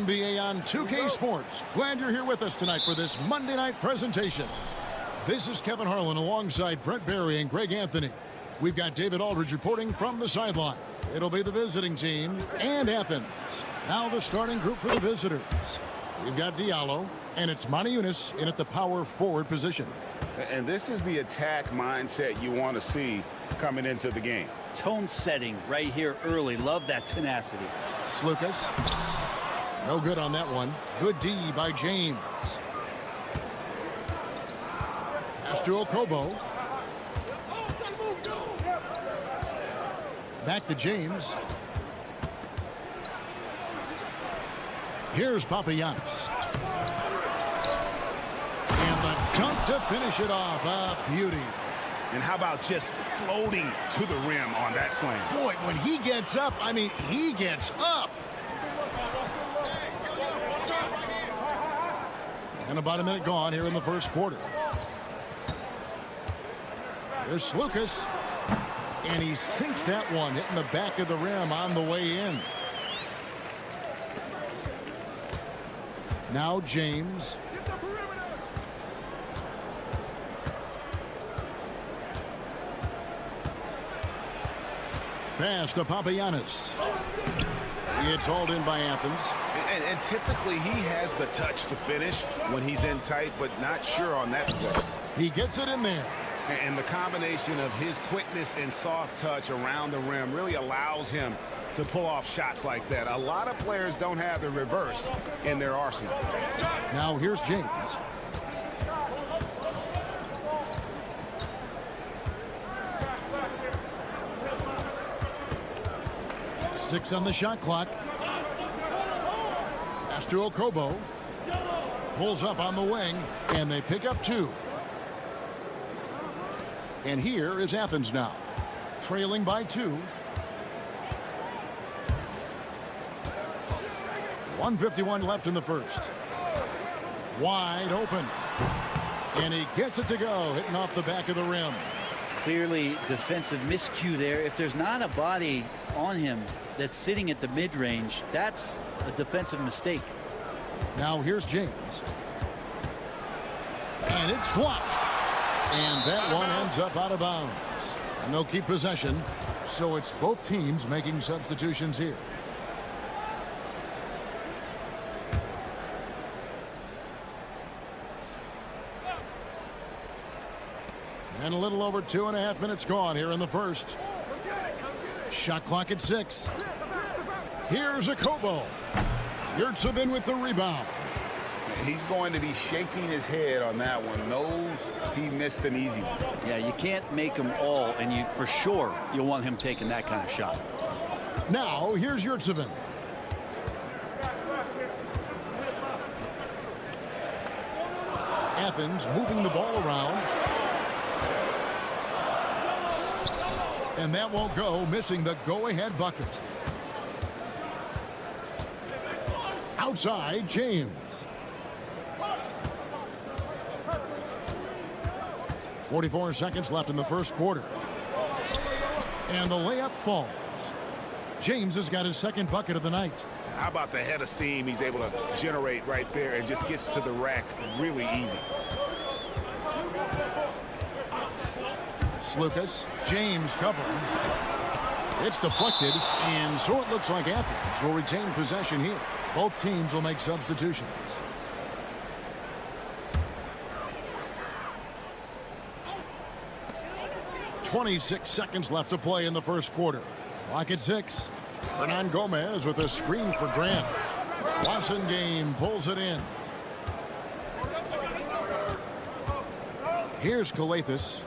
NBA on 2K Sports. Glad you're here with us tonight for this Monday night presentation. This is Kevin Harlan alongside Brent Barry and Greg Anthony. We've got David Aldridge reporting from the sideline. It'll be the visiting team and Athens. Now the starting group for the visitors. We've got Diallo, and it's Monty Eunice in at the power forward position. And this is the attack mindset you want to see coming into the game. Tone setting right here early. Love that tenacity. Slukas. No good on that one. Good D by James. Pass to Okobo. Back to James. Here's Papagiannis. And the dunk to finish it off. A beauty. And how about just floating to the rim on that slam? Boy, when he gets up, I mean, he gets up. And about a minute gone here in the first quarter. Here's Slukas. And he sinks that one, hitting the back of the rim on the way in. Now James. Pass to Papagiannis. It's hauled in by Athens. And typically he has the touch to finish when he's in tight, but not sure on that possession. He gets it in there. And the combination of his quickness and soft touch around the rim really allows him to pull off shots like that. A lot of players don't have the reverse in their arsenal. Now here's James. Six on the shot clock. Pass to Okobo. Pulls up on the wing, and they pick up two. And here is Athens now, trailing by 2. 1:51 left in the first. Wide open. And he gets it to go, hitting off the back of the rim. Clearly defensive miscue there. If there's not a body on him that's sitting at the mid-range, that's a defensive mistake. Now here's James. And it's blocked. And that one ends up out of bounds. And they'll keep possession. So it's both teams making substitutions here. And a little over 2.5 minutes gone here in the first. Shot clock at 6. Here's Okobo. Yurtsevin with the rebound. He's going to be shaking his head on that one. Knows he missed an easy one. Yeah, you can't make them all, and you for sure you'll want him taking that kind of shot. Now here's Yurtsevin. Athens moving the ball around. And that won't go, missing the go-ahead bucket. Outside, James. 44 seconds left in the first quarter. And the layup falls. James has got his second bucket of the night. How about the head of steam he's able to generate right there and just gets to the rack really easy. Slukas, James covering. It's deflected, and so it looks like Athens will retain possession here. Both teams will make substitutions. 26 seconds left to play in the first quarter. Clock at 6. Hernan Gomez with a screen for Grant. Game pulls it in. Here's Calathes.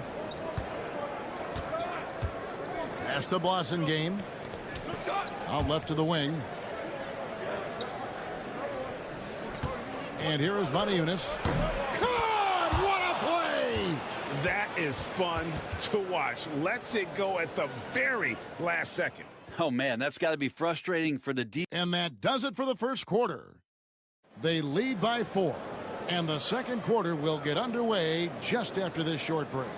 Pass to Game. Out left to the wing. And here is Moniunas. God, what a play! That is fun to watch. Lets it go at the very last second. Oh, man, that's got to be frustrating for the deep. And that does it for the first quarter. They lead by 4. And the second quarter will get underway just after this short break.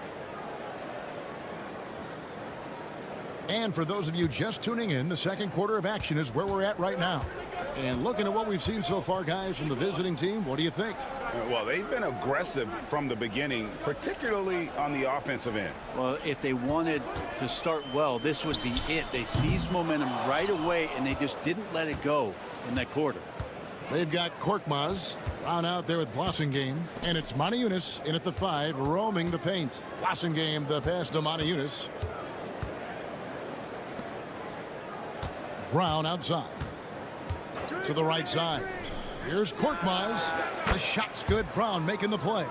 And for those of you just tuning in, the second quarter of action is where we're at right now. And looking at what we've seen so far, guys, from the visiting team, what do you think? Well, they've been aggressive from the beginning, particularly on the offensive end. Well, if they wanted to start well, this would be it. They seized momentum right away, and they just didn't let it go in that quarter. They've got Korkmaz down out there with Blossingame, and it's Moniunas in at the 5, roaming the paint. Blossingame, the pass to Moniunas. Brown outside. To the right side. Here's Korkmaz. The shot's good. Brown making the play.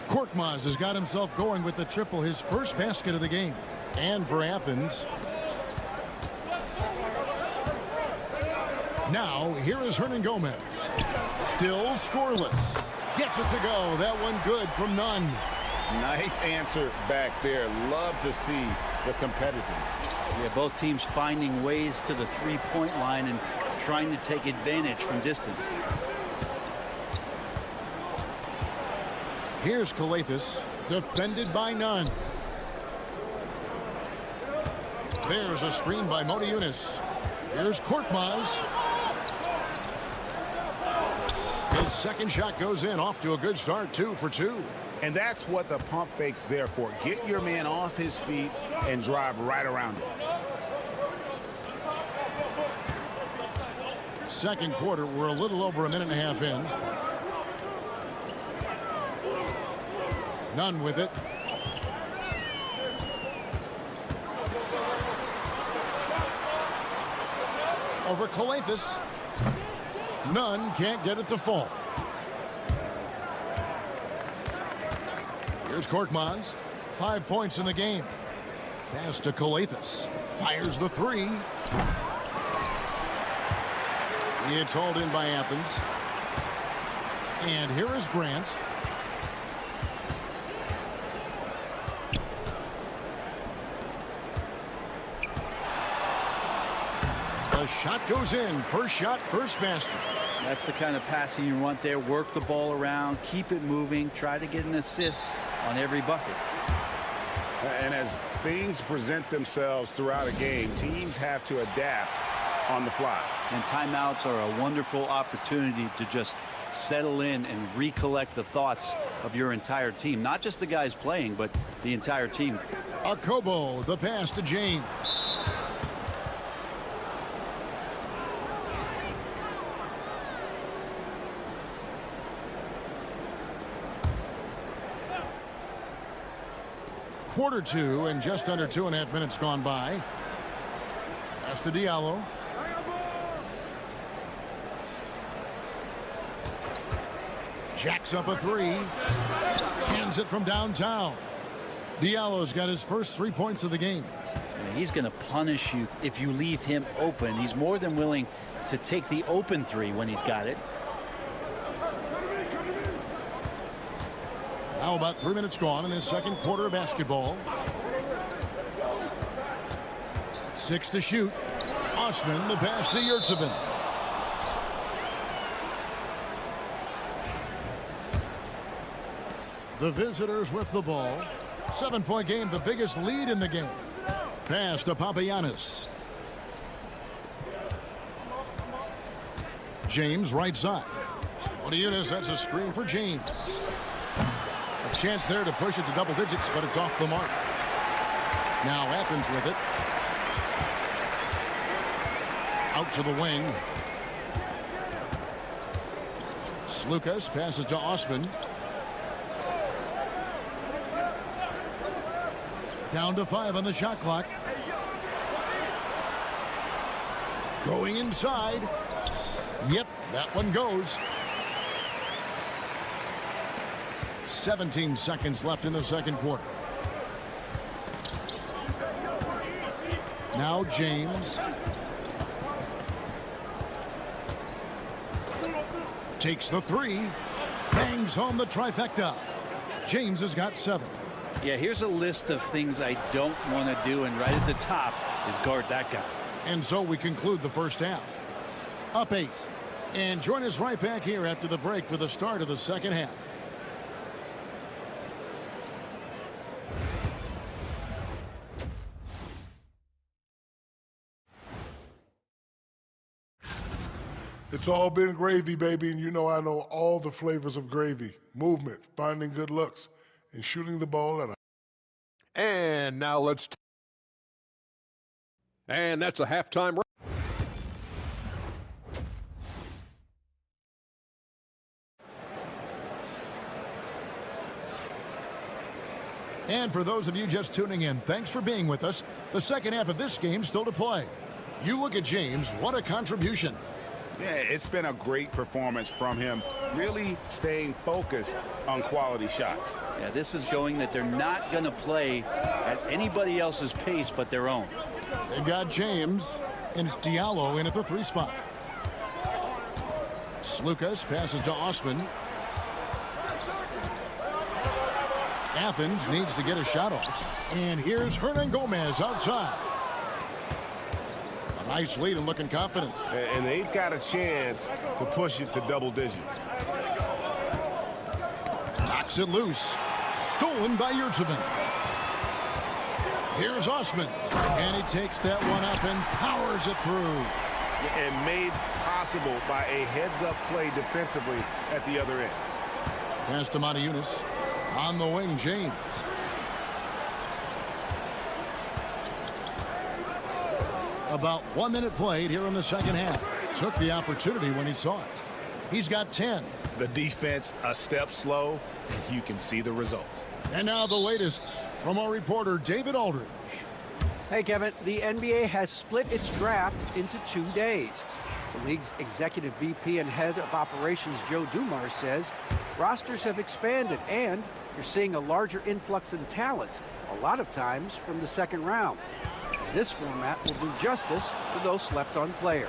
Korkmaz has got himself going with the triple, his first basket of the game. And for Athens. Now, here is Hernan Gomez. Still scoreless. Gets it to go. That one good from Nunn. Nice answer back there. Love to see the competitiveness. Yeah, both teams finding ways to the three-point line and trying to take advantage from distance. Here's Calathes, defended by Nunn. There's a screen by Moniunas. Here's Korkmaz. His second shot goes in, off to a good start, 2 for 2. And that's what the pump fake's there for. Get your man off his feet and drive right around him. Second quarter, we're a little over a minute and a half in. Nunn with it. Over Calathes. Nunn can't get it to fall. Here's Korkmaz. 5 points in the game. Pass to Calathes. Fires the 3. It's hauled in by Athens. And here is Grant. The shot goes in. First shot, first basket. That's the kind of passing you want there. Work the ball around, keep it moving, try to get an assist on every bucket. And as things present themselves throughout a game, teams have to adapt on the fly. And timeouts are a wonderful opportunity to just settle in and recollect the thoughts of your entire team. Not just the guys playing, but the entire team. Akobo, the pass to James. Quarter 2 and just under 2.5 minutes gone by. Pass to Diallo. Jacks up a 3. Cans it from downtown. Diallo's got his first 3 points of the game. He's going to punish you if you leave him open. He's more than willing to take the open 3 when he's got it. Now about 3 minutes gone in his second quarter of basketball. 6 to shoot. Osman, the pass to Yurtsevin. The visitors with the ball. 7-point game, the biggest lead in the game. Pass to Papagiannis. James right side. Moniunas, that's a screen for James. A chance there to push it to double digits, but it's off the mark. Now Athens with it. Out to the wing. Slukas passes to Osman. Down to 5 on the shot clock. Going inside. Yep, that one goes. 17 seconds left in the second quarter. Now James. Takes the three. Bangs home the trifecta. James has got 7. Yeah, here's a list of things I don't want to do, and right at the top is guard that guy. And so we conclude the first half. Up 8. And join us right back here after the break for the start of the second half. It's all been gravy, baby, and you know I know all the flavors of gravy. Movement, finding good looks, and shooting the ball at a... And now let's... And that's a halftime... And for those of you just tuning in, thanks for being with us. The second half of this game still to play. You look at James, what a contribution. Yeah, it's been a great performance from him, really staying focused on quality shots. Yeah, this is showing that they're not going to play at anybody else's pace but their own. They've got James, and it's Diallo in at the 3 spot. Slukas passes to Osman. Athens needs to get a shot off. And here's Hernan Gomez outside. A nice lead and looking confident. And they've got a chance to push it to double digits. Knocks it loose. Stolen by Yurtsevin. Here's Osman. And he takes that one up and powers it through. And made possible by a heads-up play defensively at the other end. Pass to Monaco. On the wing, James. About 1 minute played here in the second half. Took the opportunity when he saw it. He's got 10. The defense a step slow, and you can see the results. And now the latest from our reporter, David Aldridge. Hey, Kevin, the NBA has split its draft into 2 days. The league's executive VP and head of operations, Joe Dumars, says rosters have expanded and you're seeing a larger influx in talent, a lot of times from the second round. This format will do justice to those slept-on players.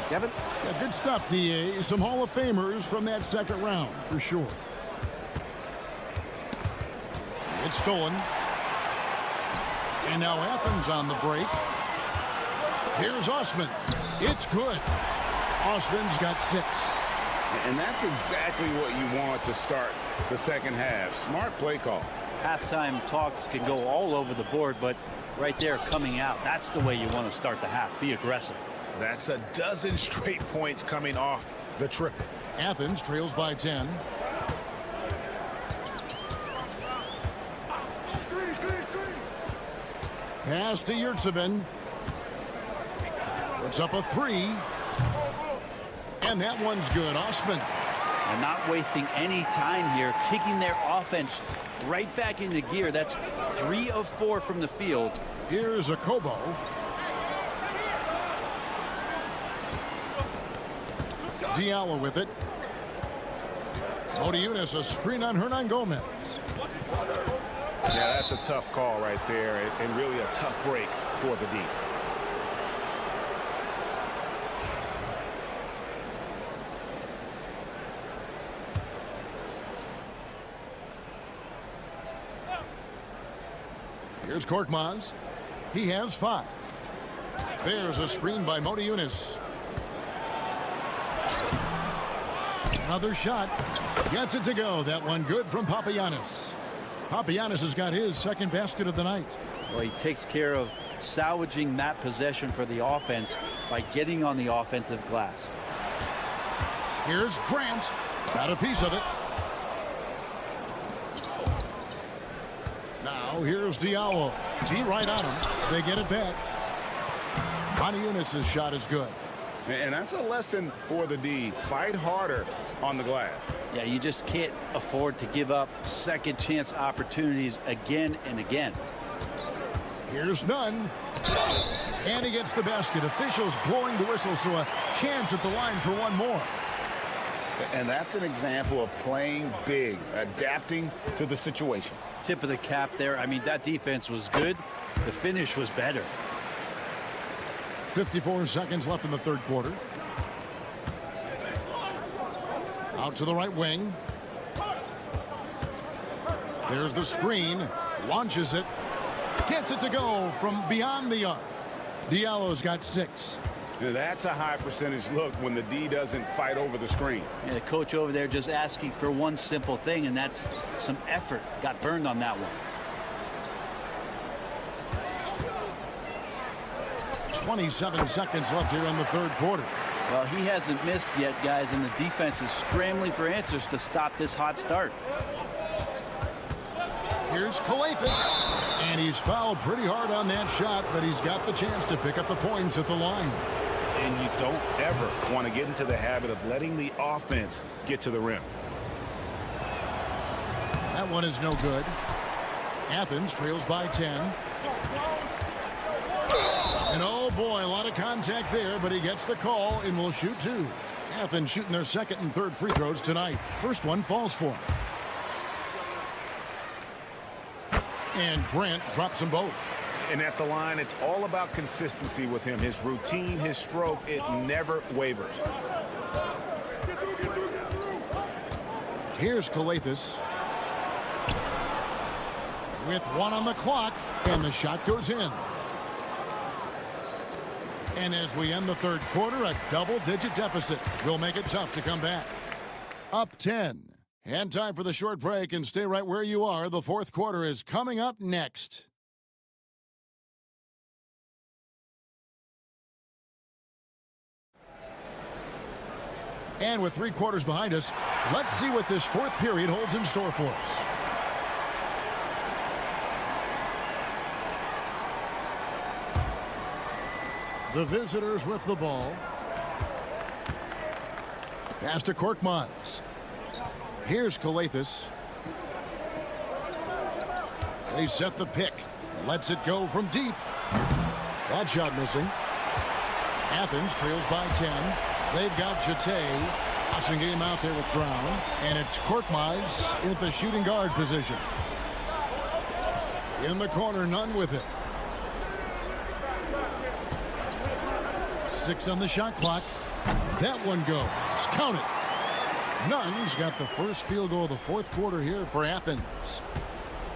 Kevin? Yeah, good stuff, DA. Some Hall of Famers from that second round, for sure. It's stolen. And now Athens on the break. Here's Osman. It's good. Osman's got 6. And that's exactly what you want to start the second half. Smart play call. Halftime talks can go all over the board, but right there coming out, that's the way you want to start the half. Be aggressive. That's a dozen straight points coming off the triple. Athens trails by 10. Pass to Yurtsevin. Puts up a 3. And that one's good. Osman. And not wasting any time here, kicking their offense right back into gear. That's 3 of 4 from the field. Here's a Kobo. Diallo with it. Modiunas, a screen on Hernan Gomez. Yeah, that's a tough call right there, and really a tough break for the D. Here's Korkmaz. He has 5. There's a screen by Modiunas. Another shot. Gets it to go. That one good from Papagiannis. Papagiannis has got his second basket of the night. Well, he takes care of salvaging that possession for the offense by getting on the offensive glass. Here's Grant. Got a piece of it. Now here's Diallo. D right on him. They get it back. Modiunas' shot is good. And that's a lesson for the D. Fight harder on the glass. Yeah, you just can't afford to give up second chance opportunities again and again. Here's none. And he gets the basket. Officials blowing the whistle, so a chance at the line for one more. And that's an example of playing big, adapting to the situation. Tip of the cap there. I mean, that defense was good. The finish was better. 54 seconds left in the third quarter. Out to the right wing. There's the screen. Launches it. Gets it to go from beyond the arc. Diallo's got 6. That's a high percentage look when the D doesn't fight over the screen. Yeah, the coach over there just asking for one simple thing, and that's some effort. Got burned on that one. 27 seconds left here in the third quarter. Well, he hasn't missed yet, guys, and the defense is scrambling for answers to stop this hot start. Here's Calathes, and he's fouled pretty hard on that shot, but he's got the chance to pick up the points at the line. And you don't ever want to get into the habit of letting the offense get to the rim. That one is no good. Athens trails by 10. And oh boy, a lot of contact there, but he gets the call and will shoot 2. Athens shooting their second and third free throws tonight. First one falls for him. And Grant drops them both. And at the line, it's all about consistency with him. His routine, his stroke, it never wavers. Here's Calathes. With 1 on the clock, and the shot goes in. And as we end the third quarter, a double-digit deficit will make it tough to come back. Up 10. And time for the short break, and stay right where you are. The fourth quarter is coming up next. And with 3 quarters behind us, let's see what this fourth period holds in store for us. The visitors with the ball. Pass to Korkmaz. Here's Calathes. They set the pick. Lets it go from deep. That shot missing. Athens trails by 10. They've got Jete. Passing game out there with Brown. And it's Korkmaz in the shooting guard position. In the corner, none with it. 6 on the shot clock. That one goes. Count it. Nunn's got the first field goal of the fourth quarter here for Athens.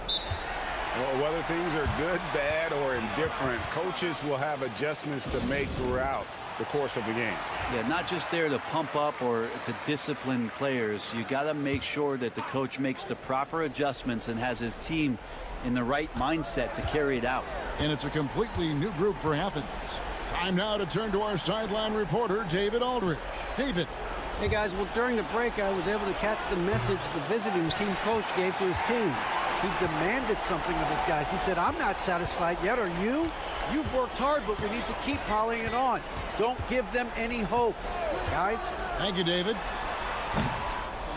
Well, whether things are good, bad, or indifferent, coaches will have adjustments to make throughout the course of the game. Yeah, not just there to pump up or to discipline players. You got to make sure that the coach makes the proper adjustments and has his team in the right mindset to carry it out. And it's a completely new group for Athens. Time now to turn to our sideline reporter, David Aldridge. David. Hey guys, well during the break I was able to catch the message the visiting team coach gave to his team. He demanded something of his guys. He said, I'm not satisfied yet, are you? You've worked hard, but we need to keep piling it on. Don't give them any hope. Guys? Thank you, David.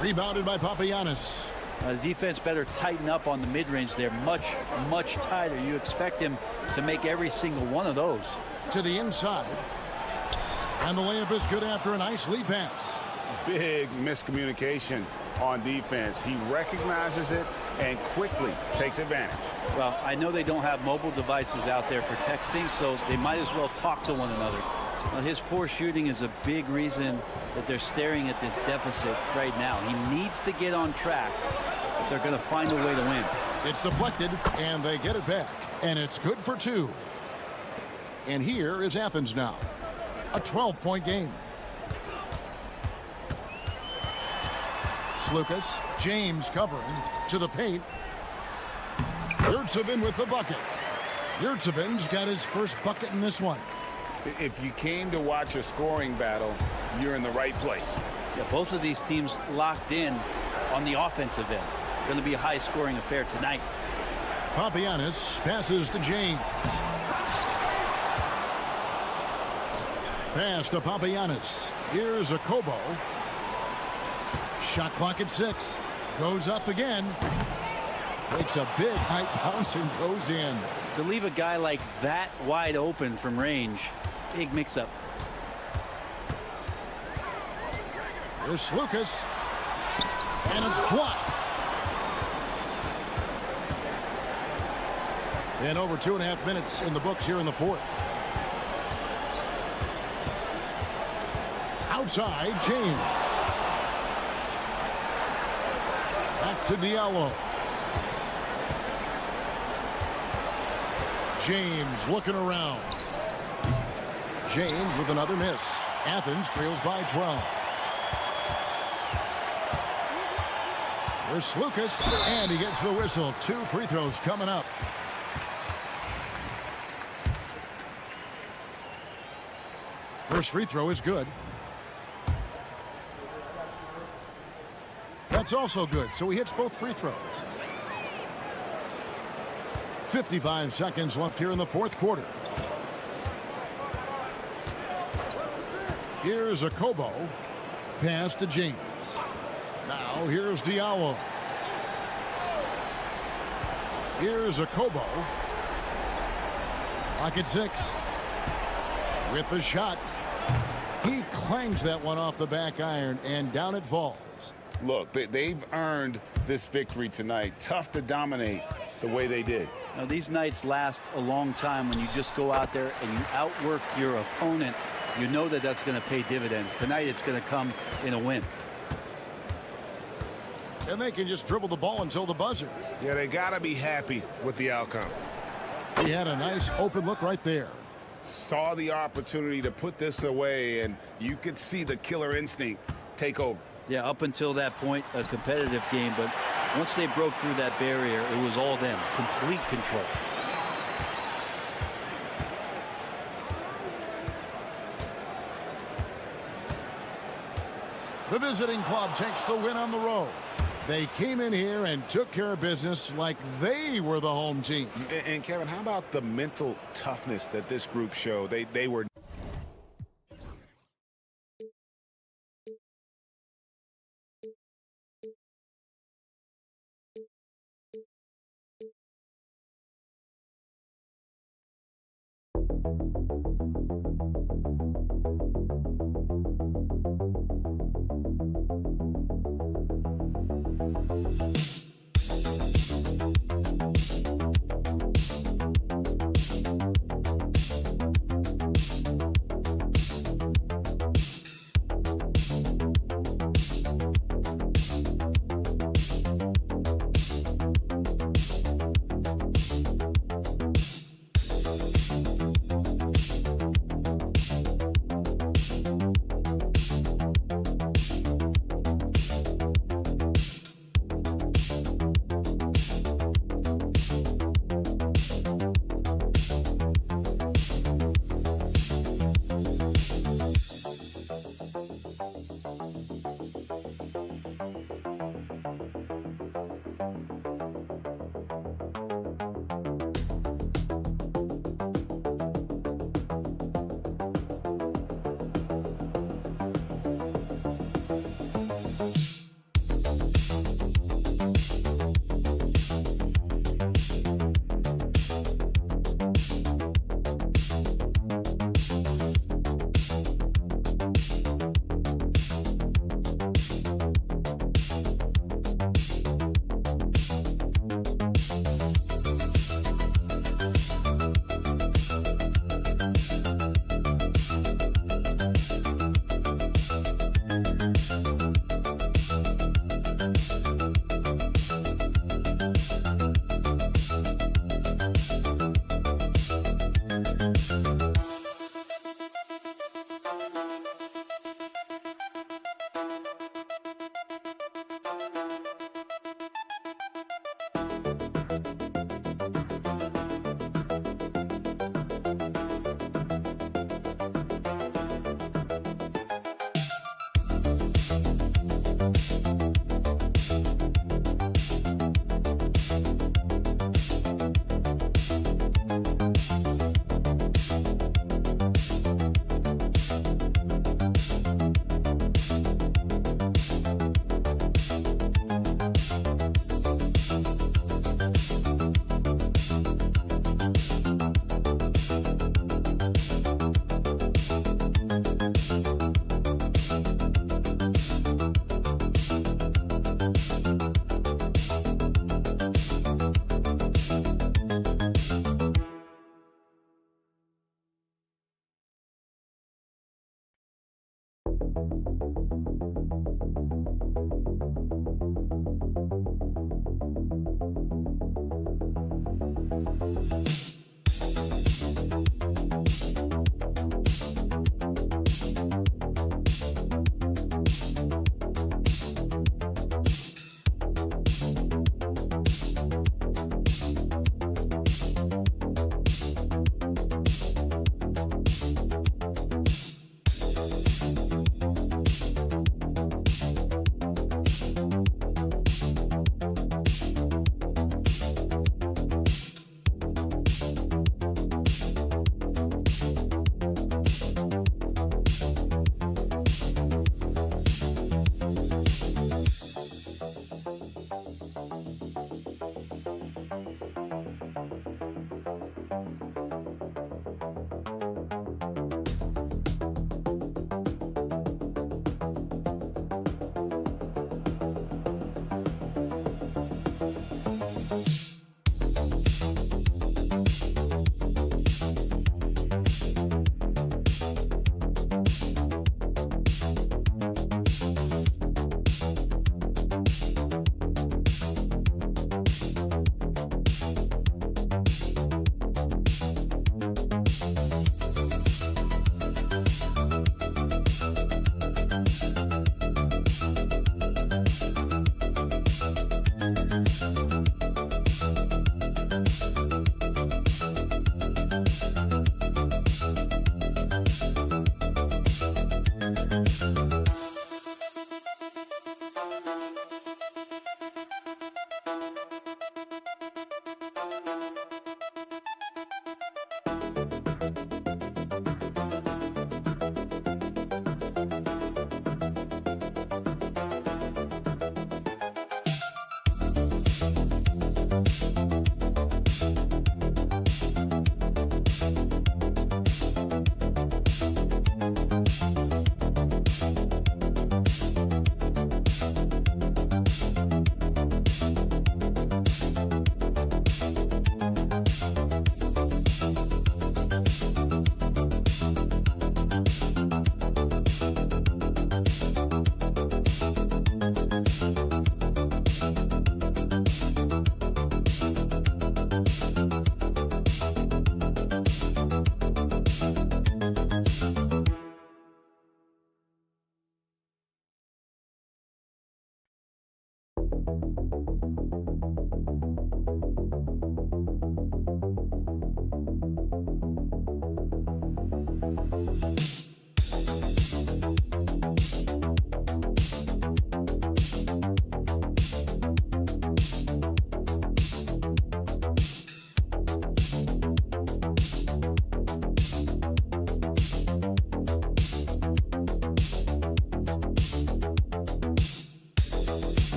Rebounded by Papagiannis. The defense better tighten up on the mid-range there. Much, much tighter. You expect him to make every single one of those. To the inside. And the layup is good after a nice lead pass. Big miscommunication on defense. He recognizes it and quickly takes advantage. Well, I know they don't have mobile devices out there for texting, so they might as well talk to one another. Well, his poor shooting is a big reason that they're staring at this deficit right now. He needs to get on track if they're going to find a way to win. It's deflected, and they get it back. And it's good for 2. And here is Athens now. A 12-point game. Slukas, James covering to the paint. Yurtsevin with the bucket. Yurtsevin's got his first bucket in this one. If you came to watch a scoring battle, you're in the right place. Yeah, both of these teams locked in on the offensive end. Going to be a high-scoring affair tonight. Papagiannis passes to James. Pass to Papagiannis. Here's a Kobo. Shot clock at 6. Goes up again. Takes a big high bounce and goes in. To leave a guy like that wide open from range, big mix-up. Here's Lucas. And it's blocked. And over 2.5 minutes in the books here in the fourth. Outside, James. Back to Diallo. James looking around. James with another miss. Athens trails by 12. Here's Lucas, and he gets the whistle. 2 free throws coming up. First free throw is good. That's also good, so he hits both free throws. 55 seconds left here in the fourth quarter. Here's a Kobo. Pass to James. Now here's Diallo. Here's a Kobo. Lock at 6. With the shot. He clangs that one off the back iron, and down it falls. Look, they've earned this victory tonight. Tough to dominate the way they did. Now, these nights last a long time when you just go out there and you outwork your opponent. You know that that's going to pay dividends. Tonight, it's going to come in a win. And they can just dribble the ball until the buzzer. Yeah, they got to be happy with the outcome. He had a nice open look right there. Saw the opportunity to put this away, and you could see the killer instinct take over. Yeah, up until that point, a competitive game, but once they broke through that barrier, it was all them. Complete control. The visiting club takes the win on the road. They came in here and took care of business like they were the home team. And Kevin, how about the mental toughness that this group showed? They were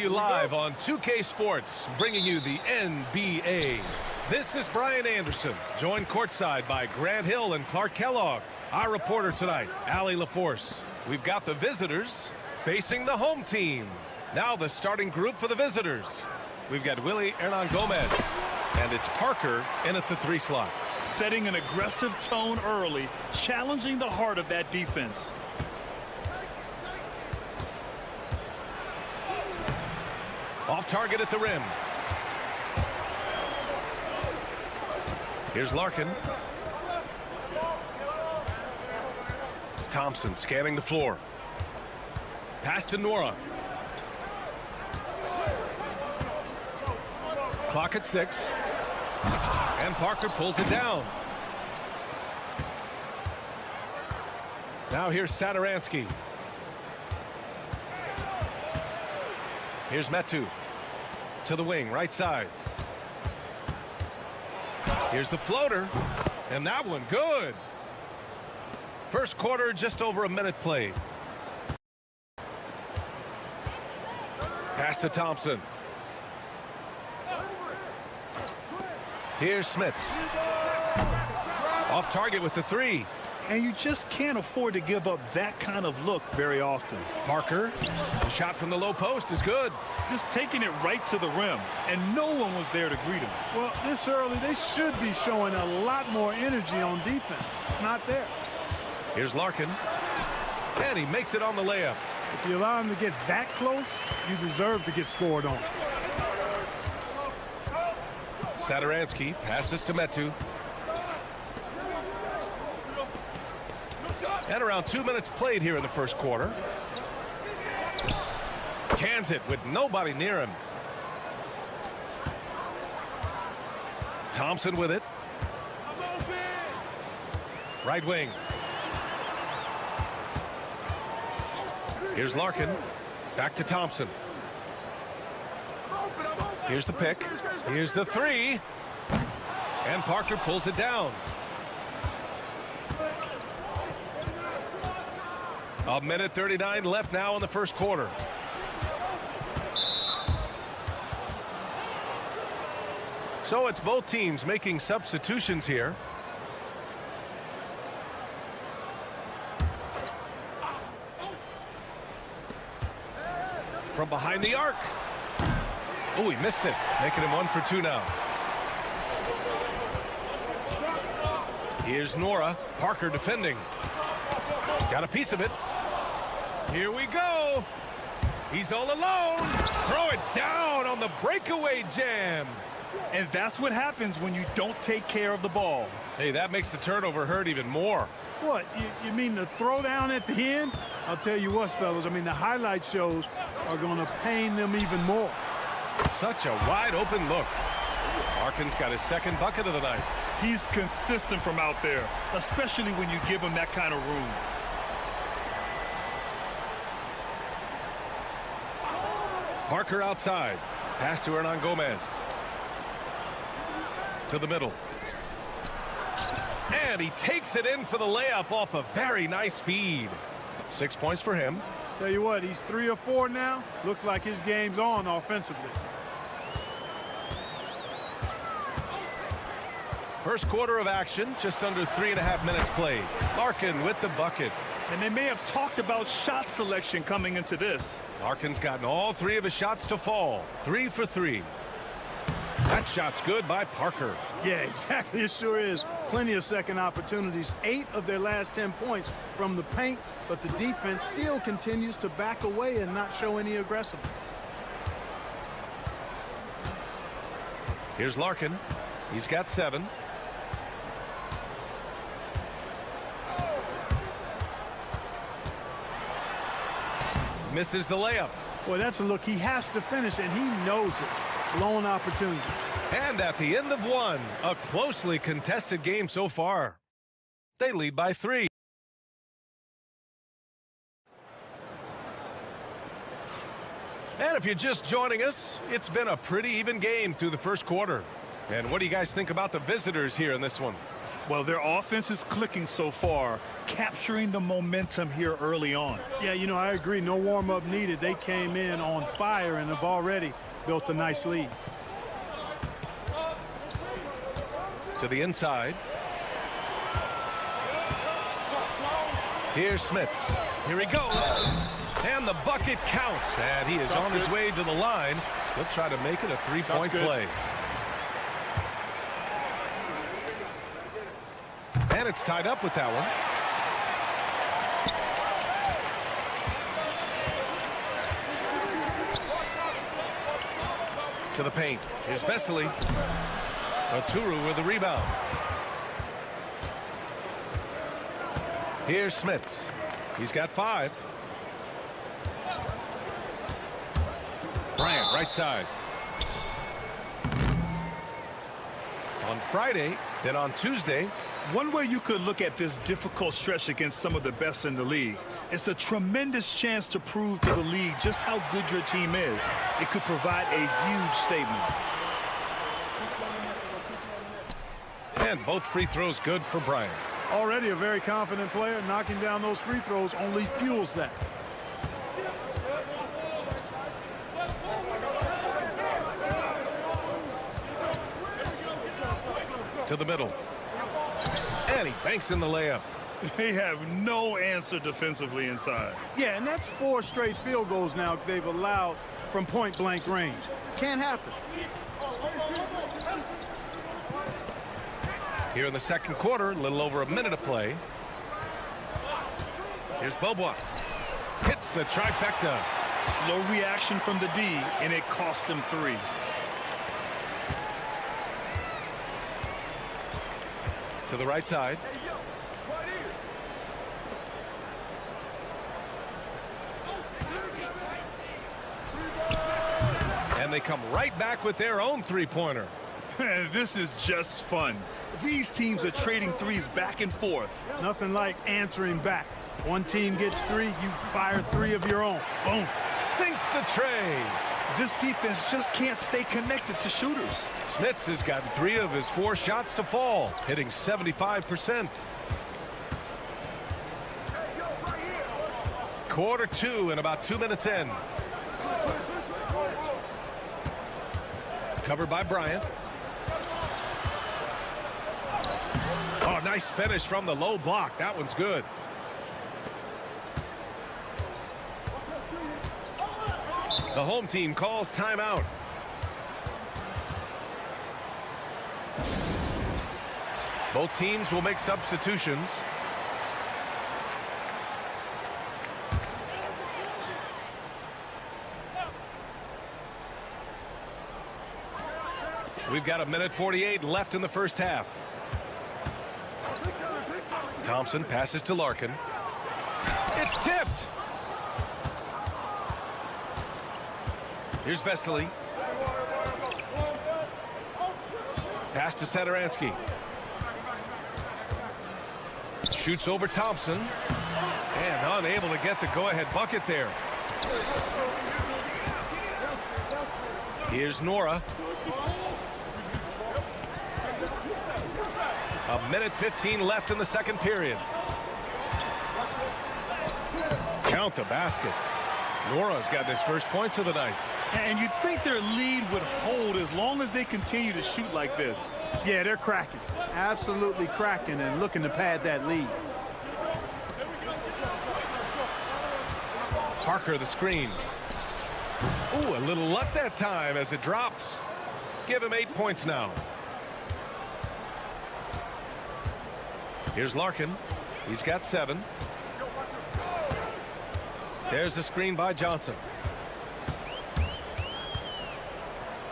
Live on 2K Sports, bringing you the NBA. This is Brian Anderson, joined courtside by Grant Hill and Clark Kellogg. Our reporter tonight, Allie LaForce. We've got the visitors facing the home team. Now the starting group for the visitors. We've got Willie Hernan Gomez, and it's Parker in at the 3 slot. Setting an aggressive tone early, challenging the heart of that defense. Off target at the rim. Here's Larkin. Thompson scanning the floor. Pass to Nora. Clock at 6. And Parker pulls it down. Now here's Satoransky. Here's Metu to the wing, right side. Here's the floater, and that one good. First quarter, just over a minute played. Pass to Thompson. Here's Smits. Off target with the 3. And you just can't afford to give up that kind of look very often. Parker, the shot from the low post is good. Just taking it right to the rim, and no one was there to greet him. Well, this early, they should be showing a lot more energy on defense. It's not there. Here's Larkin, and he makes it on the layup. If you allow him to get that close, you deserve to get scored on. Satoransky passes to Metu. And around 2 minutes played here in the first quarter. Cans it with nobody near him. Thompson with it. Right wing. Here's Larkin. Back to Thompson. Here's the pick. Here's the three. And Parker pulls it down. A minute 39 left now in the first quarter. So it's both teams making substitutions here. From behind the arc. Oh, he missed it, making him 1 for 2 now. Here's Nora. Parker defending. Got a piece of it. Here we go. He's all alone. Throw it down on the breakaway jam. And that's what happens when you don't take care of the ball. Hey, that makes the turnover hurt even more. What, you mean the throwdown at the end? I'll tell you what, fellas, I mean, the highlight shows are going to pain them even more. Such a wide open look. Larkin's got his second bucket of the night. He's consistent from out there, especially when you give him that kind of room. Parker outside. Pass to Hernan Gomez. To the middle. And he takes it in for the layup off a very nice feed. 6 points for him. Tell you what, he's 3 or 4 now. Looks like his game's on offensively. First quarter of action, just under 3.5 minutes played. Larkin with the bucket. And they may have talked about shot selection coming into this. Larkin's gotten all 3 of his shots to fall. 3 for 3. That shot's good by Parker. Yeah, exactly. It sure is. Plenty of second opportunities. 8 of their last 10 points from the paint, but the defense still continues to back away and not show any aggressiveness. Here's Larkin. He's got 7. Misses the layup. Boy, that's a look he has to finish, and he knows it. Blown opportunity. And at the end of 1, a closely contested game so far. They lead by 3. And if you're just joining us, it's been a pretty even game through the first quarter. And what do you guys think about the visitors here in this one? Well, their offense is clicking so far, capturing the momentum here early on. Yeah, you know, I agree. No warm-up needed. They came in on fire and have already built a nice lead. To the inside. Here's Smits. Here he goes. And the bucket counts. And he is on his way to the line. He'll try to make it a 3-point play. And it's tied up with that one. To the paint. Here's Vesely. Oturu with the rebound. Here's Smits. He's got 5. Bryant, right side. On Friday, then on Tuesday. One way you could look at this difficult stretch against some of the best in the league, it's a tremendous chance to prove to the league just how good your team is. It could provide a huge statement. And both free throws good for Bryant. Already a very confident player. Knocking down those free throws only fuels that. To the middle. And he banks in the layup. They have no answer defensively inside. Yeah, and that's 4 straight field goals now they've allowed from point-blank range. Can't happen. Here in the second quarter, a little over a minute of play. Here's Bobois. Hits the trifecta. Slow reaction from the D, and it cost them 3. To the right side. And they come right back with their own three-pointer. This is just fun. These teams are trading threes back and forth. Nothing like answering back. One team gets 3, you fire 3 of your own. Boom. Sinks the tray. This defense just can't stay connected to shooters. Smits has gotten 3 of his 4 shots to fall, hitting 75%. Quarter 2 and about 2 minutes in. Covered by Bryant. Oh, nice finish from the low block. That one's good. The home team calls timeout. Both teams will make substitutions. We've got 1:48 left in the first half. Thompson passes to Larkin. It's tipped. Here's Vesely. Pass to Satoransky. Shoots over Thompson. And unable to get the go-ahead bucket there. Here's Nora. 1:15 left in the second period. Count the basket. Nora's got his first points of the night. And you'd think their lead would hold as long as they continue to shoot like this. Yeah, they're cracking. Absolutely cracking and looking to pad that lead. Parker the screen. Ooh, a little luck that time as it drops. Give him 8 points now. Here's Larkin. He's got 7. There's the screen by Johnson.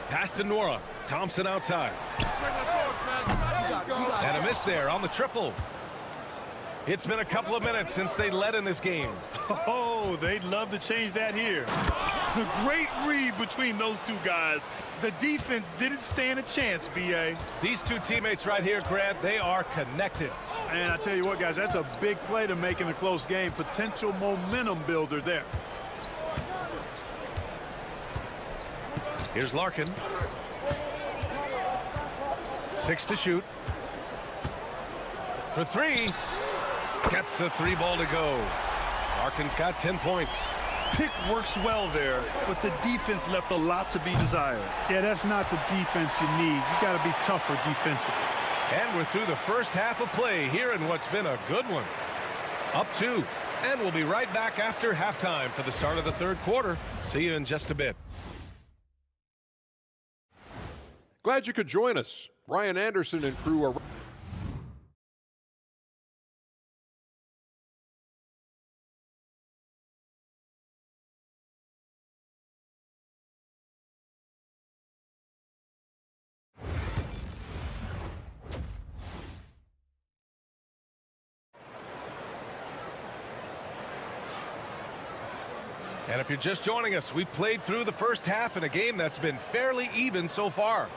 Pass to Nora. Thompson outside. And a miss there on the triple. It's been a couple of minutes since they led in this game. Oh, they'd love to change that here. The great read between those two guys. The defense didn't stand a chance, B.A. These two teammates right here, Grant, they are connected. And I tell you what, guys, that's a big play to make in a close game. Potential momentum builder there. Here's Larkin. 6 to shoot. For 3. Gets the 3 ball to go. Larkin's got 10 points. Pick works well there, but the defense left a lot to be desired. Yeah, that's not the defense you need. You got to be tougher defensively. And we're through the first half of play here in what's been a good one. Up 2. And we'll be right back after halftime for the start of the third quarter. See you in just a bit. Glad you could join us. Brian Anderson and crew are... And if you're just joining us, we played through the first half in a game that's been fairly even so far.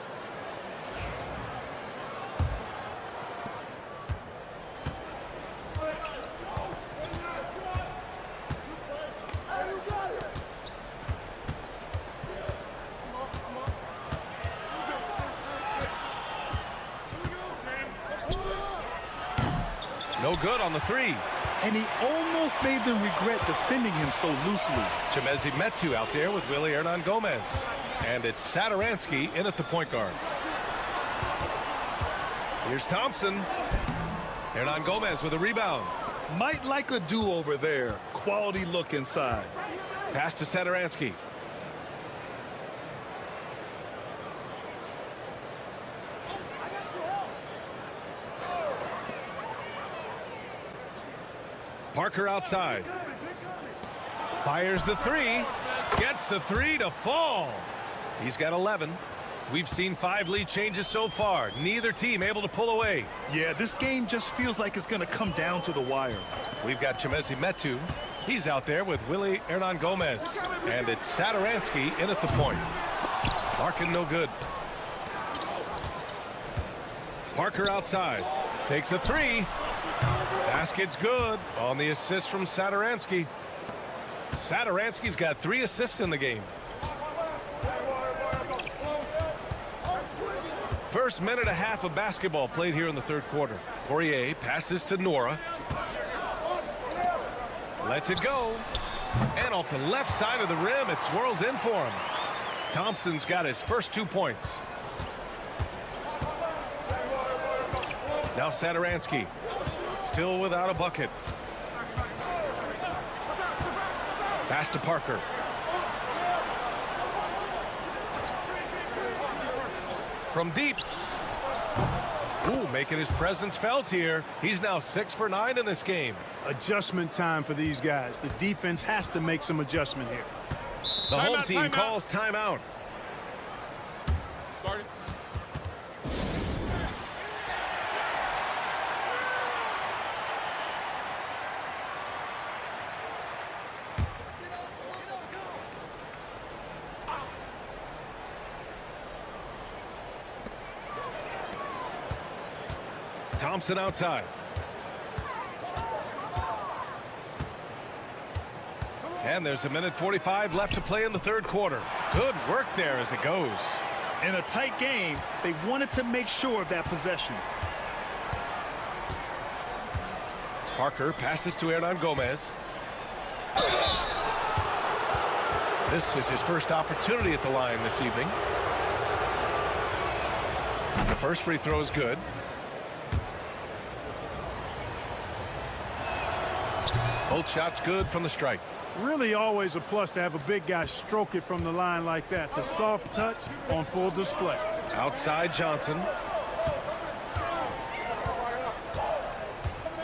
No good on the 3. And he almost made them regret defending him so loosely. Chemezi Metu out there with Willie Hernan-Gomez. And it's Satoransky in at the point guard. Here's Thompson. Hernan-Gomez with a rebound. Might like a do-over there. Quality look inside. Pass to Satoransky. Parker outside. Fires the 3. Gets the 3 to fall. He's got 11. We've seen 5 lead changes so far. Neither team able to pull away. Yeah, this game just feels like it's going to come down to the wire. We've got Chemezi Metu. He's out there with Willie Hernan-Gomez. And it's Satoransky in at the point. Larkin no good. Parker outside. Takes a 3. Basket's good on the assist from Satoransky. Satoransky's got 3 assists in the game. First minute and a half of basketball played here in the third quarter. Poirier passes to Nora. Lets it go. And off the left side of the rim, it swirls in for him. Thompson's got his first 2 points. Now Satoransky, still without a bucket. Pass to Parker. From deep. Ooh, making his presence felt here. He's now 6 for 9 in this game. Adjustment time for these guys. The defense has to make some adjustment here. The home team calls timeout. Thompson outside. And there's a minute 45 left to play in the third quarter. Good work there as it goes. In a tight game, they wanted to make sure of that possession. Parker passes to Hernan Gomez. This is his first opportunity at the line this evening. The first free throw is good. Both shots good from the strike. Really always a plus to have a big guy stroke it from the line like that. The soft touch on full display. Outside Johnson.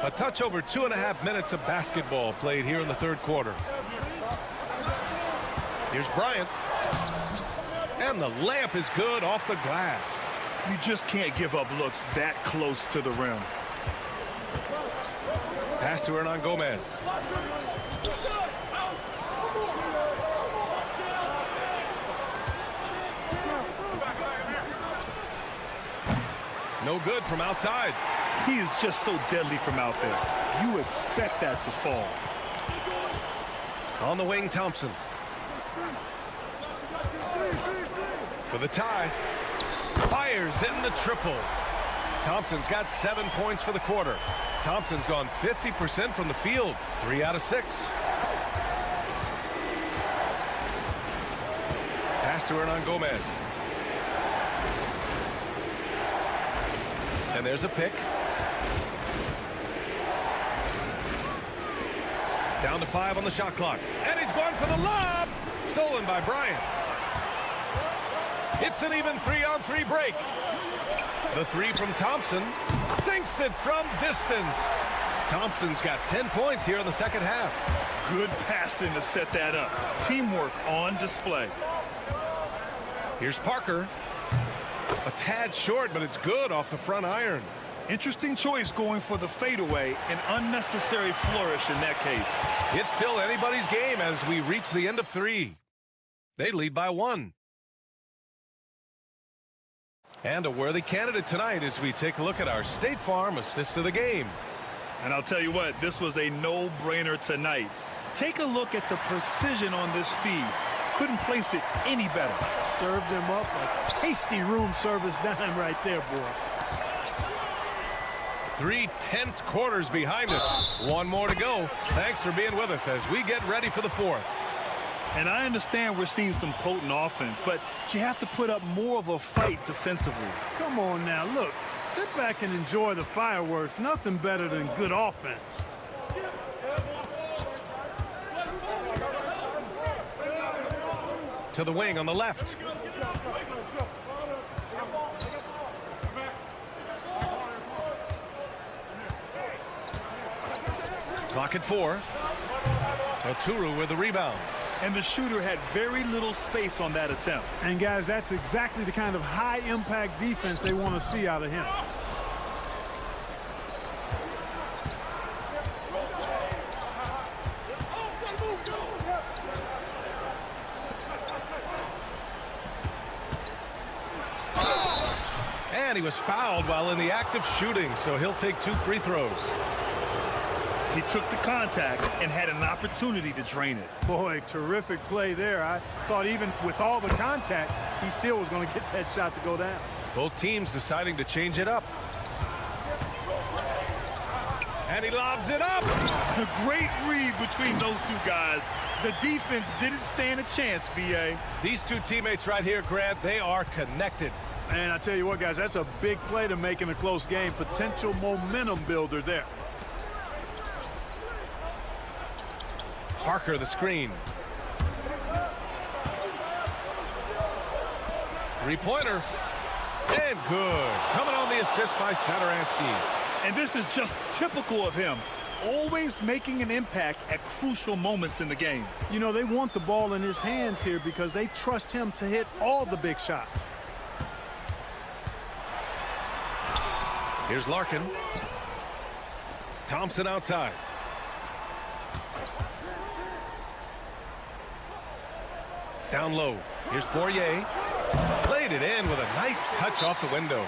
A touch over 2.5 minutes of basketball played here in the third quarter. Here's Bryant. And the layup is good off the glass. You just can't give up looks that close to the rim. Pass to Hernan Gomez. No good from outside. He is just so deadly from out there. You expect that to fall. On the wing, Thompson. For the tie. Fires in the triple. Thompson's got 7 points for the quarter. Thompson's gone 50% from the field. 3 out of 6. Pass to Hernan Gomez. And there's a pick. Down to 5 on the shot clock. And he's going for the lob. Stolen by Bryant. It's an even 3-on-3 break. The three from Thompson sinks it from distance. Thompson's got 10 points here in the second half. Good passing to set that up. Teamwork on display. Here's Parker. A tad short, but it's good off the front iron. Interesting choice going for the fadeaway. An unnecessary flourish in that case. It's still anybody's game as we reach the end of 3. They lead by 1. And a worthy candidate tonight as we take a look at our State Farm assist of the game. And I'll tell you what, this was a no-brainer tonight. Take a look at the precision on this feed. Couldn't place it any better. Served him up a tasty room service dime right there, boy. 3 tense quarters behind us. 1 more to go. Thanks for being with us as we get ready for the 4th. And I understand we're seeing some potent offense, but you have to put up more of a fight defensively. Come on now, look. Sit back and enjoy the fireworks. Nothing better than good offense. To the wing on the left. Clock at 4. Oturu with the rebound. And the shooter had very little space on that attempt. And guys, that's exactly the kind of high-impact defense they want to see out of him. And he was fouled while in the act of shooting, so he'll take 2 free throws. He took the contact and had an opportunity to drain it. Boy, terrific play there. I thought even with all the contact, he still was going to get that shot to go down. Both teams deciding to change it up. And he lobs it up. A great read between those two guys. The defense didn't stand a chance, B.A. These two teammates right here, Grant, they are connected. And I tell you what, guys, that's a big play to make in a close game. Potential momentum builder there. Parker, the screen. Three-pointer. And good. Coming on the assist by Satoransky. And this is just typical of him. Always making an impact at crucial moments in the game. You know, they want the ball in his hands here because they trust him to hit all the big shots. Here's Larkin. Thompson outside. Down low. Here's Poirier. Played it in with a nice touch off the window.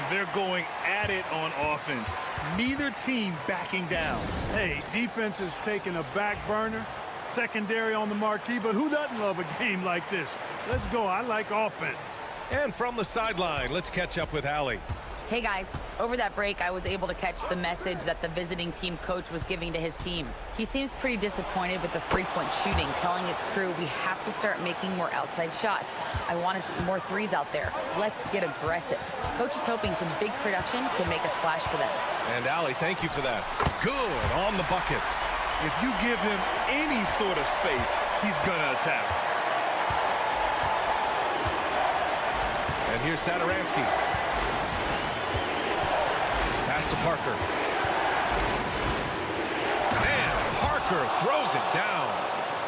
They're going at it on offense. Neither team backing down. Hey, defense is taking a back burner. Secondary on the marquee, but who doesn't love a game like this? Let's go. I like offense. And from the sideline, let's catch up with Allie. Hey guys, over that break I was able to catch the message that the visiting team coach was giving to his team. He seems pretty disappointed with the frequent shooting, telling his crew we have to start making more outside shots. I want to see more threes out there. Let's get aggressive. Coach is hoping some big production can make a splash for them. And Allie, thank you for that. Good on the bucket. If you give him any sort of space, he's gonna attack. And here's Satoransky. Pass to Parker. And Parker throws it down.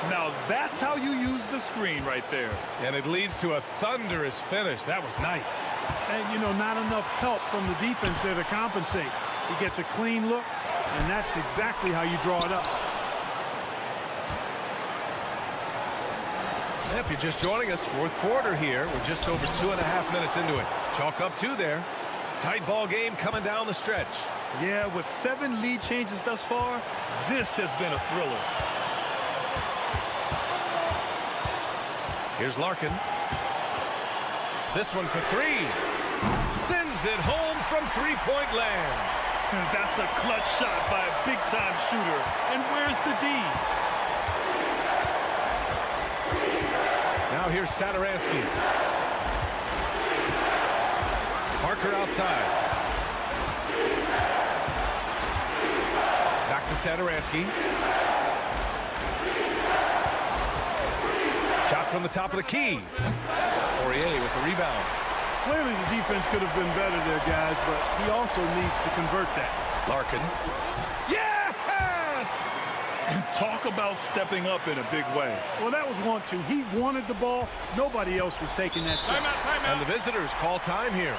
Now that's how you use the screen right there. And it leads to a thunderous finish. That was nice. And, you know, not enough help from the defense there to compensate. He gets a clean look, and that's exactly how you draw it up. If you're just joining us, fourth quarter here. We're just over 2.5 minutes into it. Chalk up 2 there. Tight ball game coming down the stretch. Yeah, with 7 lead changes thus far, this has been a thriller. Here's Larkin. This one for 3. Sends it home from three-point land. That's a clutch shot by a big-time shooter. And where's the D? Now here's Satoransky. Parker outside. Back to Satoransky. Shot from the top of the key. Poirier with the rebound. Clearly the defense could have been better there, guys, but he also needs to convert that. Larkin. Yes! And talk about stepping up in a big way. Well, that was 1-2. He wanted the ball. Nobody else was taking that shot. Timeout. And the visitors call time here.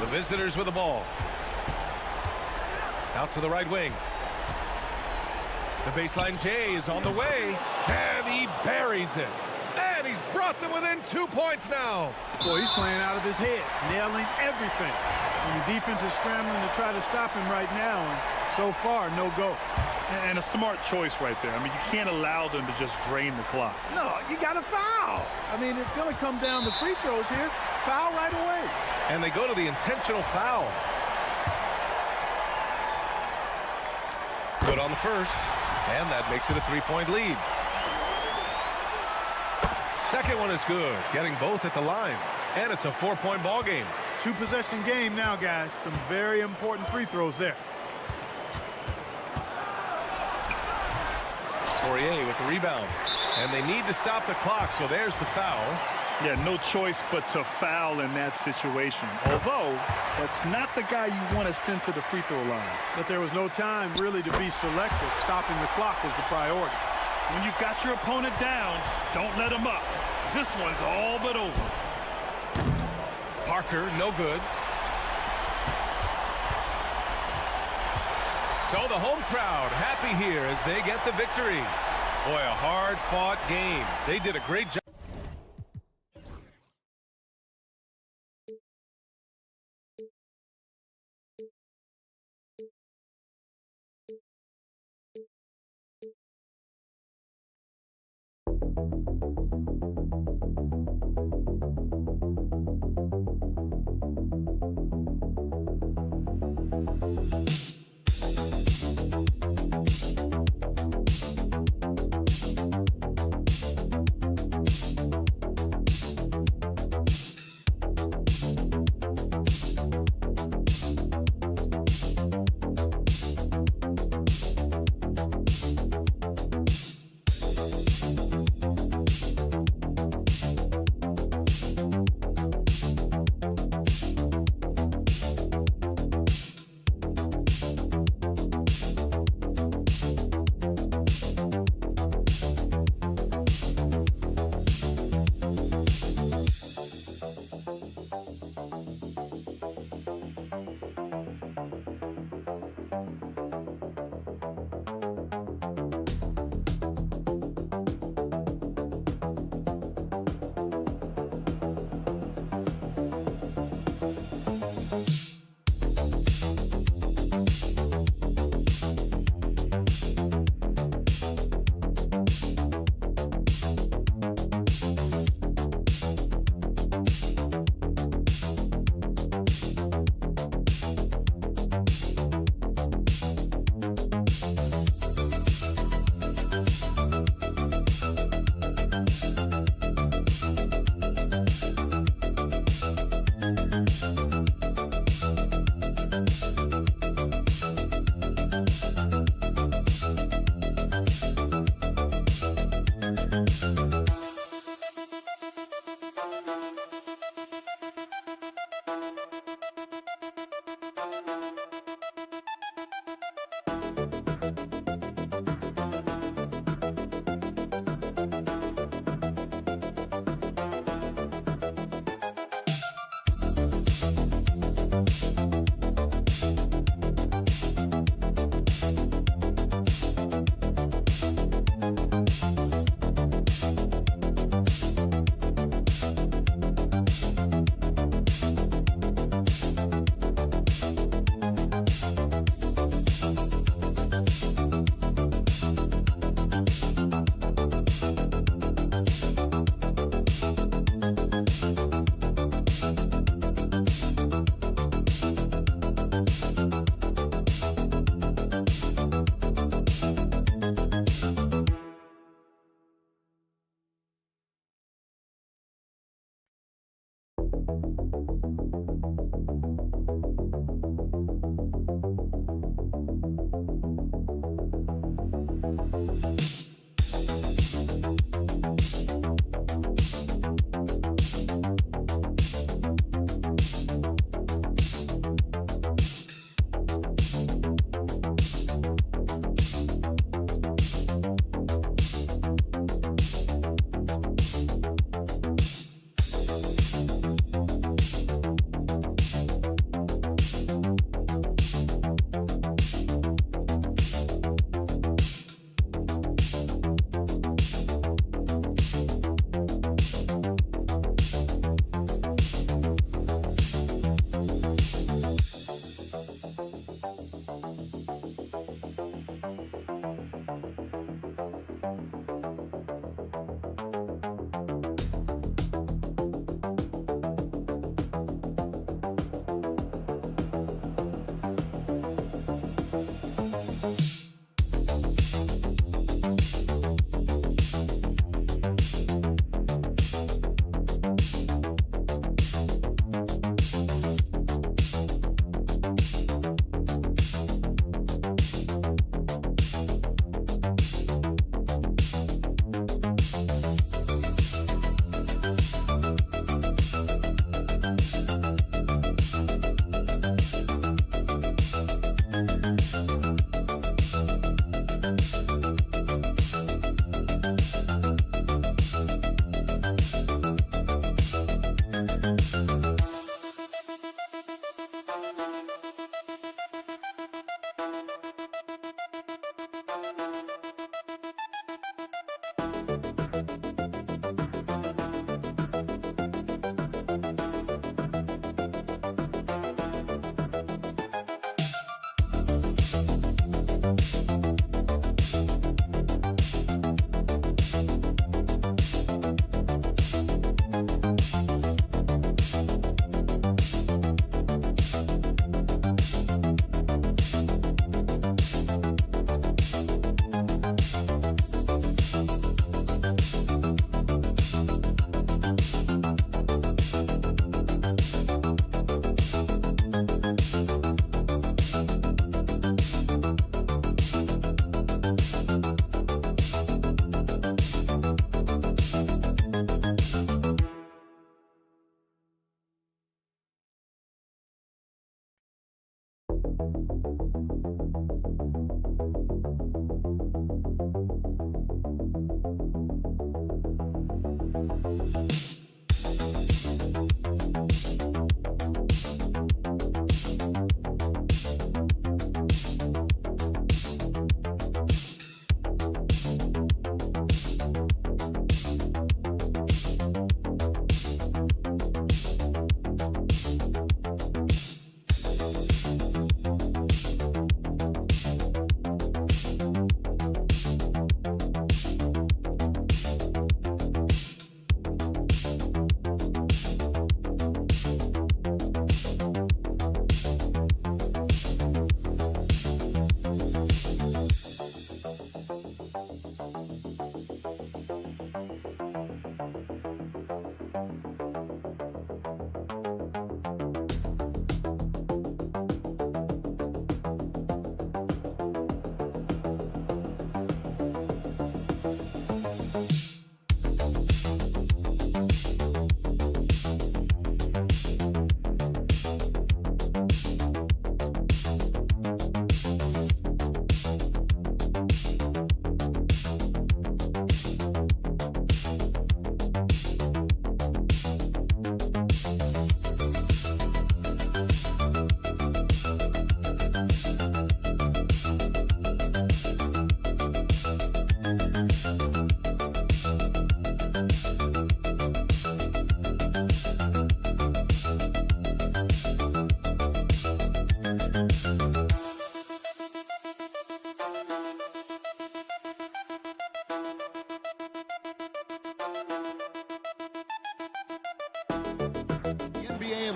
The visitors with the ball. Out to the right wing. The baseline J is on the way, and he buries it. And he's brought them within 2 points now. Boy, he's playing out of his head, nailing everything. And the defense is scrambling to try to stop him right now, and so far, no go. And a smart choice right there. I mean, you can't allow them to just drain the clock. No, you got to foul. I mean, it's going to come down to free throws here. Foul right away. And they go to the intentional foul. Good on the first. And that makes it a 3-point lead. Second one is good, getting both at the line. And it's a 4-point ball game. 2-possession game now, guys. Some very important free throws there. Poirier with the rebound. And they need to stop the clock, so there's the foul. Yeah, no choice but to foul in that situation. Although, that's not the guy you want to send to the free throw line. But there was no time really to be selective. Stopping the clock was the priority. When you've got your opponent down, don't let him up. This one's all but over. Parker, no good. So the home crowd happy here as they get the victory. Boy, a hard-fought game. They did a great job.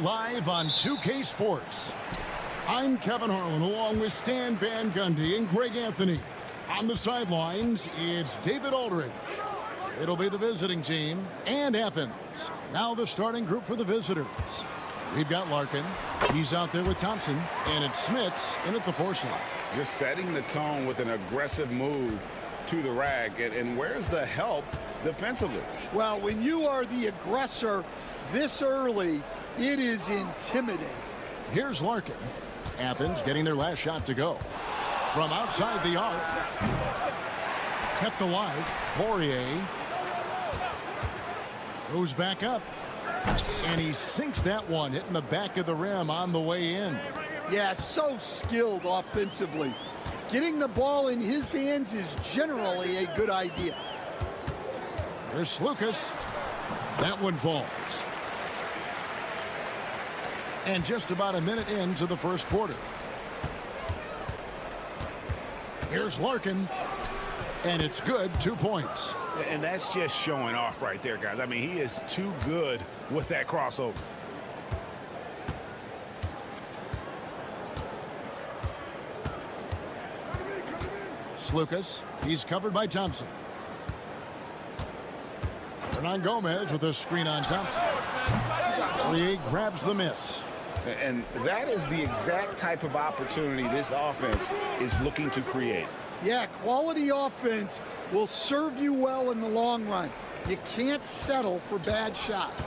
live on 2K Sports. I'm Kevin Harlan along with Stan Van Gundy and Greg Anthony. On the sidelines, it's David Aldridge. It'll be the visiting team and Athens. Now the starting group for the visitors. We've got Larkin. He's out there with Thompson. And it's Smits in at the 4 slot. Just setting the tone with an aggressive move to the rack. And where's the help defensively? Well, when you are the aggressor this early, it is intimidating. Here's Larkin. Athens getting their last shot to go. From outside the arc. Kept alive. Poirier goes back up. And he sinks that one, hitting the back of the rim on the way in. Yeah, so skilled offensively. Getting the ball in his hands is generally a good idea. There's Lucas. That one falls. And just about a minute into the first quarter. Here's Larkin. And it's good, 2 points. And that's just showing off right there, guys. I mean, he is too good with that crossover. Lucas, he's covered by Thompson. Hernan Gomez with a screen on Thompson. Poirier grabs the miss. And that is the exact type of opportunity this offense is looking to create. Yeah, quality offense will serve you well in the long run. You can't settle for bad shots.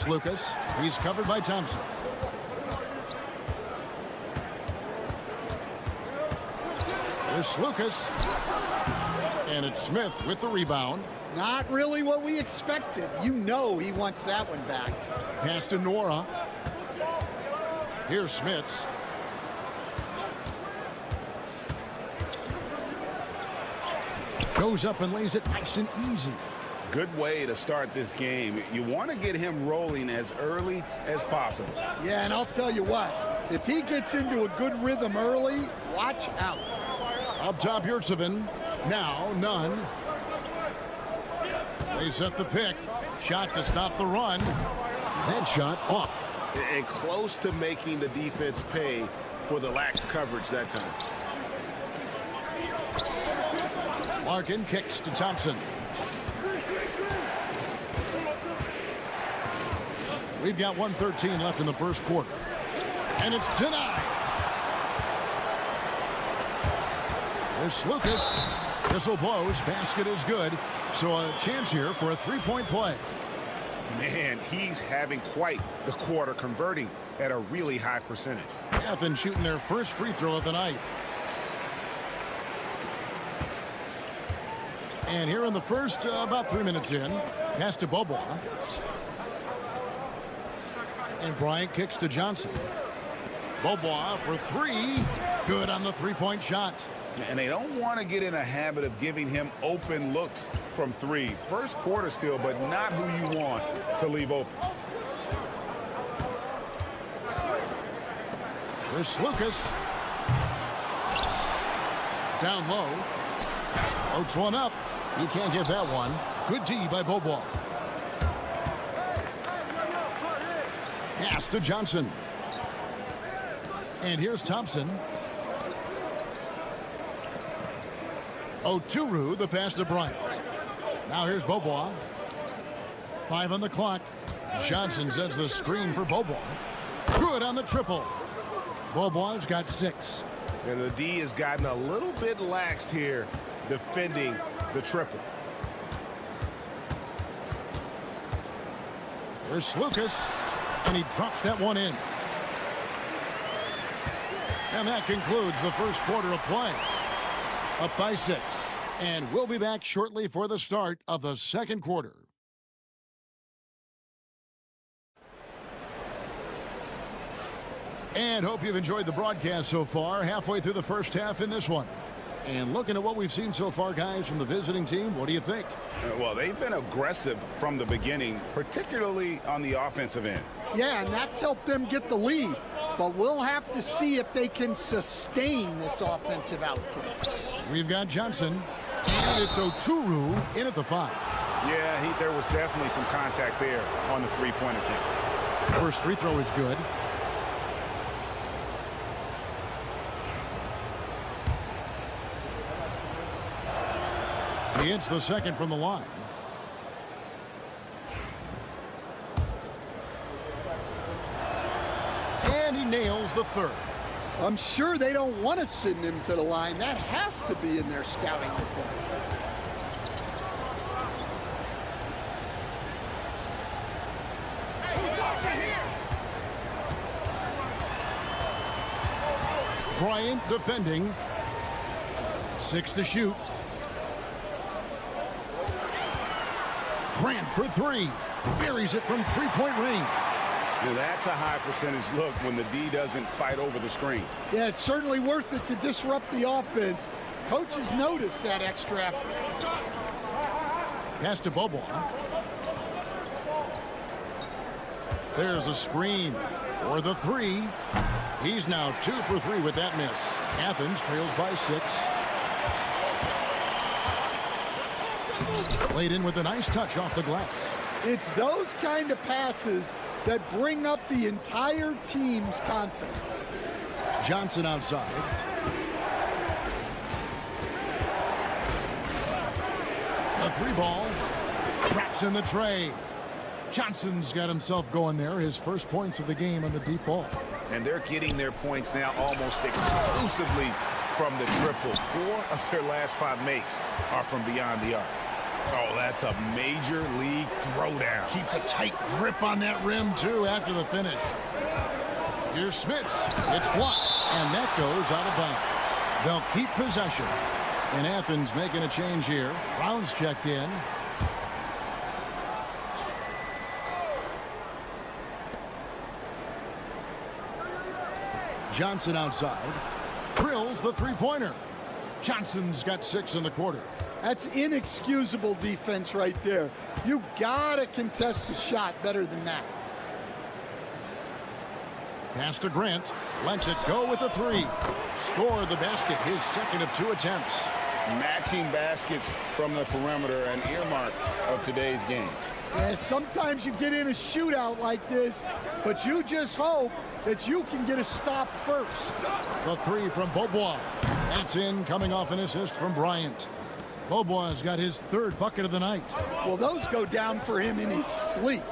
Lucas, he's covered by Thompson. There's Lucas. And it's Smith with the rebound. Not really what we expected. You know he wants that one back. Pass to Nora. Here's Smits. Goes up and lays it nice and easy. Good way to start this game. You want to get him rolling as early as possible. Yeah, and I'll tell you what, if he gets into a good rhythm early, watch out. Up top, Yurtsevin. Now, none. They set the pick. Shot to stop the run. That shot off. And close to making the defense pay for the lax coverage that time. Larkin kicks to Thompson. We've got 1:13 left in the first quarter. And it's denied. There's Lucas. Whistle blows. Basket is good. So a chance here for a three-point play. Man, he's having quite the quarter, converting at a really high percentage. Athens shooting their first free throw of the night. And here in the first, about 3 minutes in, pass to Bobois. And Bryant kicks to Johnson. Bobois for three. Good on the three-point shot. And they don't want to get in a habit of giving him open looks from three. First quarter still, but not who you want to leave open. There's Lucas. Down low. Floats one up. He can't get that one. Good D by Bobois. Pass to Johnson. And here's Thompson. Oturu, the pass to Bryant. Now here's Bobois. 5 on the clock. Johnson sends the screen for Bobois. Good on the triple. Bobois got 6. And the D has gotten a little bit laxed here defending the triple. There's Lucas. And he drops that one in. And that concludes the first quarter of play. Up by 6. And we'll be back shortly for the start of the second quarter. And hope you've enjoyed the broadcast so far. Halfway through the first half in this one. And looking at what we've seen so far, guys, from the visiting team, what do you think? Well, they've been aggressive from the beginning, particularly on the offensive end. Yeah, and that's helped them get the lead. But we'll have to see if they can sustain this offensive output. We've got Johnson. And it's Oturu in at the 5. Yeah, there was definitely some contact there on the three-point attempt. First free throw is good. He hits the second from the line. And he nails the third. I'm sure they don't want to send him to the line. That has to be in their scouting report. Bryant defending. 6 to shoot. Grant for 3. Buries it from three-point range. Now, that's a high percentage look when the D doesn't fight over the screen. Yeah, it's certainly worth it to disrupt the offense. Coaches notice that extra effort. Pass to Beaubois. There's a screen for the 3. He's now 2 for 3 with that miss. Athens trails by 6. Laid in with a nice touch off the glass. It's those kind of passes that bring up the entire team's confidence. Johnson outside. A 3-ball. Traps in the tray. Johnson's got himself going there. His first points of the game on the deep ball. And they're getting their points now almost exclusively from the triple. 4 of their last 5 makes are from beyond the arc. Oh, that's a major league throwdown. Keeps a tight grip on that rim, too, after the finish. Here's Smits. It's blocked, and that goes out of bounds. They'll keep possession. And Athens making a change here. Brown's checked in. Johnson outside. Drills the three-pointer. Johnson's got 6 in the quarter. That's inexcusable defense right there. You gotta contest the shot better than that. Pass to Grant. Lets it go with a 3. Score the basket, his second of 2 attempts. Matching baskets from the perimeter, an earmark of today's game. Yeah, sometimes you get in a shootout like this, but you just hope that you can get a stop first. The 3 from Beaubois. That's in, coming off an assist from Bryant. Beaubois has got his 3rd bucket of the night. Well, those go down for him in his sleep.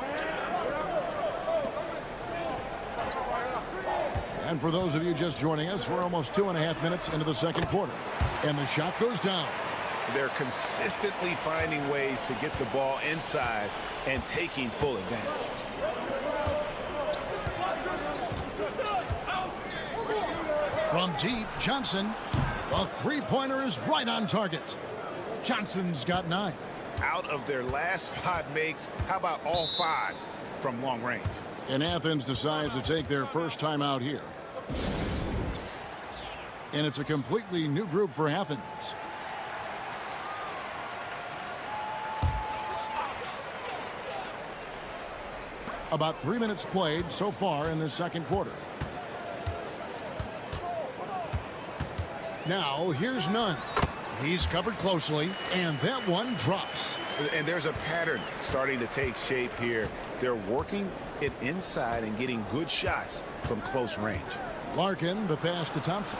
And for those of you just joining us, we're almost 2.5 minutes into the second quarter. And the shot goes down. They're consistently finding ways to get the ball inside and taking full advantage. From deep, Johnson. A 3-pointer is right on target. Johnson's got 9. Out of their last 5 makes, how about all 5 from long range? And Athens decides to take their first time out here. And it's a completely new group for Athens. About 3 minutes played so far in this second quarter. Now, here's Nunn. He's covered closely, and that one drops. And there's a pattern starting to take shape here. They're working it inside and getting good shots from close range. Larkin, the pass to Thompson.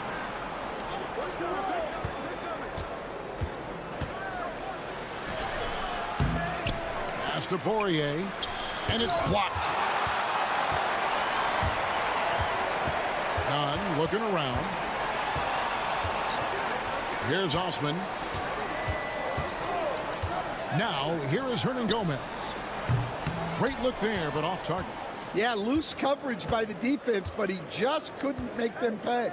Pass to Poirier, and it's blocked. Nunn looking around. Here's Osman. Now, here is Hernan Gomez. Great look there, but off target. Yeah, loose coverage by the defense, but he just couldn't make them pay.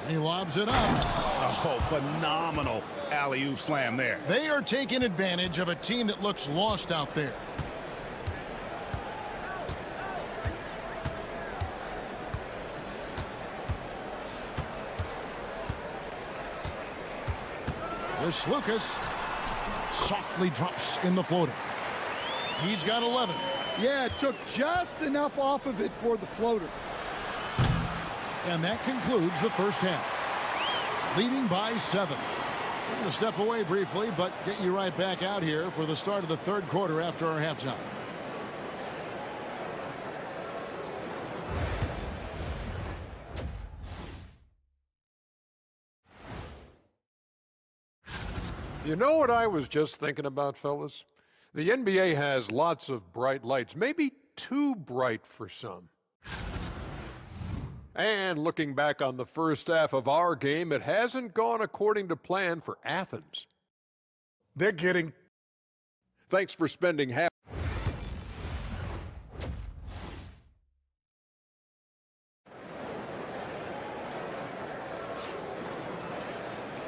He lobs it up. Oh, phenomenal alley-oop slam there. They are taking advantage of a team that looks lost out there. There's Lucas. Softly drops in the floater. He's got 11. Yeah, it took just enough off of it for the floater. And that concludes the first half. Leading by 7. We're going to step away briefly, but get you right back out here for the start of the third quarter after our halftime. You know what I was just thinking about, fellas? The NBA has lots of bright lights, maybe too bright for some. And looking back on the first half of our game, it hasn't gone according to plan for Athens. They're getting... Thanks for spending half...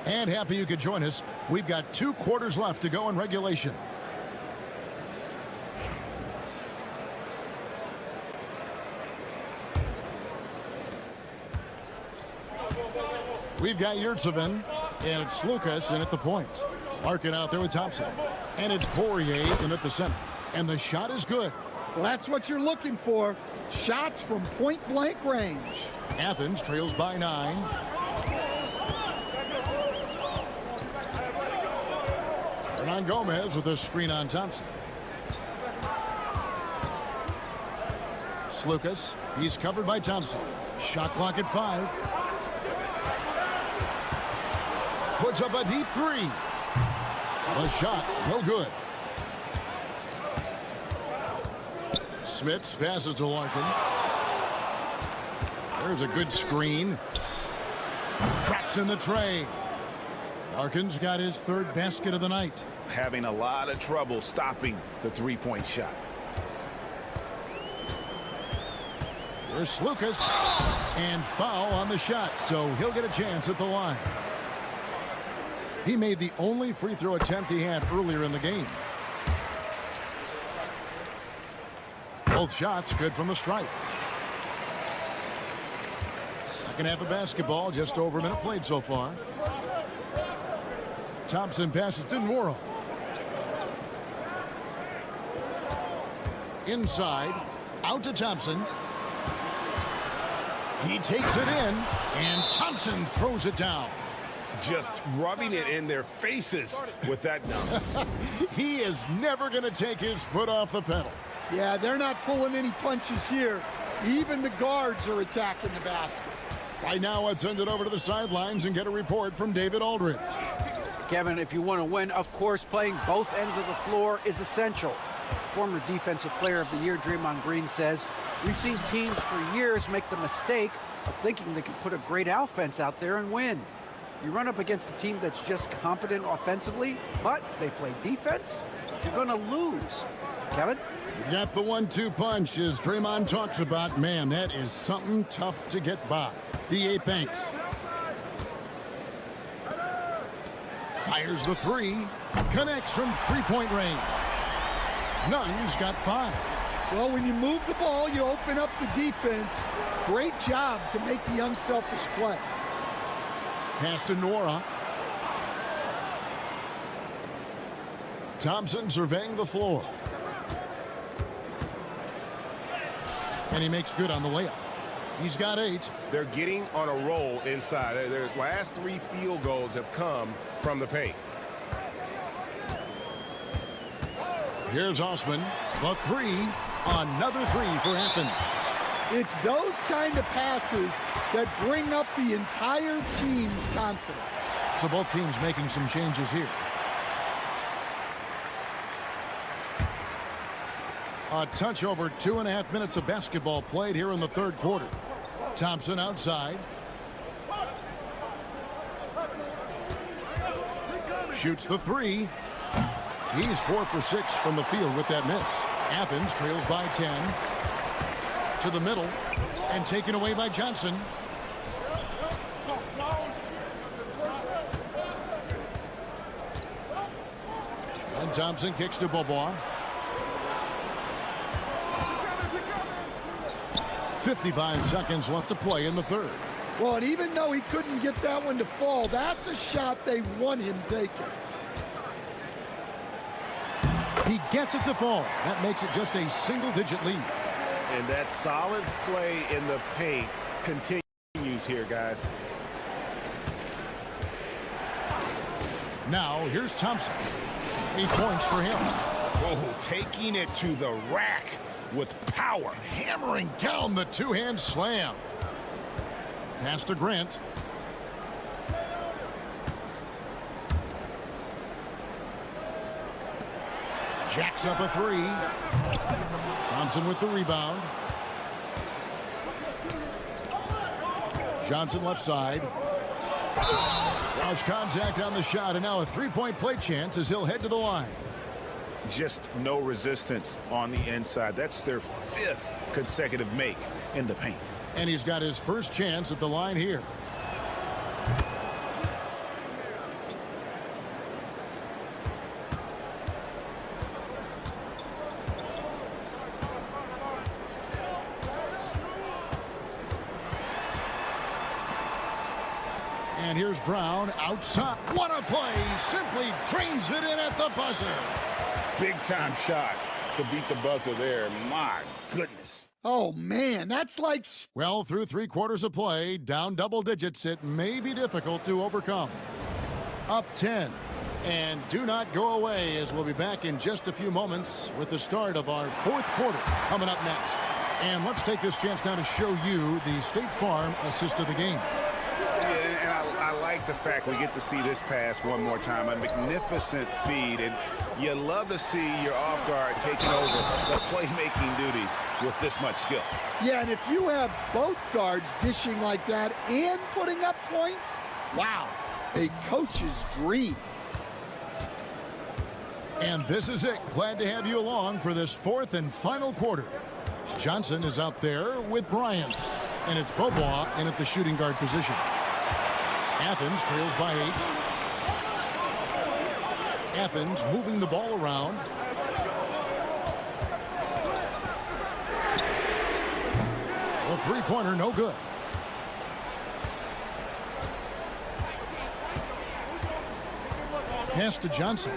And happy you could join us. We've got 2 quarters left to go in regulation. We've got Yurtsevin, and it's Lucas in at the point. Larkin out there with Thompson. And it's Poirier in at the center. And the shot is good. Well, that's what you're looking for. Shots from point-blank range. Athens trails by 9. Hernan Gomez with a screen on Thompson. Slukas, he's covered by Thompson. Shot clock at 5. Puts up a deep 3. The shot, no good. Smits passes to Larkin. There's a good screen. Traps in the tray. Larkin's got his 3rd basket of the night. Having a lot of trouble stopping the three-point shot. There's Lucas, and foul on the shot, so he'll get a chance at the line. He made the only free throw attempt he had earlier in the game. Both shots good from the stripe. Second half of basketball, just over a minute played so far. Thompson passes to Nwora. Inside, out to Thompson. He takes it in, and Thompson throws it down. Just rubbing it in their faces with that dunk. He is never going to take his foot off the pedal. Yeah, they're not pulling any punches here. Even the guards are attacking the basket. Right now, let's send it over to the sidelines and get a report from David Aldridge. Kevin, if you want to win, of course, playing both ends of the floor is essential. Former Defensive Player of the Year Draymond Green says, we've seen teams for years make the mistake of thinking they can put a great offense out there and win. You run up against a team that's just competent offensively, but they play defense, you're going to lose. Kevin? You got the 1-2 punch, as Draymond talks about. Man, that is something tough to get by. DA thanks. Fires the 3. Connects from three-point range. Nunn's got 5. Well, when you move the ball, you open up the defense. Great job to make the unselfish play. Pass to Nwora. Thompson surveying the floor. And he makes good on the layup. He's got 8. They're getting on a roll inside. Their last 3 field goals have come from the paint. Here's Osman. The 3. Another 3 for Athens. It's those kind of passes that bring up the entire team's confidence. So both teams making some changes here. A touch over 2.5 minutes of basketball played here in the 3rd quarter. Thompson outside. Shoots the 3. He's 4 for 6 from the field with that miss. Athens trails by 10. To the middle and taken away by Johnson. And Thompson kicks to Bobois. 55 seconds left to play in the 3rd. Well, and even though he couldn't get that one to fall, that's a shot they want him taking. He gets it to fall. That makes it just a single-digit lead. And that solid play in the paint continues here, guys. Now, here's Thompson. 8 points for him. Oh, taking it to the rack with power. Hammering down the two-hand slam. Pass to Grant. Jacks up a three. Thompson with the rebound. Johnson left side. Lost contact on the shot, and now a three-point play chance as he'll head to the line. Just no resistance on the inside. That's their 5th consecutive make in the paint. And he's got his first chance at the line here. And here's Brown outside. What a play! Simply drains it in at the buzzer. Big-time shot to beat the buzzer there. My goodness. Oh, man, that's like... Well, through 3 quarters of play, down double digits, it may be difficult to overcome. Up 10. And do not go away, as we'll be back in just a few moments with the start of our 4th quarter coming up next. And let's take this chance now to show you the State Farm assist of the game. And I like the fact we get to see this pass one more time. A magnificent feed, and you love to see your off guard taking over the playmaking duties with this much skill. Yeah, and if you have both guards dishing like that and putting up points, wow, a coach's dream. And this is it. Glad to have you along for this 4th and final quarter. Johnson is out there with Bryant, and it's Beaubois in at the shooting guard position. Athens trails by 8. Athens moving the ball around. The three-pointer, no good. Pass to Johnson.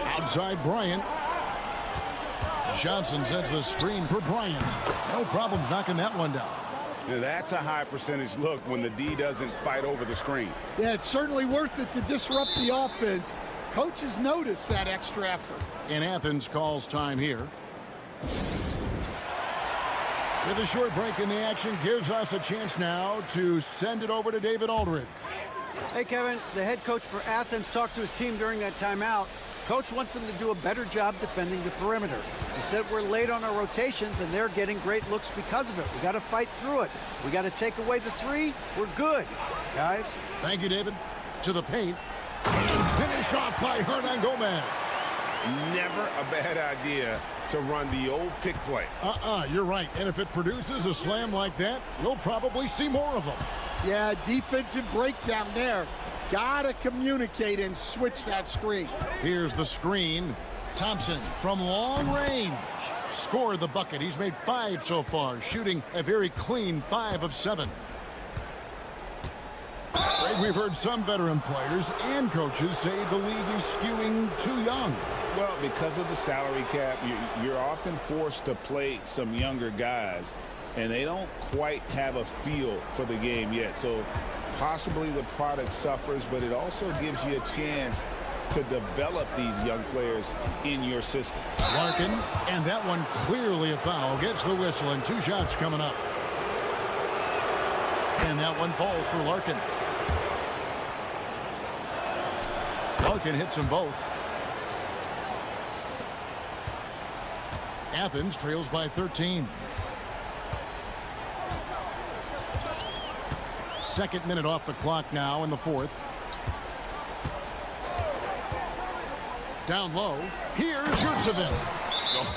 Outside Bryant. Johnson sends the screen for Bryant. No problems knocking that one down. Now, that's a high percentage look when the D doesn't fight over the screen. Yeah, it's certainly worth it to disrupt the offense. Coaches notice that extra effort. And Athens calls time here. With a short break in the action, gives us a chance now to send it over to David Aldridge. Hey, Kevin, the head coach for Athens talked to his team during that timeout. Coach wants them to do a better job defending the perimeter. He said we're late on our rotations, and they're getting great looks because of it. We got to fight through it. We got to take away the 3. We're good, guys. Thank you, David. To the paint. Finish off by Hernan Gomez. Never a bad idea to run the old pick play. You're right. And if it produces a slam like that, we'll probably see more of them. Yeah, defensive breakdown there. Gotta communicate and switch that screen. Here's the screen. Thompson from long range. Score the bucket. He's made 5 so far, shooting a very clean 5 of 7. We've heard some veteran players and coaches say the league is skewing too young. Well, because of the salary cap, you're often forced to play some younger guys, and they don't quite have a feel for the game yet. So possibly the product suffers, but it also gives you a chance to develop these young players in your system. Larkin, and that one clearly a foul, gets the whistle, and 2 shots coming up. And that one falls for Larkin. Larkin hits them both. Athens trails by 13. 2nd minute off the clock now in the 4th. Down low. Here's Yurtsevin.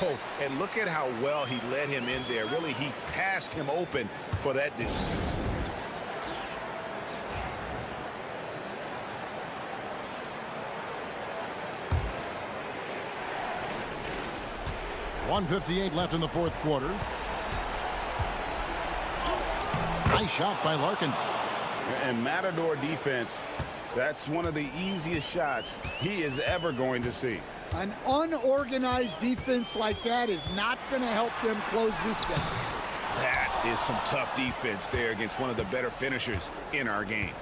Oh, and look at how well he led him in there. Really, he passed him open for that deuce. .158 left in the 4th quarter. Nice shot by Larkin. And Matador defense, that's one of the easiest shots he is ever going to see. An unorganized defense like that is not going to help them close this deficit. That is some tough defense there against one of the better finishers in our game.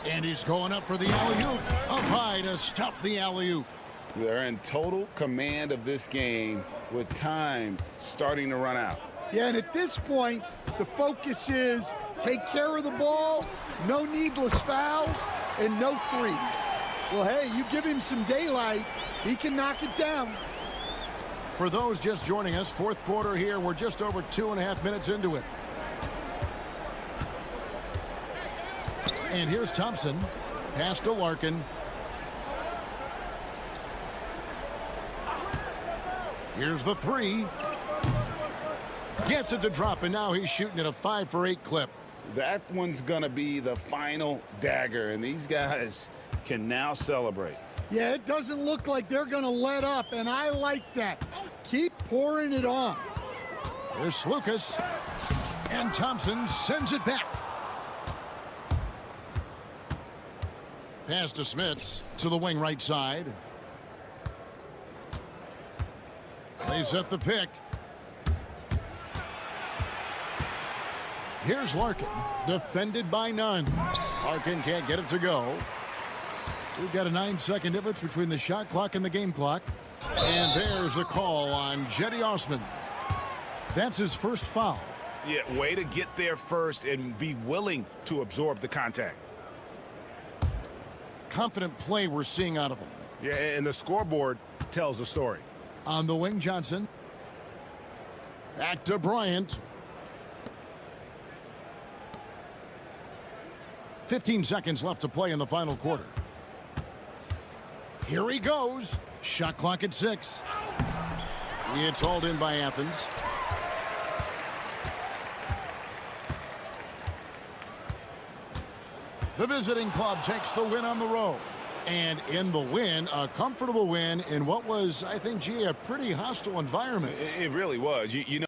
And he's going up for the alley-oop. Up high to stuff the alley-oop. They're in total command of this game with time starting to run out. Yeah, and at this point, the focus is take care of the ball, no needless fouls, and no threes. Well, hey, you give him some daylight, he can knock it down. For those just joining us, fourth quarter here. We're just over 2.5 minutes into it. And here's Thompson. Pass to Larkin. Here's the three. Gets it to drop, and now he's shooting at a 5 for 8 clip. That one's going to be the final dagger, and these guys can now celebrate. Yeah, it doesn't look like they're going to let up, and I like that. Keep pouring it on. Here's Lucas, and Thompson sends it back. Pass to Smits to the wing right side. They set the pick. Here's Larkin, defended by none. Larkin can't get it to go. We've got a 9-second difference between the shot clock and the game clock. And there's a call on Jetty Osman. That's his first foul. Yeah, way to get there first and be willing to absorb the contact. Confident play we're seeing out of him. Yeah, and the scoreboard tells the story. On the wing, Johnson. Back to Bryant. 15 seconds left to play in the final quarter. Here he goes. Shot clock at 6. It's hauled in by Athens. The visiting club takes the win on the road. And in the win, a comfortable win in what was, I think, gee, a pretty hostile environment. It really was. You know.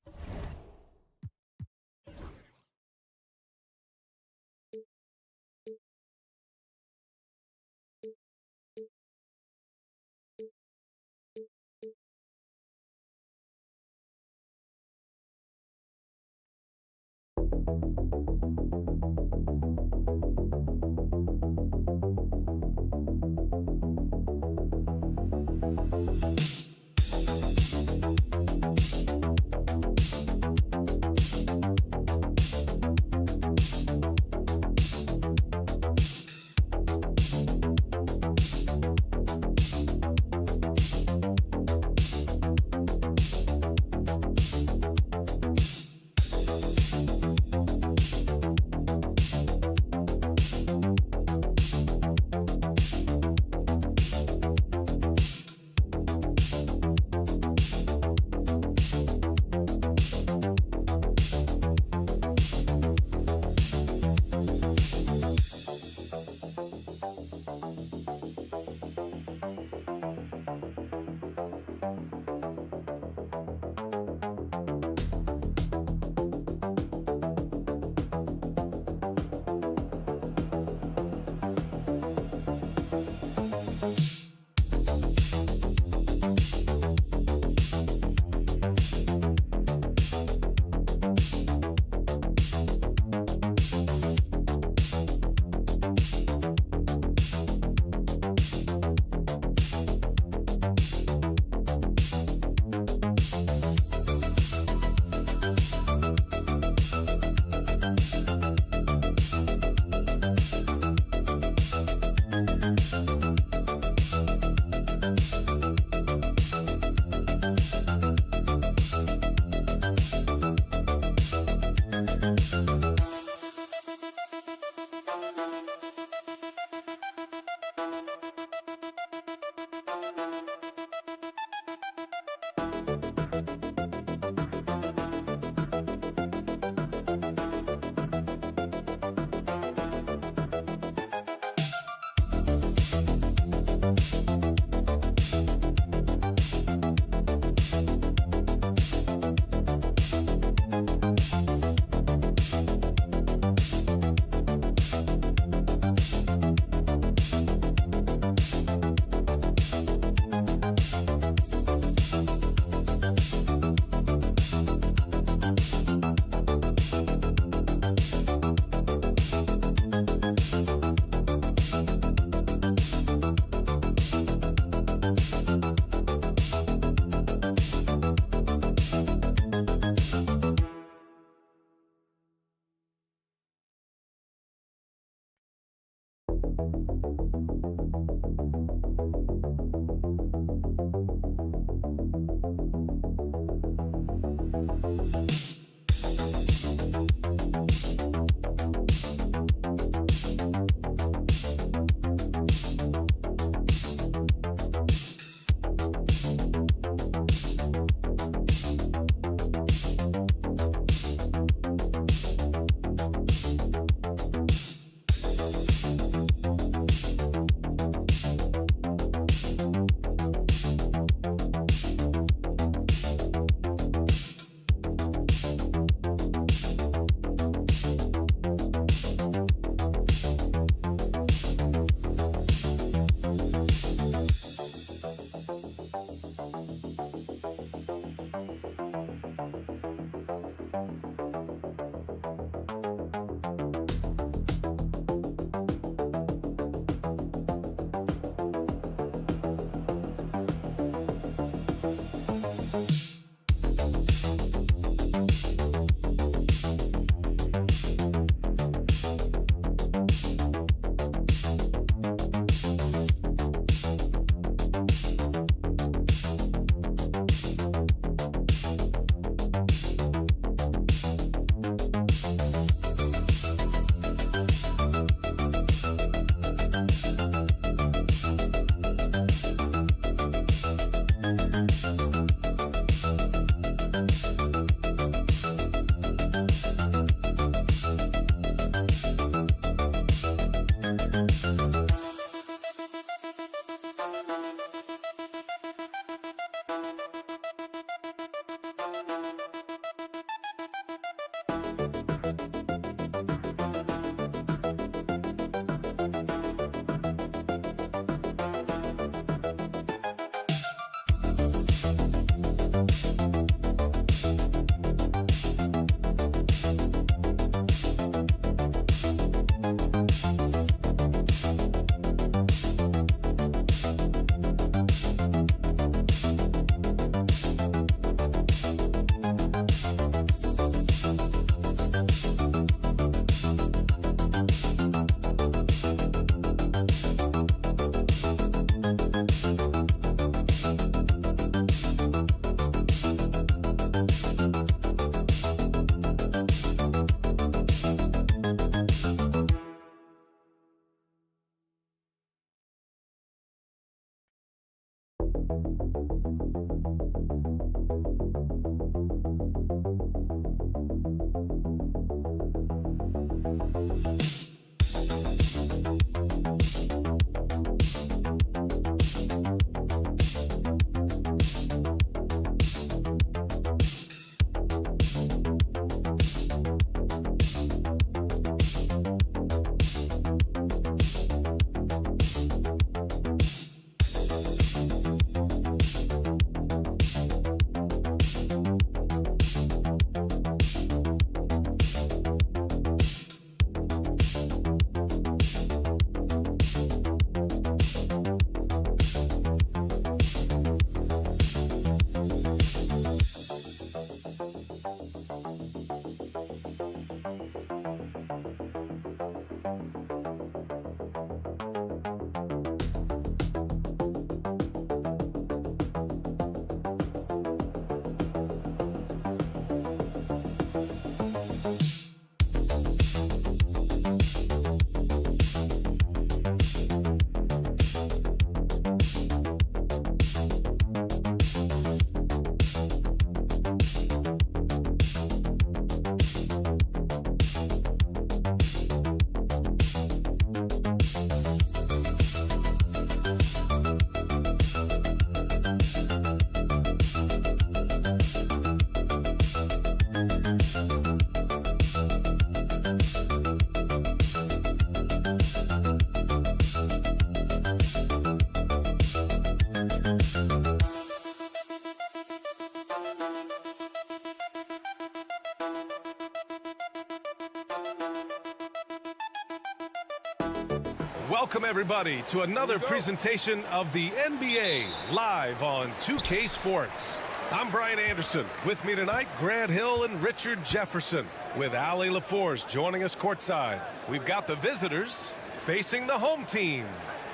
Welcome, everybody, to another presentation of the NBA live on 2K Sports. I'm Brian Anderson. With me tonight, Grant Hill and Richard Jefferson, with Ali LaForce joining us courtside. We've got the visitors facing the home team.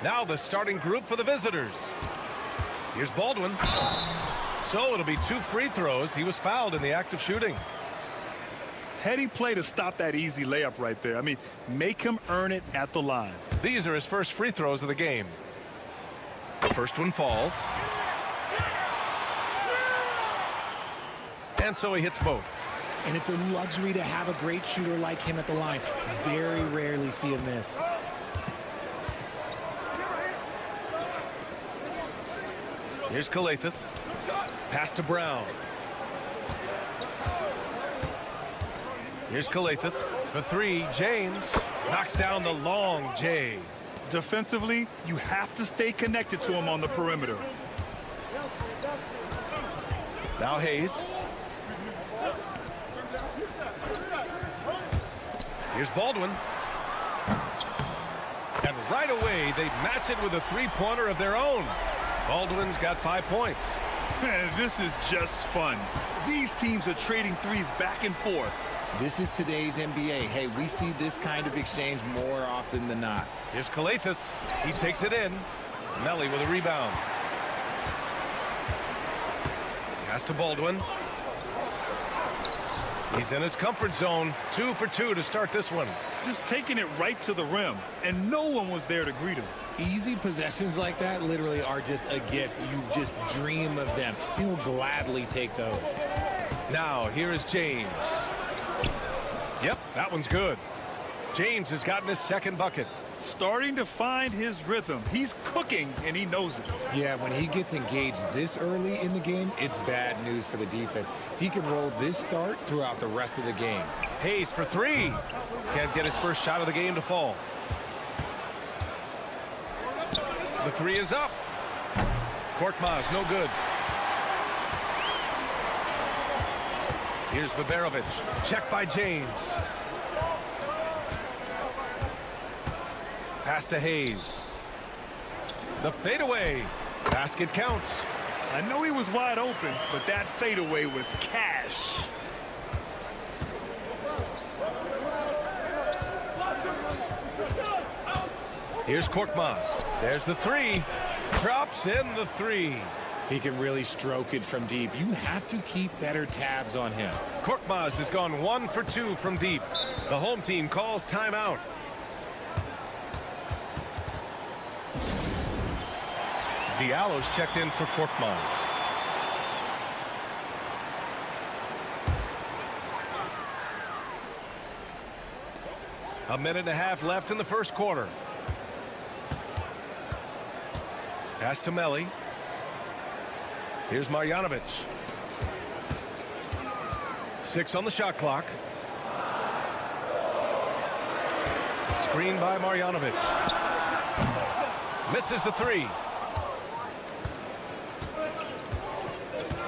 Now the starting group for the visitors. Here's Baldwin. So it'll be 2 free throws. He was fouled in the act of shooting. Heady play to stop that easy layup right there. I mean, make him earn it at the line. These are his first free throws of the game. The first one falls. And so he hits both. And it's a luxury to have a great shooter like him at the line. Very rarely see him miss. Here's Kalathis. Pass to Brown. Here's Kalathis for 3. James knocks down the long J. Defensively, you have to stay connected to him on the perimeter. Now Hayes. Here's Baldwin. And right away, they match it with a three-pointer of their own. Baldwin's got 5 points. Man, this is just fun. These teams are trading threes back and forth. This is today's NBA. Hey, we see this kind of exchange more often than not. Here's Kalathis. He takes it in. Melly with a rebound. Pass to Baldwin. He's in his comfort zone. 2 for 2 to start this one. Just taking it right to the rim, and no one was there to greet him. Easy possessions like that literally are just a gift. You just dream of them. He'll gladly take those. Now, here is James. Yep, that one's good. James has gotten his second bucket. Starting to find his rhythm. He's cooking, and he knows it. Yeah, when he gets engaged this early in the game, it's bad news for the defense. He can roll this start throughout the rest of the game. Hayes for 3. Can't get his first shot of the game to fall. The 3 is up. Korkmaz, no good. Here's Baberovic. Check by James. Pass to Hayes. The fadeaway. Basket counts. I know he was wide open, but that fadeaway was cash. Here's Korkmaz. There's the 3. Drops in the 3. He can really stroke it from deep. You have to keep better tabs on him. Korkmaz has gone 1 for 2 from deep. The home team calls timeout. Diallo's checked in for Korkmaz. A minute and a half left in the first quarter. Pass to Melly. Here's Marjanovic. 6 on the shot clock. Screen by Marjanovic. Misses the 3.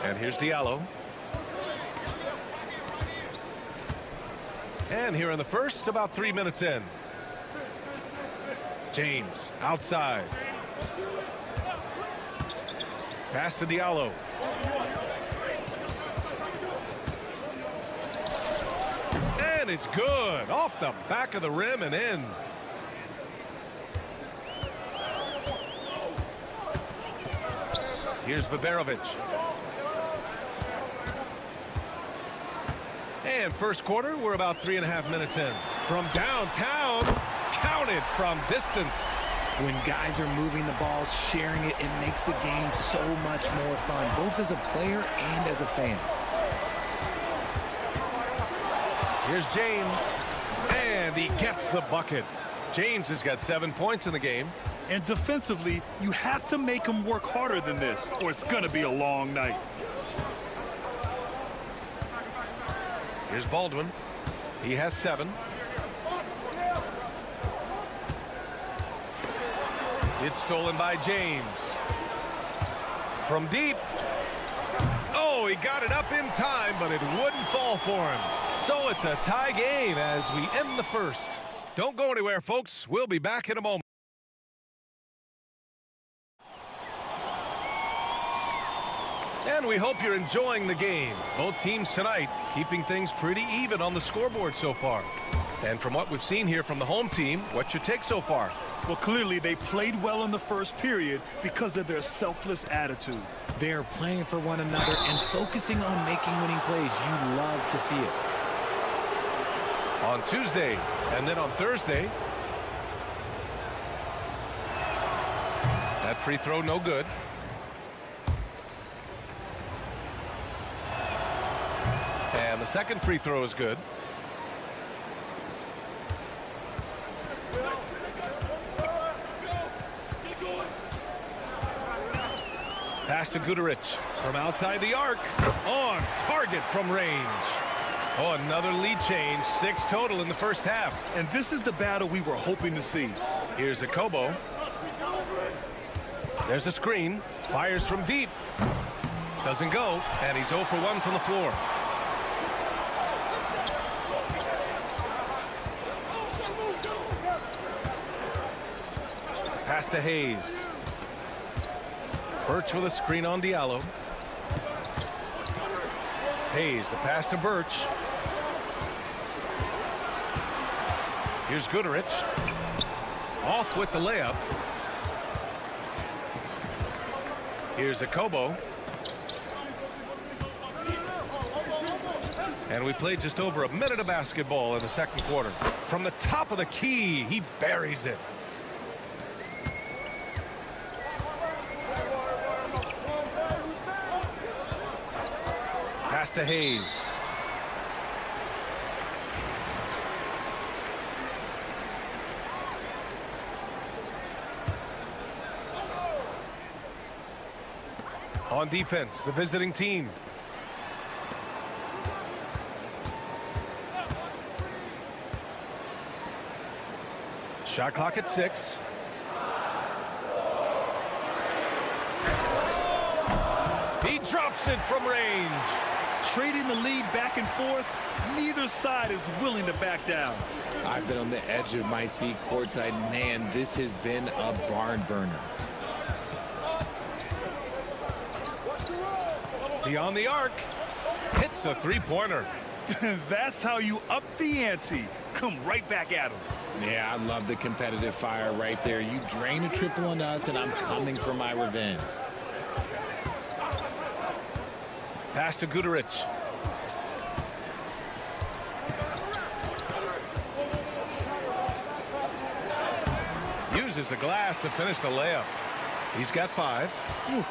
And here's Diallo. And here in the first, about 3 minutes in. James outside. Pass to Diallo. And it's good. Off the back of the rim and in. Here's Baberovic. And first quarter, we're about 3.5 minutes in. From downtown, counted from distance. When guys are moving the ball, sharing it, it makes the game so much more fun, both as a player and as a fan. Here's James, and he gets the bucket. James has got 7 points in the game. And defensively, you have to make them work harder than this, or it's going to be a long night. Here's Baldwin. He has 7. It's stolen by James. From deep. Oh, he got it up in time, but it wouldn't fall for him. So it's a tie game as we end the first. Don't go anywhere, folks. We'll be back in a moment. And we hope you're enjoying the game. Both teams tonight keeping things pretty even on the scoreboard so far. And from what we've seen here from the home team, what's your take so far? Well, clearly they played well in the first period because of their selfless attitude. They're playing for one another and focusing on making winning plays. You love to see it. On Tuesday and then on Thursday. That free throw no good. And the second free throw is good. Pass to Guduric from outside the arc. On target from range. Oh, another lead change. 6 total in the first half. And this is the battle we were hoping to see. Here's a Kobo. There's a screen. Fires from deep. Doesn't go. And he's 0 for 1 from the floor. Pass to Hayes. Birch with a screen on Diallo. Hayes, the pass to Birch. Here's Guduric. Off with the layup. Here's a Kobo. And we played just over a minute of basketball in the second quarter. From the top of the key, he buries it. Pass to Hayes. On defense, the visiting team. Shot clock at 6. He drops it from range. Trading the lead back and forth, neither side is willing to back down. I've been on the edge of my seat courtside. Man, this has been a barn burner. Beyond the arc. Hits a three-pointer. That's how you up the ante. Come right back at him. Yeah, I love the competitive fire right there. You drain a triple on us, and I'm coming for my revenge. Pass to Guduric. Uses the glass to finish the layup. He's got 5. Ooh,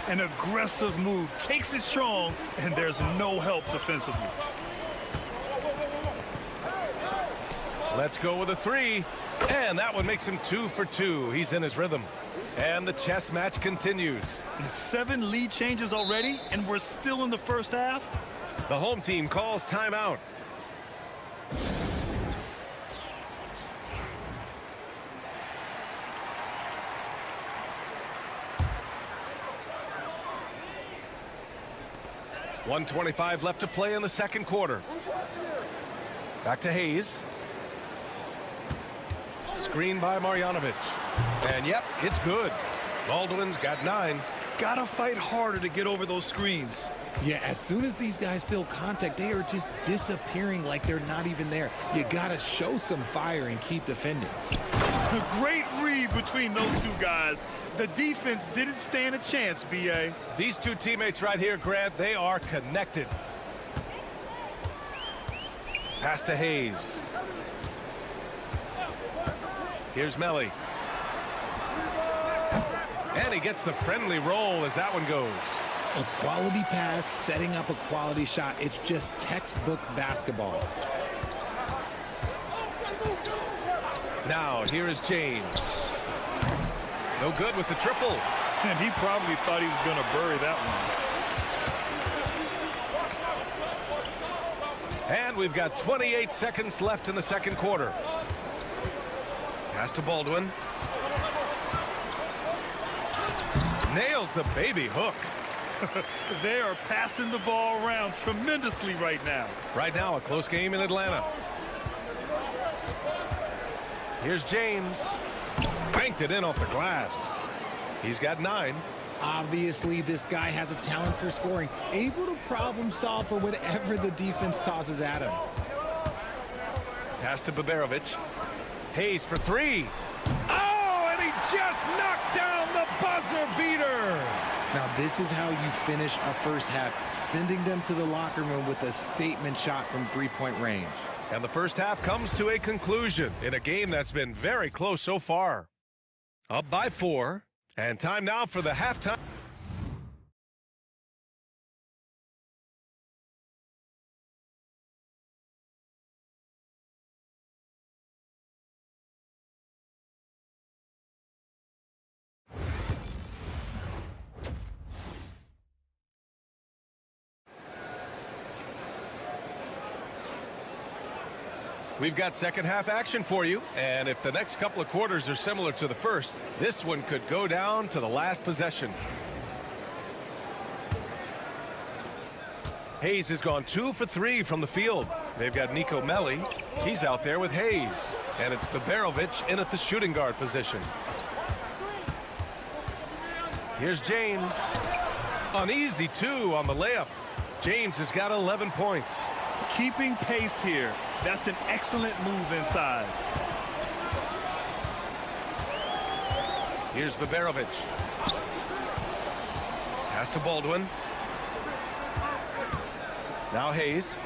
an aggressive move. Takes it strong, and there's no help defensively. Let's go with a 3. And that one makes him 2 for 2. He's in his rhythm. And the chess match continues. 7 lead changes already, and we're still in the first half. The home team calls timeout. .125 left to play in the second quarter. Back to Hayes. Screen by Marjanovic. And yep, it's good. Baldwin's got 9. Gotta fight harder to get over those screens. Yeah, as soon as these guys feel contact, they are just disappearing like they're not even there. You gotta show some fire and keep defending. A great read between those two guys. The defense didn't stand a chance, B.A. These two teammates right here, Grant, they are connected. Pass to Hayes. Here's Melly. And he gets the friendly roll as that one goes. A quality pass, setting up a quality shot. It's just textbook basketball. Now, here is James. No good with the triple. And he probably thought he was going to bury that one. And we've got 28 seconds left in the second quarter. Pass to Baldwin. Nails the baby hook. They are passing the ball around tremendously right now. Right now, a close game in Atlanta. Here's James. Banked it in off the glass. He's got 9. Obviously, this guy has a talent for scoring, able to problem solve for whatever the defense tosses at him. Pass to Baberovic. Hayes for 3. Oh, and he just knocked down the buzzer beater. Now, this is how you finish a first half, sending them to the locker room with a statement shot from three-point range. And the first half comes to a conclusion in a game that's been very close so far. Up by 4, and time now for the halftime. We've got second half action for you, and if the next couple of quarters are similar to the first, this one could go down to the last possession. Hayes has gone 2 for 3 from the field. They've got Nico Melli. He's out there with Hayes, and it's Baberovic in at the shooting guard position. Here's James. An easy 2 on the layup. James has got 11 points. Keeping pace here. That's an excellent move inside. Here's Baberovic. Pass to Baldwin. Now Hayes.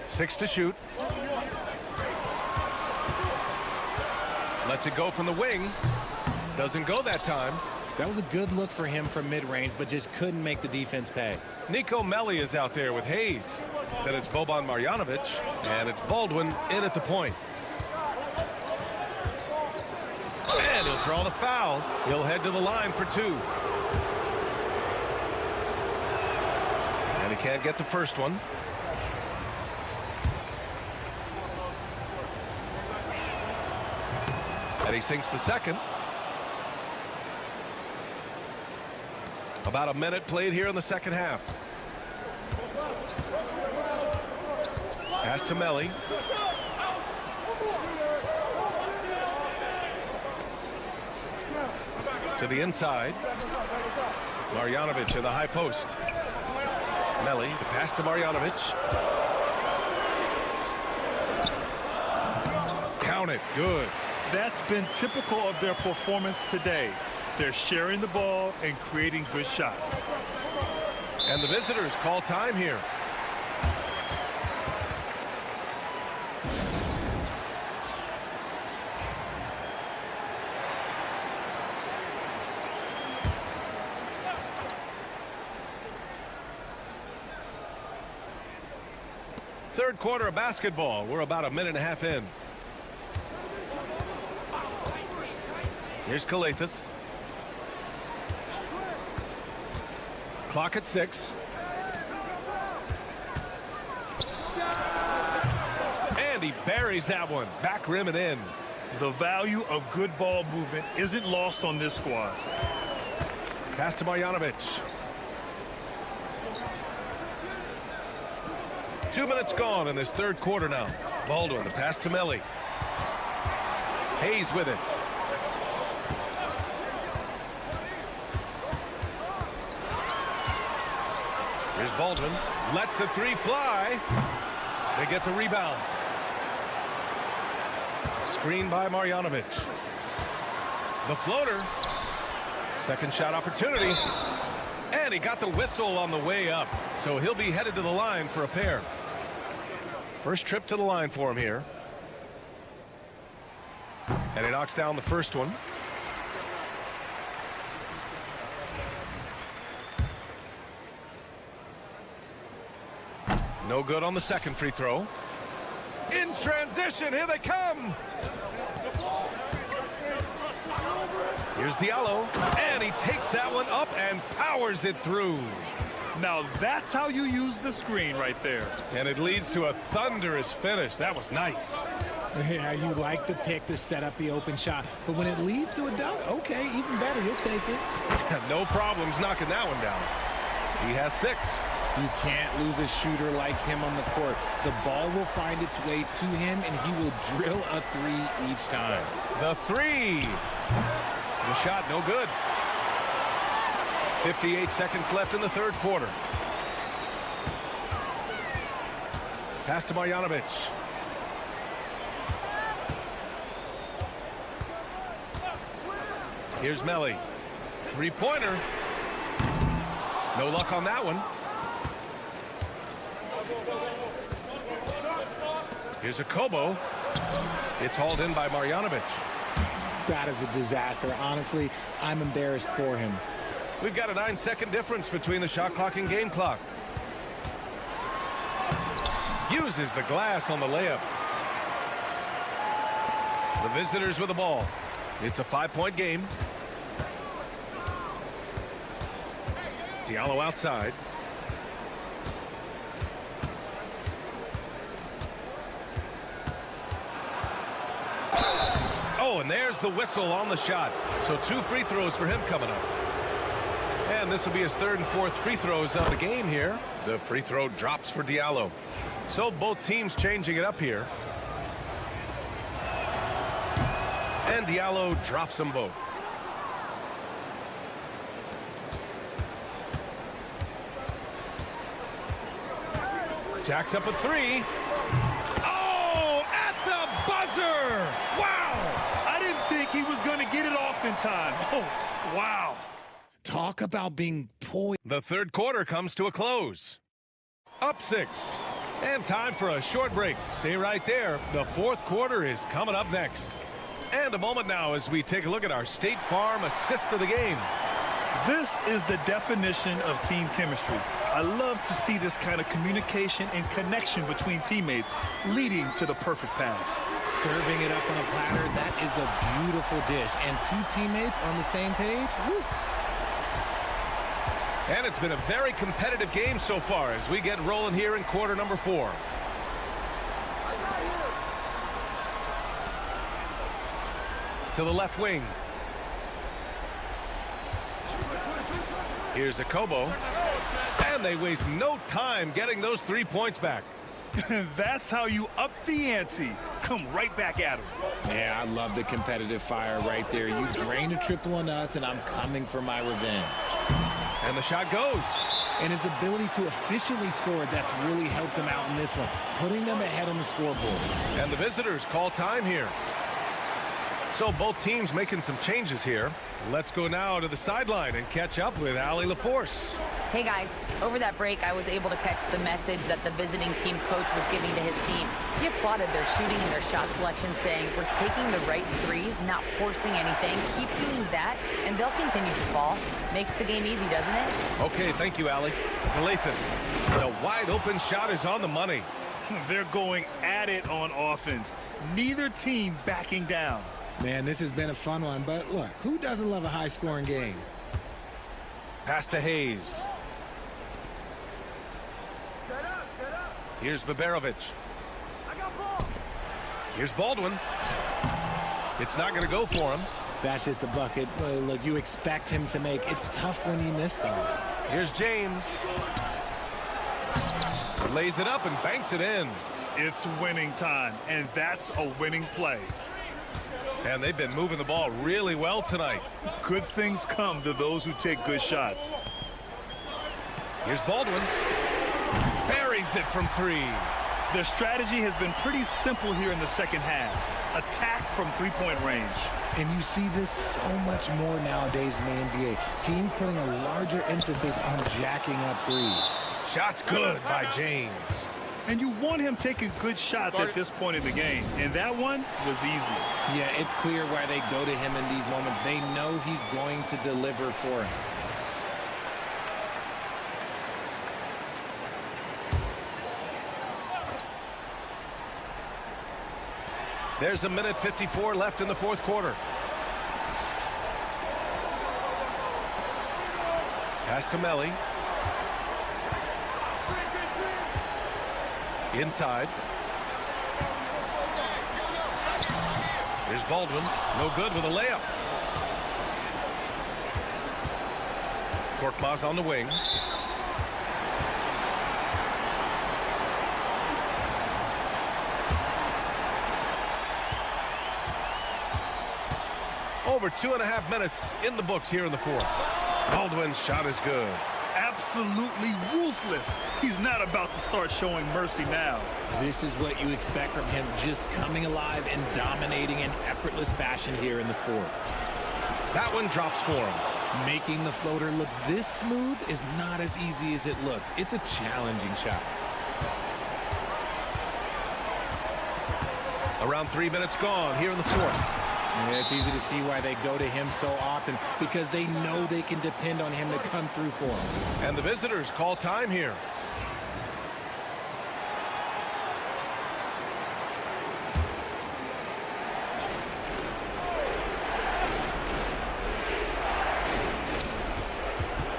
6 to shoot. Lets it go from the wing. Doesn't go that time. That was a good look for him from mid-range, but just couldn't make the defense pay. Nico Melli is out there with Hayes. Then it's Boban Marjanovic, and it's Baldwin in at the point. And he'll draw the foul. He'll head to the line for 2. And he can't get the first one. And he sinks the second. About a minute played here in the second half. Pass to Melli. To the inside. Marjanovic in the high post. Melli, the pass to Marjanovic. Count it. Good. That's been typical of their performance today. They're sharing the ball and creating good shots. And the visitors call time here. Third quarter of basketball. We're about a minute and a half in. Here's Kalathis. Clock at 6. And he buries that one. Back rim and in. The value of good ball movement isn't lost on this squad. Pass to Marjanovic. 2 minutes gone in this third quarter now. Baldwin, the pass to Melli. Hayes with it. Here's Baldwin. Lets the 3 fly. They get the rebound. Screen by Marjanovic. The floater. Second shot opportunity. And And he got the whistle on the way up. So he'll be headed to the line for a pair. First trip to the line for him here. And he knocks down the first one. No good on the second free throw. In transition, here they come. Here's Diallo, and he takes that one up and powers it through. Now that's how you use the screen right there. And it leads to a thunderous finish. That was nice. Yeah, you like the pick to set up the open shot, but when it leads to a dunk, okay, even better, you'll take it. No problems knocking that one down. He has 6. You can't lose a shooter like him on the court. The ball will find its way to him, and he will drill a 3 each time. The 3. The shot no good. 58 seconds left in the third quarter. Pass to Marjanovic. Here's Melli. 3-pointer. No luck on that one. Here's a Kobo. It's hauled in by Marjanovic. That is a disaster. Honestly, I'm embarrassed for him. We've got a 9-second difference between the shot clock and game clock. Uses the glass on the layup. The visitors with the ball. It's a 5-point game. Diallo outside. Oh, and there's the whistle on the shot. So 2 free throws for him coming up. And this will be his 3rd and 4th free throws of the game here. The free throw drops for Diallo. So both teams changing it up here. And Diallo drops them both. Jacks up a 3. Oh, at the buzzer! Wow! I didn't think he was going to get it off in time. Oh, wow. Talk about being poised. The third quarter comes to a close. Up 6. And time for a short break. Stay right there. The fourth quarter is coming up next. And a moment now as we take a look at our State Farm assist of the game. This is the definition of team chemistry. I love to see this kind of communication and connection between teammates leading to the perfect pass. Serving it up on a platter, that is a beautiful dish. And 2 teammates on the same page, woo. And it's been a very competitive game so far as we get rolling here in quarter number 4. To the left wing. Here's a Kobo. And they waste no time getting those 3 points back. That's how you up the ante. Come right back at him. Yeah, I love the competitive fire right there. You drain a triple on us, and I'm coming for my revenge. And the shot goes. And his ability to efficiently score, that's really helped him out in this one, putting them ahead on the scoreboard. And the visitors call time here. So both teams making some changes here. Let's go now to the sideline and catch up with Allie LaForce. Hey guys, over that break I was able to catch the message that the visiting team coach was giving to his team. He applauded their shooting and their shot selection, saying, "We're taking the right threes, not forcing anything. Keep doing that and they'll continue to fall." Makes the game easy, doesn't it? Okay, thank you, Allie. Calathis, the wide open shot is on the money. They're going at it on offense. Neither team backing down. Man, this has been a fun one, but look, who doesn't love a high-scoring game? Pass to Hayes. Here's Baberovic. Here's Baldwin. It's not going to go for him. That's just the bucket. Look, you expect him to make. It's tough when you miss those. Here's James. Lays it up and banks it in. It's winning time, and that's a winning play. And they've been moving the ball really well tonight. Good things come to those who take good shots. Here's Baldwin. Buries it from 3. Their strategy has been pretty simple here in the second half. Attack from three-point range. And you see this so much more nowadays in the NBA. Teams putting a larger emphasis on jacking up threes. Shot's good by James. And you want him taking good shots at this point in the game. And that one was easy. Yeah, it's clear why they go to him in these moments. They know he's going to deliver for him. There's a minute 54 left in the fourth quarter. Pass to Melly. Inside. Here's Baldwin. No good with a layup. Korkmaz on the wing. Over 2.5 minutes in the books here in the fourth. Baldwin's shot is good. Absolutely ruthless. He's not about to start showing mercy now. This is what you expect from him, just coming alive and dominating in effortless fashion here in the fourth. That one drops for him. Making the floater look this smooth is not as easy as it looks. It's a challenging shot. Around 3 minutes gone here in the fourth. Yeah, it's easy to see why they go to him so often, because they know they can depend on him to come through for them. And the visitors call time here.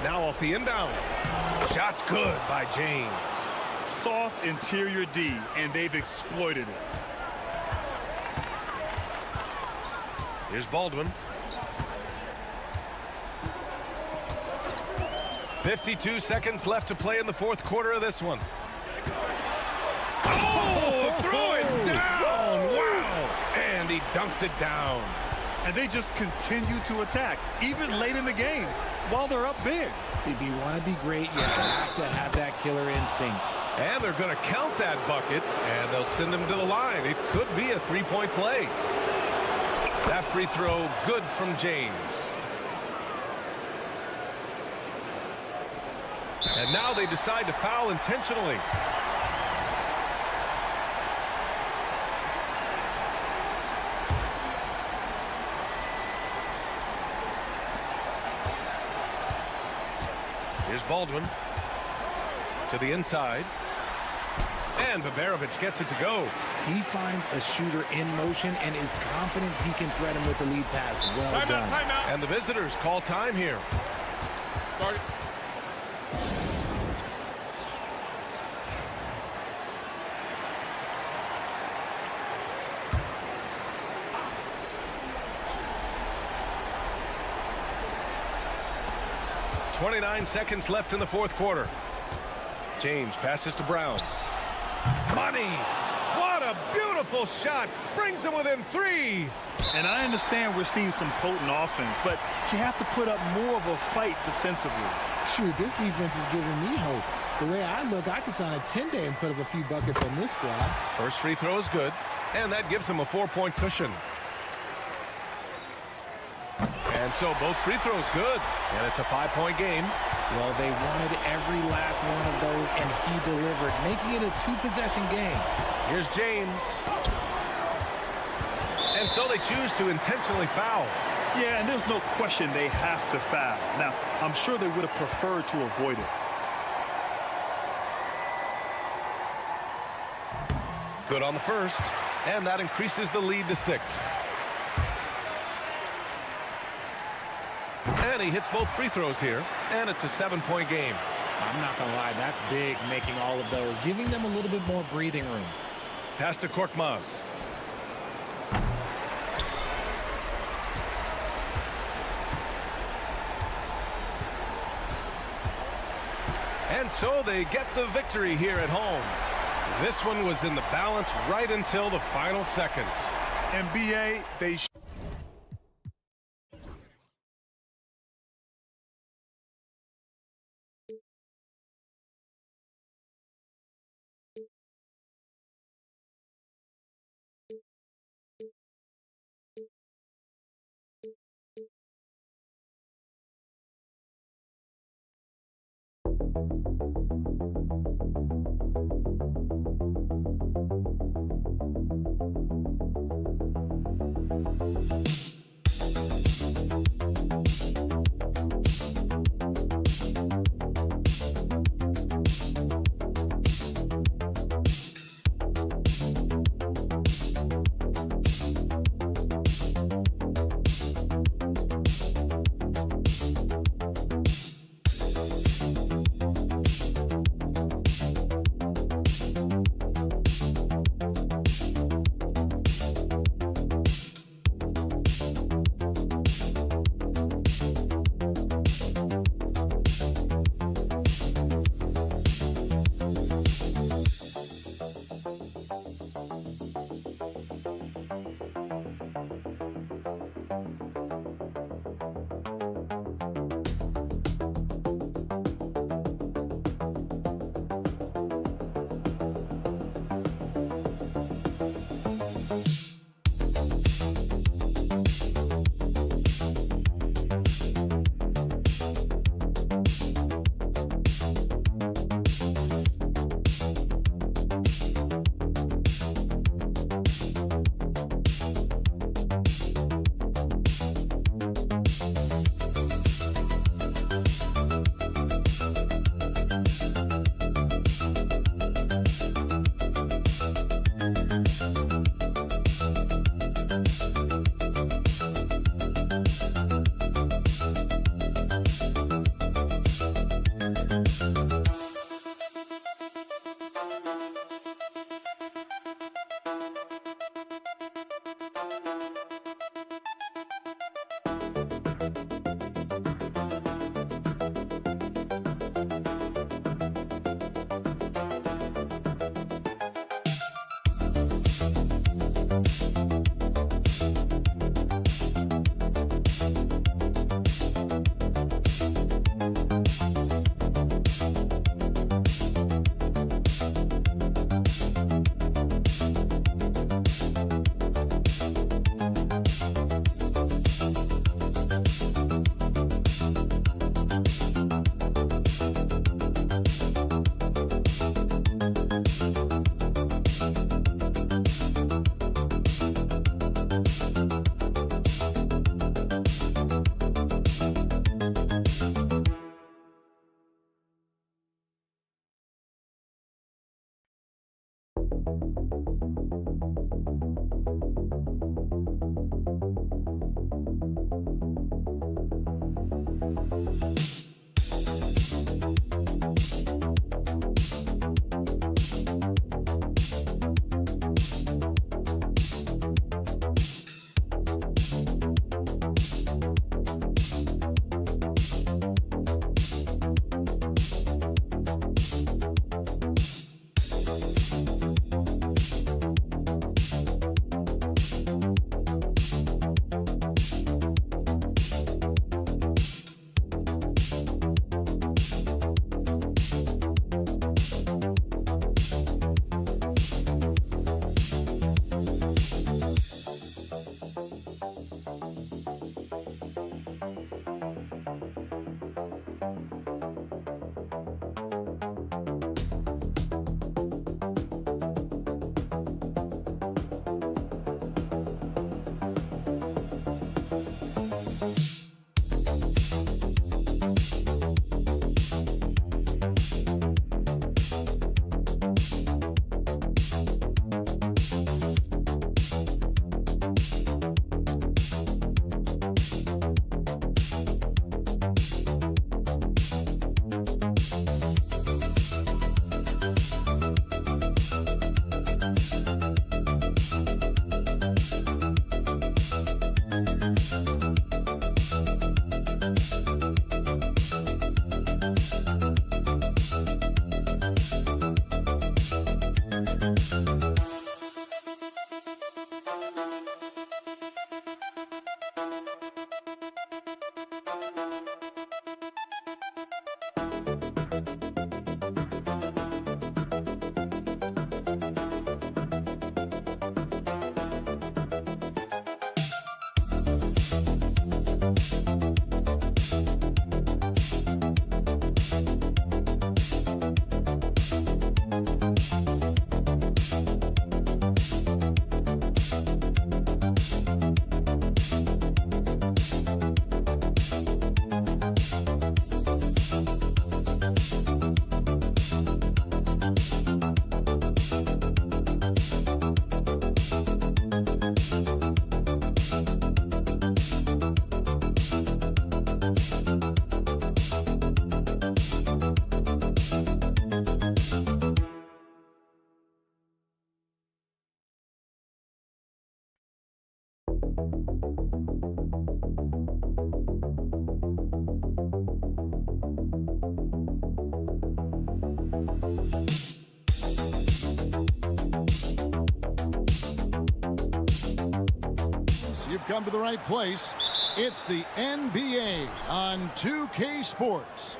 Now off the inbound. Shot's good by James. Soft interior D, and they've exploited it. Here's Baldwin. 52 seconds left to play in the fourth quarter of this one. Oh, throw it down! Wow! And he dunks it down. And they just continue to attack, even late in the game, while they're up big. If you want to be great, you have to have that killer instinct. And they're going to count that bucket, and they'll send him to the line. It could be a three-point play. That free throw good from James. And now they decide to foul intentionally. Here's Baldwin to the inside. And Babarovic gets it to go. He finds a shooter in motion and is confident he can threat him with the lead pass. Well done. Timeout. And the visitors call time here. Start. .29 seconds left in the fourth quarter. James passes to Brown. Money! What a beautiful shot! Brings them within 3. And I understand we're seeing some potent offense, but you have to put up more of a fight defensively. Shoot, this defense is giving me hope. The way I look, I could sign a 10-day and put up a few buckets on this squad. First free throw is good, and that gives them a 4-point cushion. And so both free throws good, and it's a 5-point game. Well, they wanted every last one of those, and he delivered, making it a 2-possession game. Here's James. And so they choose to intentionally foul. Yeah, and there's no question they have to foul. Now, I'm sure they would have preferred to avoid it. Good on the first, and that increases the lead to 6. And he hits both free throws here, and it's a 7-point game. I'm not going to lie, that's big, making all of those, giving them a little bit more breathing room. Pass to Korkmaz. And so they get the victory here at home. This one was in the balance right until the final seconds. NBA, they You've come to the right place. It's the NBA on 2K Sports.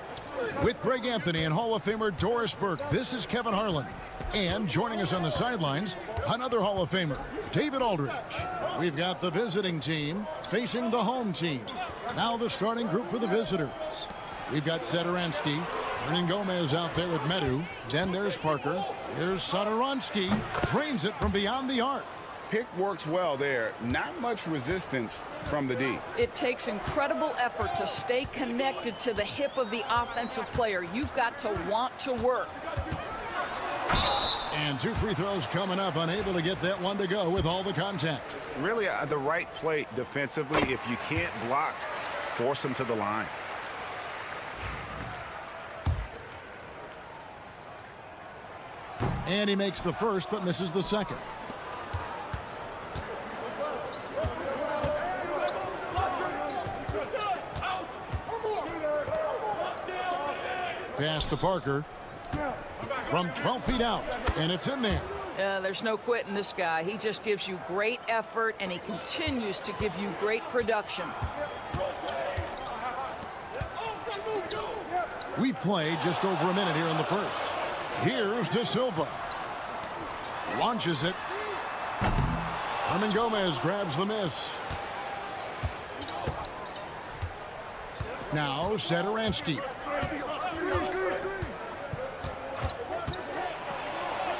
With Greg Anthony and Hall of Famer Doris Burke, this is Kevin Harlan. And joining us on the sidelines, another Hall of Famer, David Aldridge. We've got the visiting team facing the home team. Now the starting group for the visitors. We've got Satoransky, Hernan Gomez out there with Medu. Then there's Parker. Here's Satoransky, drains it from beyond the arc. Pick works well there. Not much resistance from the D. It takes incredible effort to stay connected to the hip of the offensive player. You've got to want to work. And 2 free throws coming up, unable to get that one to go with all the contact. Really the right play defensively. If you can't block, force them to the line. And he makes the first, but misses the second. Pass to Parker from 12 feet out, and it's in there. There's no quitting this guy. He just gives you great effort, and he continues to give you great production. We've played just over a minute here in the first. Here's De Silva. Launches it. Hernan Gomez grabs the miss. Now Satoransky.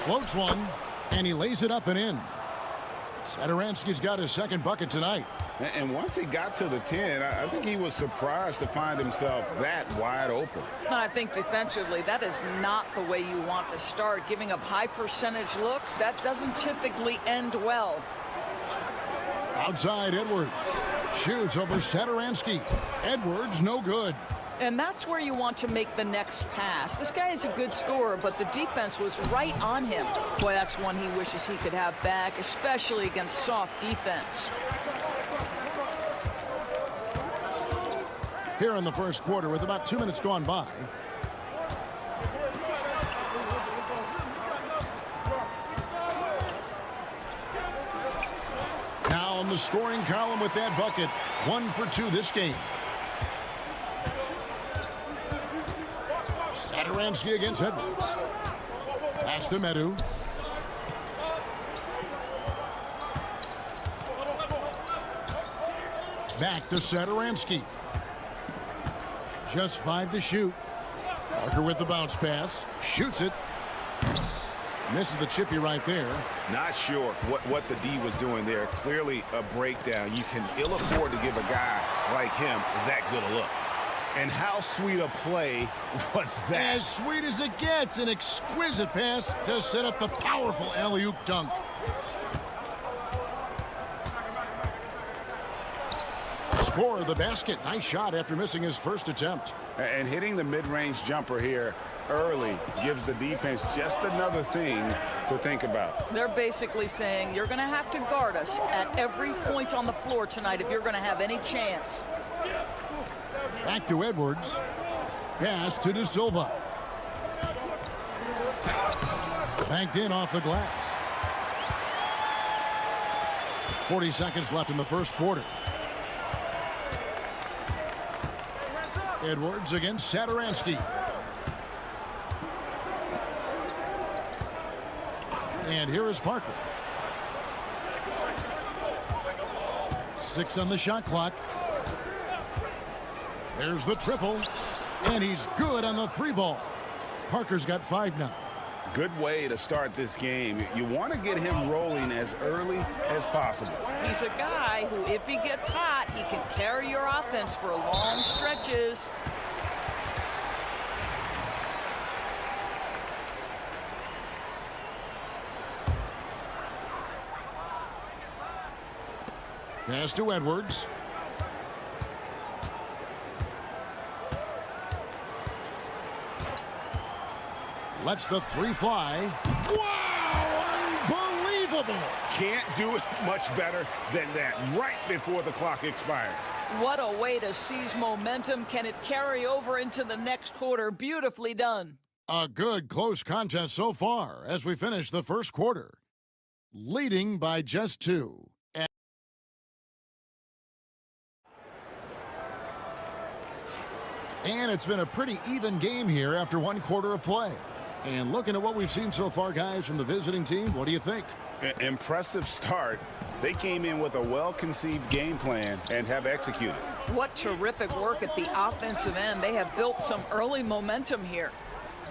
Floats one, and he lays it up and in. Satoransky's got his second bucket tonight. And once he got to the 10, I think he was surprised to find himself that wide open. I think defensively, that is not the way you want to start. Giving up high percentage looks, that doesn't typically end well. Outside Edwards. Shoots over Satoransky. Edwards, no good. And that's where you want to make the next pass. This guy is a good scorer, but the defense was right on him. Boy, that's one he wishes he could have back, especially against soft defense. Here in the first quarter with about 2 minutes gone by. Now on the scoring column with that bucket. 1 for 2 this game. Satoransky against Edwards. Pass to Medu. Back to Satoransky. Just 5 to shoot. Parker with the bounce pass. Shoots it. Misses the chippy right there. Not sure what the D was doing there. Clearly a breakdown. You can ill afford to give a guy like him that good a look. And how sweet a play was that? As sweet as it gets. An exquisite pass to set up the powerful alley-oop dunk. Score of the basket. Nice shot after missing his first attempt. And hitting the mid-range jumper here early gives the defense just another thing to think about. They're basically saying you're going to have to guard us at every point on the floor tonight if you're going to have any chance. Back to Edwards. Pass to De Silva. Banked in off the glass. 40 seconds left in the first quarter. Edwards against Satoransky. And here is Parker. 6 on the shot clock. There's the triple. And he's good on the 3-ball. Parker's got 5 now. Good way to start this game. You want to get him rolling as early as possible. He's a guy who, if he gets hot, he can carry your offense for long stretches. Pass to Edwards. Lets the 3 fly. Wow! Unbelievable. Can't do it much better than that right before the clock expires. What a way to seize momentum. Can it carry over into the next quarter? Beautifully done. A good close contest so far as we finish the first quarter. Leading by just 2. And it's been a pretty even game here after 1 quarter of play. And looking at what we've seen so far, guys, from the visiting team, what do you think? Impressive start. They came in with a well-conceived game plan and have executed. What terrific work at the offensive end. They have built some early momentum here.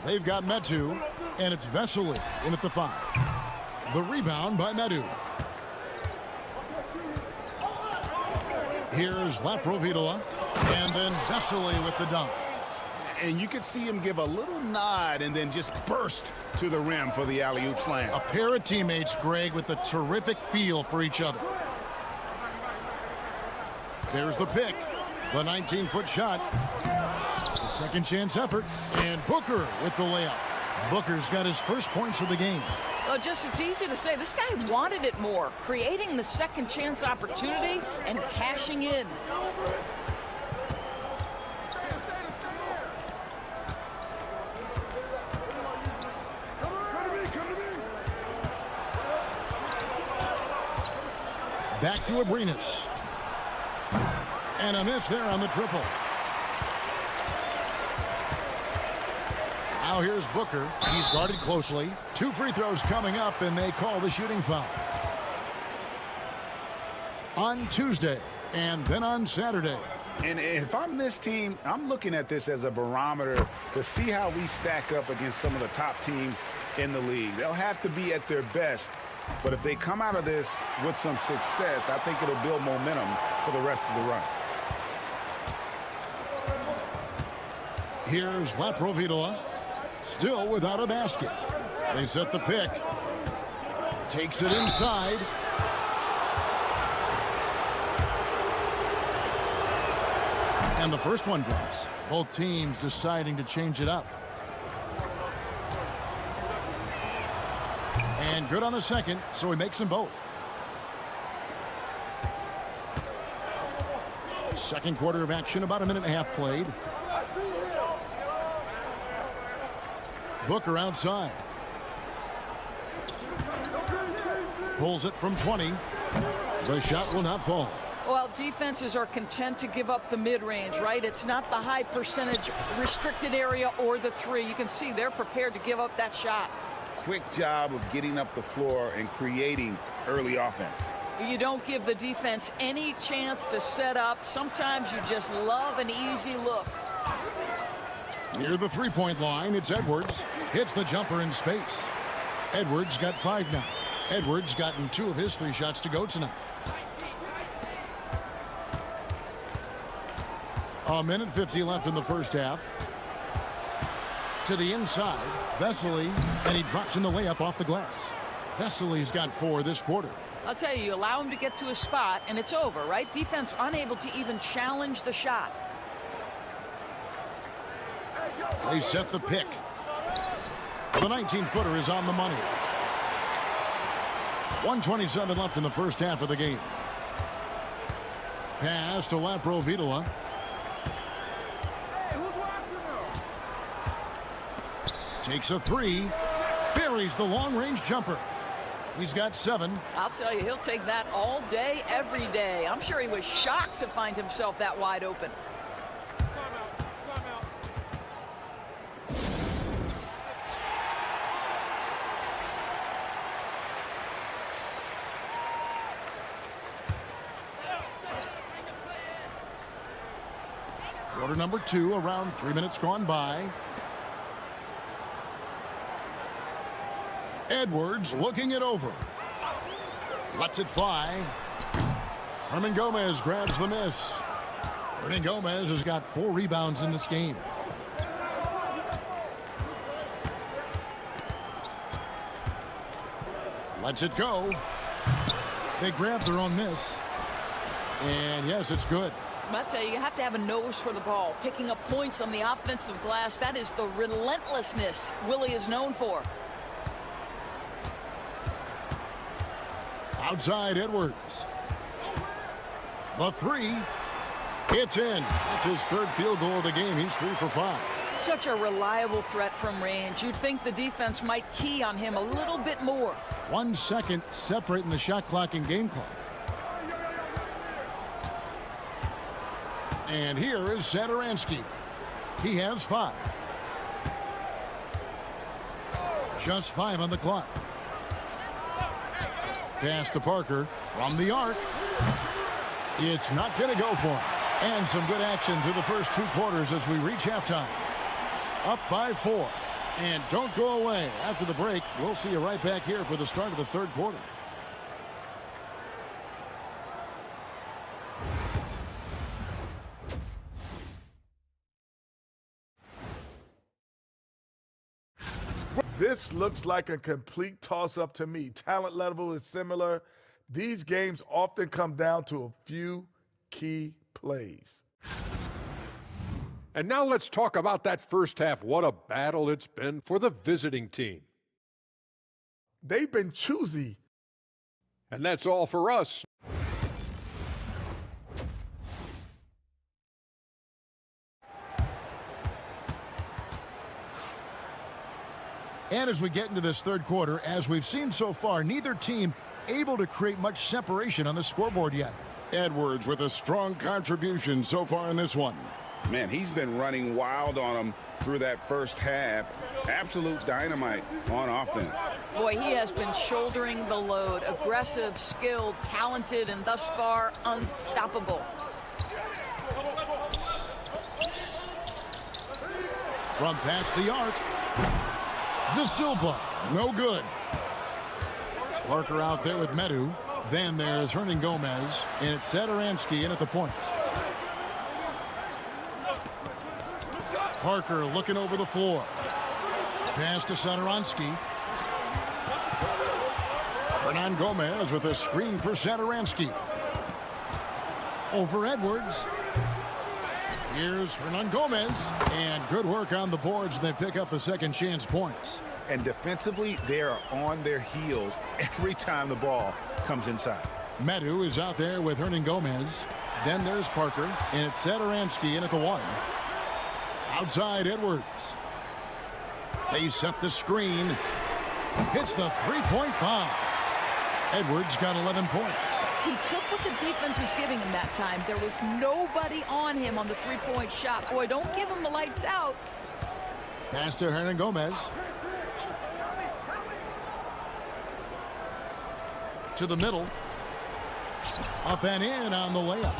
They've got Metu, and it's Vesely in at the 5. The rebound by Metu. Here's Laprovitola, and then Vesely with the dunk. And you can see him give a little nod and then just burst to the rim for the alley-oop slam. A pair of teammates, Greg, with a terrific feel for each other. There's the pick. The 19-foot shot. The second chance effort. And Booker with the layup. Booker's got his first points of the game. Well, just it's easy to say. This guy wanted it more. Creating the second chance opportunity and cashing in. Back to Abrinas. And a miss there on the triple. Now here's Booker. He's guarded closely. 2 free throws coming up, and they call the shooting foul. On Tuesday, and then on Saturday. And if I'm this team, I'm looking at this as a barometer to see how we stack up against some of the top teams in the league. They'll have to be at their best. But if they come out of this with some success, I think it'll build momentum for the rest of the run. Here's Laprovitola, still without a basket. They set the pick. Takes it inside. And the first one drops. Both teams deciding to change it up. And good on the second, so he makes them both. Second quarter of action, about a minute and a half played. Booker outside. Pulls it from 20. The shot will not fall. Well, defenses are content to give up the mid-range, right? It's not the high percentage restricted area or the 3. You can see they're prepared to give up that shot. Quick job of getting up the floor and creating early offense. You don't give the defense any chance to set up. Sometimes you just love an easy look. Near the three-point line, it's Edwards. Hits the jumper in space. Edwards got 5 now. Edwards gotten 2 of his 3 shots to go tonight. A minute 50 left in the first half. To the inside, Vesely, and he drops in the layup off the glass. Vesely's got 4 this quarter. I'll tell you, you allow him to get to a spot, and it's over, right? Defense unable to even challenge the shot. They set the pick. The 19-footer is on the money. 1:27 left in the first half of the game. Pass to Laprovitola. Takes a 3. Buries the long-range jumper. He's got 7. I'll tell you, he'll take that all day, every day. I'm sure he was shocked to find himself that wide open. Quarter number 2, around 3 minutes gone by. Edwards looking it over. Lets it fly. Hernan Gomez grabs the miss. Hernan Gomez has got 4 rebounds in this game. Lets it go. They grab their own miss. And yes, it's good. I tell you, you have to have a nose for the ball. Picking up points on the offensive glass, that is the relentlessness Willie is known for. Outside Edwards. The three. It's in. That's his third field goal of the game. He's 3 for 5. Such a reliable threat from range. You'd think the defense might key on him a little bit more. 1 second separating the shot clock and game clock. And here is Satoransky. He has 5. Just 5 on the clock. Pass to Parker from the arc. It's not going to go for him. And some good action through the first 2 quarters as we reach halftime. Up by 4. And don't go away. After the break, we'll see you right back here for the start of the third quarter. This looks like a complete toss-up to me. Talent level is similar. These games often come down to a few key plays. And now let's talk about that first half. What a battle it's been for the visiting team. They've been choosy. And that's all for us. And as we get into this third quarter, as we've seen so far, neither team able to create much separation on the scoreboard yet. Edwards with a strong contribution so far in this one. Man, he's been running wild on him through that first half. Absolute dynamite on offense. Boy, he has been shouldering the load. Aggressive, skilled, talented, and thus far unstoppable. From past the arc. De Silva, no good. Parker out there with Medu. Then there's Hernan Gomez, and it's Satoransky in at the point. Parker looking over the floor. Pass to Satoransky. Hernan Gomez with a screen for Satoransky. Over Edwards. Here's Hernan Gomez, and good work on the boards. They pick up the second chance points. And defensively, they are on their heels every time the ball comes inside. Medu is out there with Hernan Gomez. Then there's Parker, and it's Satoransky in at the 1. Outside Edwards. They set the screen. Hits the three-point bomb. Edwards got 11 points. He took what the defense was giving him that time. There was nobody on him on the three-point shot. Boy, don't give him the lights out. Pass to Hernan Gomez. To the middle. Up and in on the layup.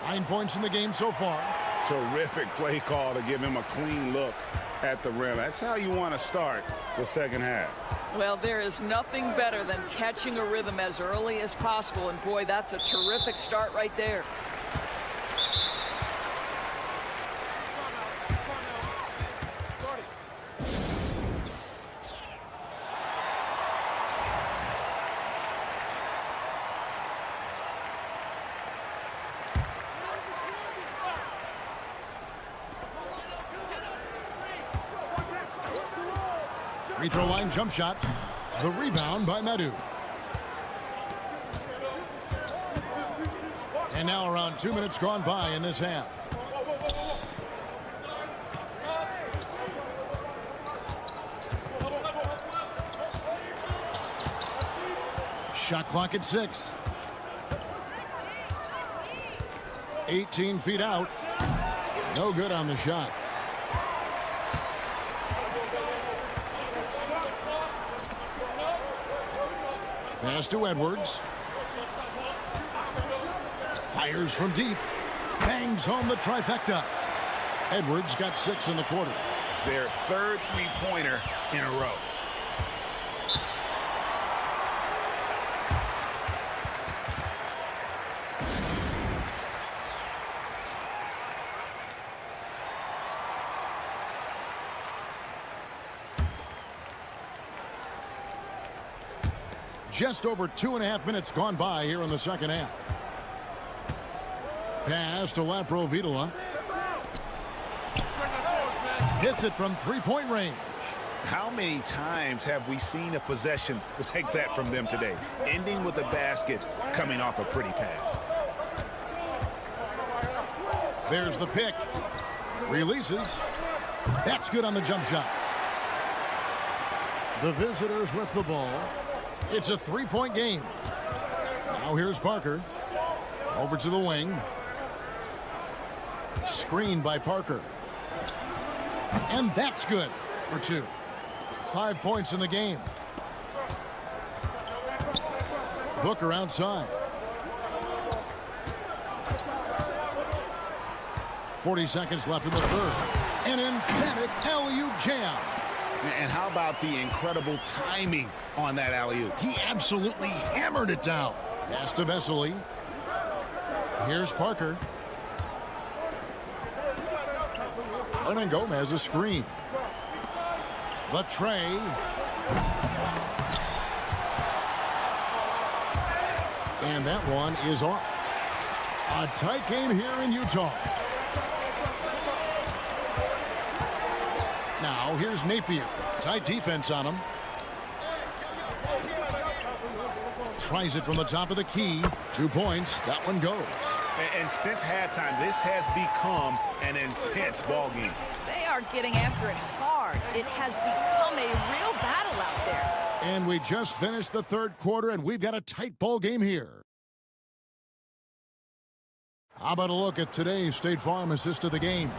9 points in the game so far. Terrific play call to give him a clean look at the rim. That's how you want to start the second half. Well, there is nothing better than catching a rhythm as early as possible. And boy, that's a terrific start right there. Free throw line jump shot. The rebound by Medu. And now around 2 minutes gone by in this half. Shot clock at 6. 18 feet out. No good on the shot. Pass to Edwards. Fires from deep. Bangs home the trifecta. Edwards got 6 in the quarter. Their third three-pointer in a row. Just over 2.5 minutes gone by here in the second half. Pass to Laprovitola. Hits it from three-point range. How many times have we seen a possession like that from them today, ending with a basket coming off a pretty pass? There's the pick. Releases. That's good on the jump shot. The visitors with the ball. It's a three-point game. Now here's Parker. Over to the wing. Screened by Parker. And that's good for 2. 5 points in the game. Booker outside. 40 seconds left in the third. An emphatic alley-oop jam. And how about the incredible timing on that alley-oop? He absolutely hammered it down. Pass to Vesely. Here's Parker. Hernan Gomez a screen. The tray. And that one is off. A tight game here in Utah. Now here's Napier. Tight defense on him. Tries it from the top of the key. 2 points. That one goes. And since halftime, this has become an intense ball game. They are getting after it hard. It has become a real battle out there. And we just finished the third quarter, and we've got a tight ball game here. How about a look at today's State Farm assist of the game?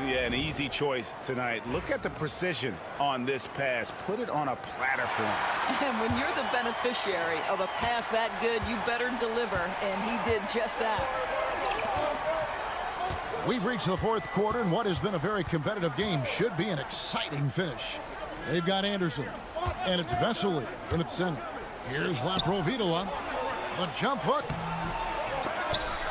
Yeah, an easy choice tonight. Look at the precision on this pass. Put it on a platter for him. And when you're the beneficiary of a pass that good, you better deliver, and he did just that. We've reached the fourth quarter, and what has been a very competitive game should be an exciting finish. They've got Anderson, and it's Vesely in its center. Here's Laprovitola. The jump hook.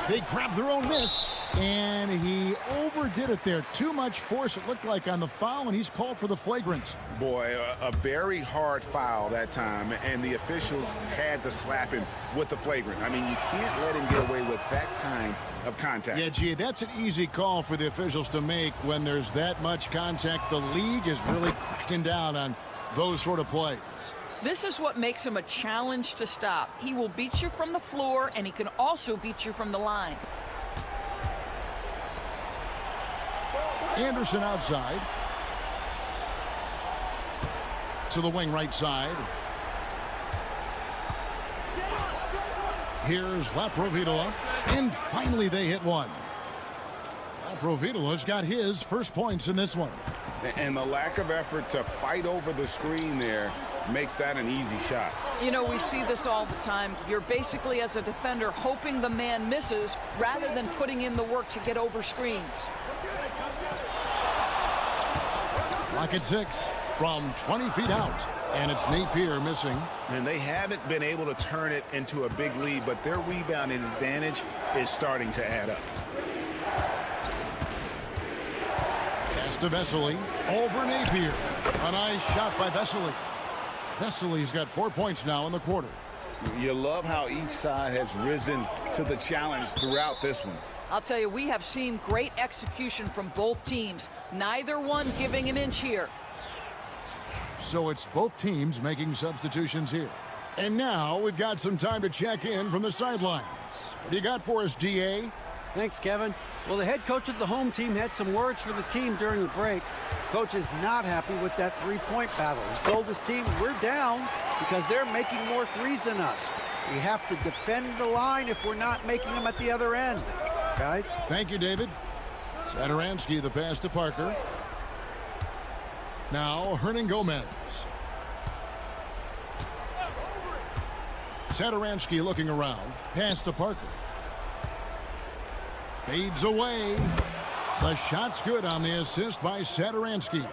They grab their own miss. And he overdid it there. Too much force, it looked like, on the foul, and he's called for the flagrant. Boy, a very hard foul that time, and the officials had to slap him with the flagrant. I mean, you can't let him get away with that kind of contact. Yeah, gee, that's an easy call for the officials to make when there's that much contact. The league is really cracking down on those sort of plays. This is what makes him a challenge to stop. He will beat you from the floor, and he can also beat you from the line. Anderson outside. To the wing right side. Here's Laprovitola. And finally they hit one. Laprovitola's got his first points in this one. And the lack of effort to fight over the screen there makes that an easy shot. You know, we see this all the time. You're basically, as a defender, hoping the man misses rather than putting in the work to get over screens. Lock at 6 from 20 feet out. And it's Napier missing. And they haven't been able to turn it into a big lead, but their rebounding advantage is starting to add up. Pass to Vesely. Over Napier. A nice shot by Vesely. Vesely's got 4 points now in the quarter. You love how each side has risen to the challenge throughout this one. I'll tell you, we have seen great execution from both teams. Neither one giving an inch here. So it's both teams making substitutions here. And now we've got some time to check in from the sidelines. What do you got for us, DA? Thanks, Kevin. Well, the head coach of the home team had some words for the team during the break. Coach is not happy with that three-point battle. He told his team, we're down because they're making more threes than us. We have to defend the line if we're not making them at the other end. Guys? Thank you, David. Satoransky, the pass to Parker. Now, Hernan Gomez. Satoransky looking around. Pass to Parker. Fades away. The shot's good on the assist by Satoransky.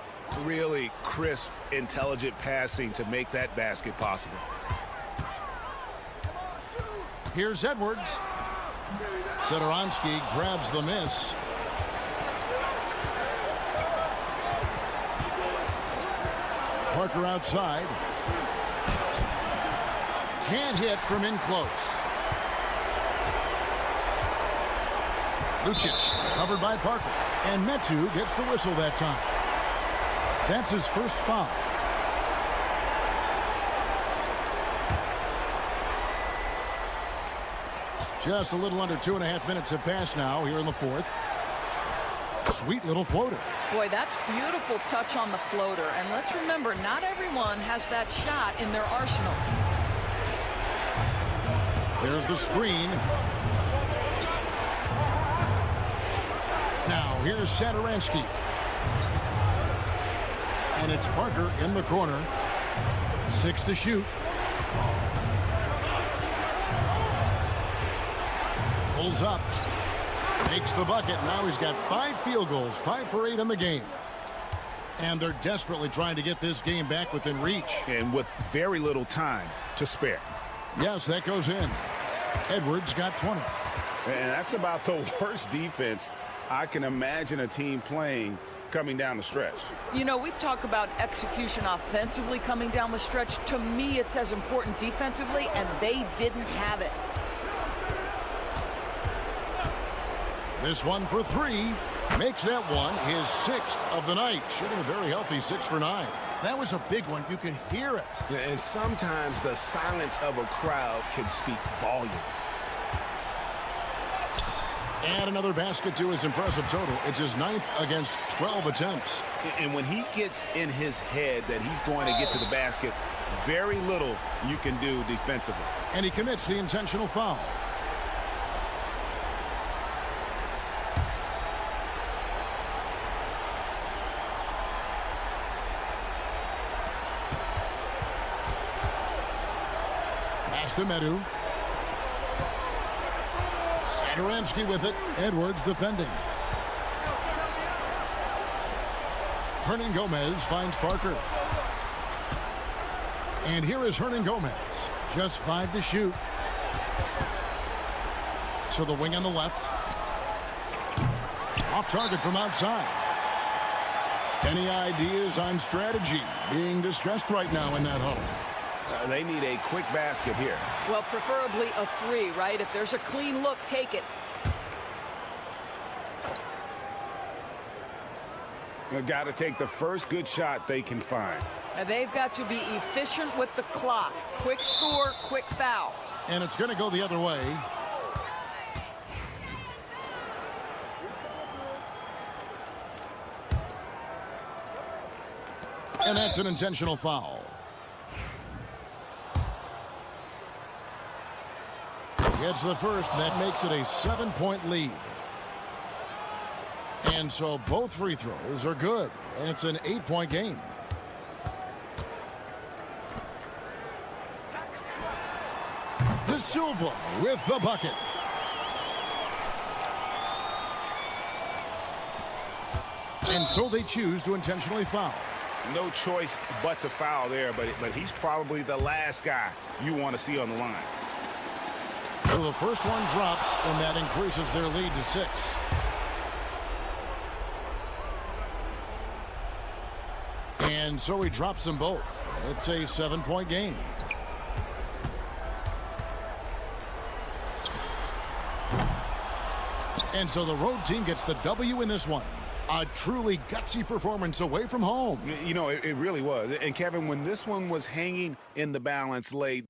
Really crisp, intelligent passing to make that basket possible. Here's Edwards. Satoransky grabs the miss. Parker outside. Can't hit from in close. Lucic covered by Parker. And Metu gets the whistle that time. That's his first foul. Just a little under 2.5 minutes have passed now here in the fourth. Sweet little floater. Boy, that's beautiful touch on the floater. And let's remember, not everyone has that shot in their arsenal. There's the screen. Now here's Satoransky. And it's Parker in the corner. 6 to shoot. Pulls up. Makes the bucket. Now he's got 5 field goals. 5 for 8 in the game. And they're desperately trying to get this game back within reach. And with very little time to spare. Yes, that goes in. Edwards got 20. And that's about the worst defense I can imagine a team playing coming down the stretch. You know, we talk about execution offensively coming down the stretch. To me, it's as important defensively, and they didn't have it. This one for 3. Makes that one his 6th of the night. Shooting a very healthy 6 for 9. That was a big one. You could hear it. And sometimes the silence of a crowd can speak volumes. And another basket to his impressive total. It's his 9th against 12 attempts. And when he gets in his head that he's going to get to the basket, very little you can do defensively. And he commits the intentional foul. Pass to Medu. Satoransky with it. Edwards defending. Hernan Gomez finds Parker. And here is Hernan Gomez. Just 5 to shoot. So the wing on the left. Off target from outside. Any ideas on strategy being discussed right now in that huddle? They need a quick basket here. Well, preferably a 3, right? If there's a clean look, take it. They've got to take the first good shot they can find. And they've got to be efficient with the clock. Quick score, quick foul. And it's going to go the other way. And that's an intentional foul. Gets the first. That makes it a 7-point lead. And so both free throws are good. And it's an 8-point game. De Silva with the bucket. And so they choose to intentionally foul. No choice but to foul there, but he's probably the last guy you want to see on the line. So the first one drops, and that increases their lead to 6. And so he drops them both. It's a 7-point game. And so the road team gets the W in this one. A truly gutsy performance away from home. You know, it really was. And Kevin, when this one was hanging in the balance late,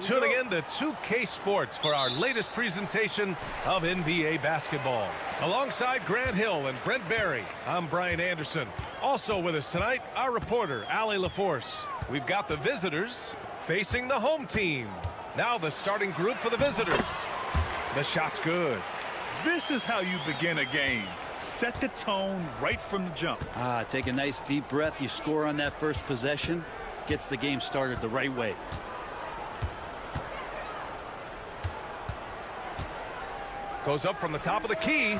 Tuning in to 2K Sports for our latest presentation of NBA basketball. Alongside Grant Hill and Brent Barry, I'm Brian Anderson. Also with us tonight, our reporter, Allie LaForce. We've got the visitors facing the home team. Now the starting group for the visitors. The shot's good. This is how you begin a game. Set the tone right from the jump. Take a nice deep breath. You score on that first possession. Gets the game started the right way. Goes up from the top of the key.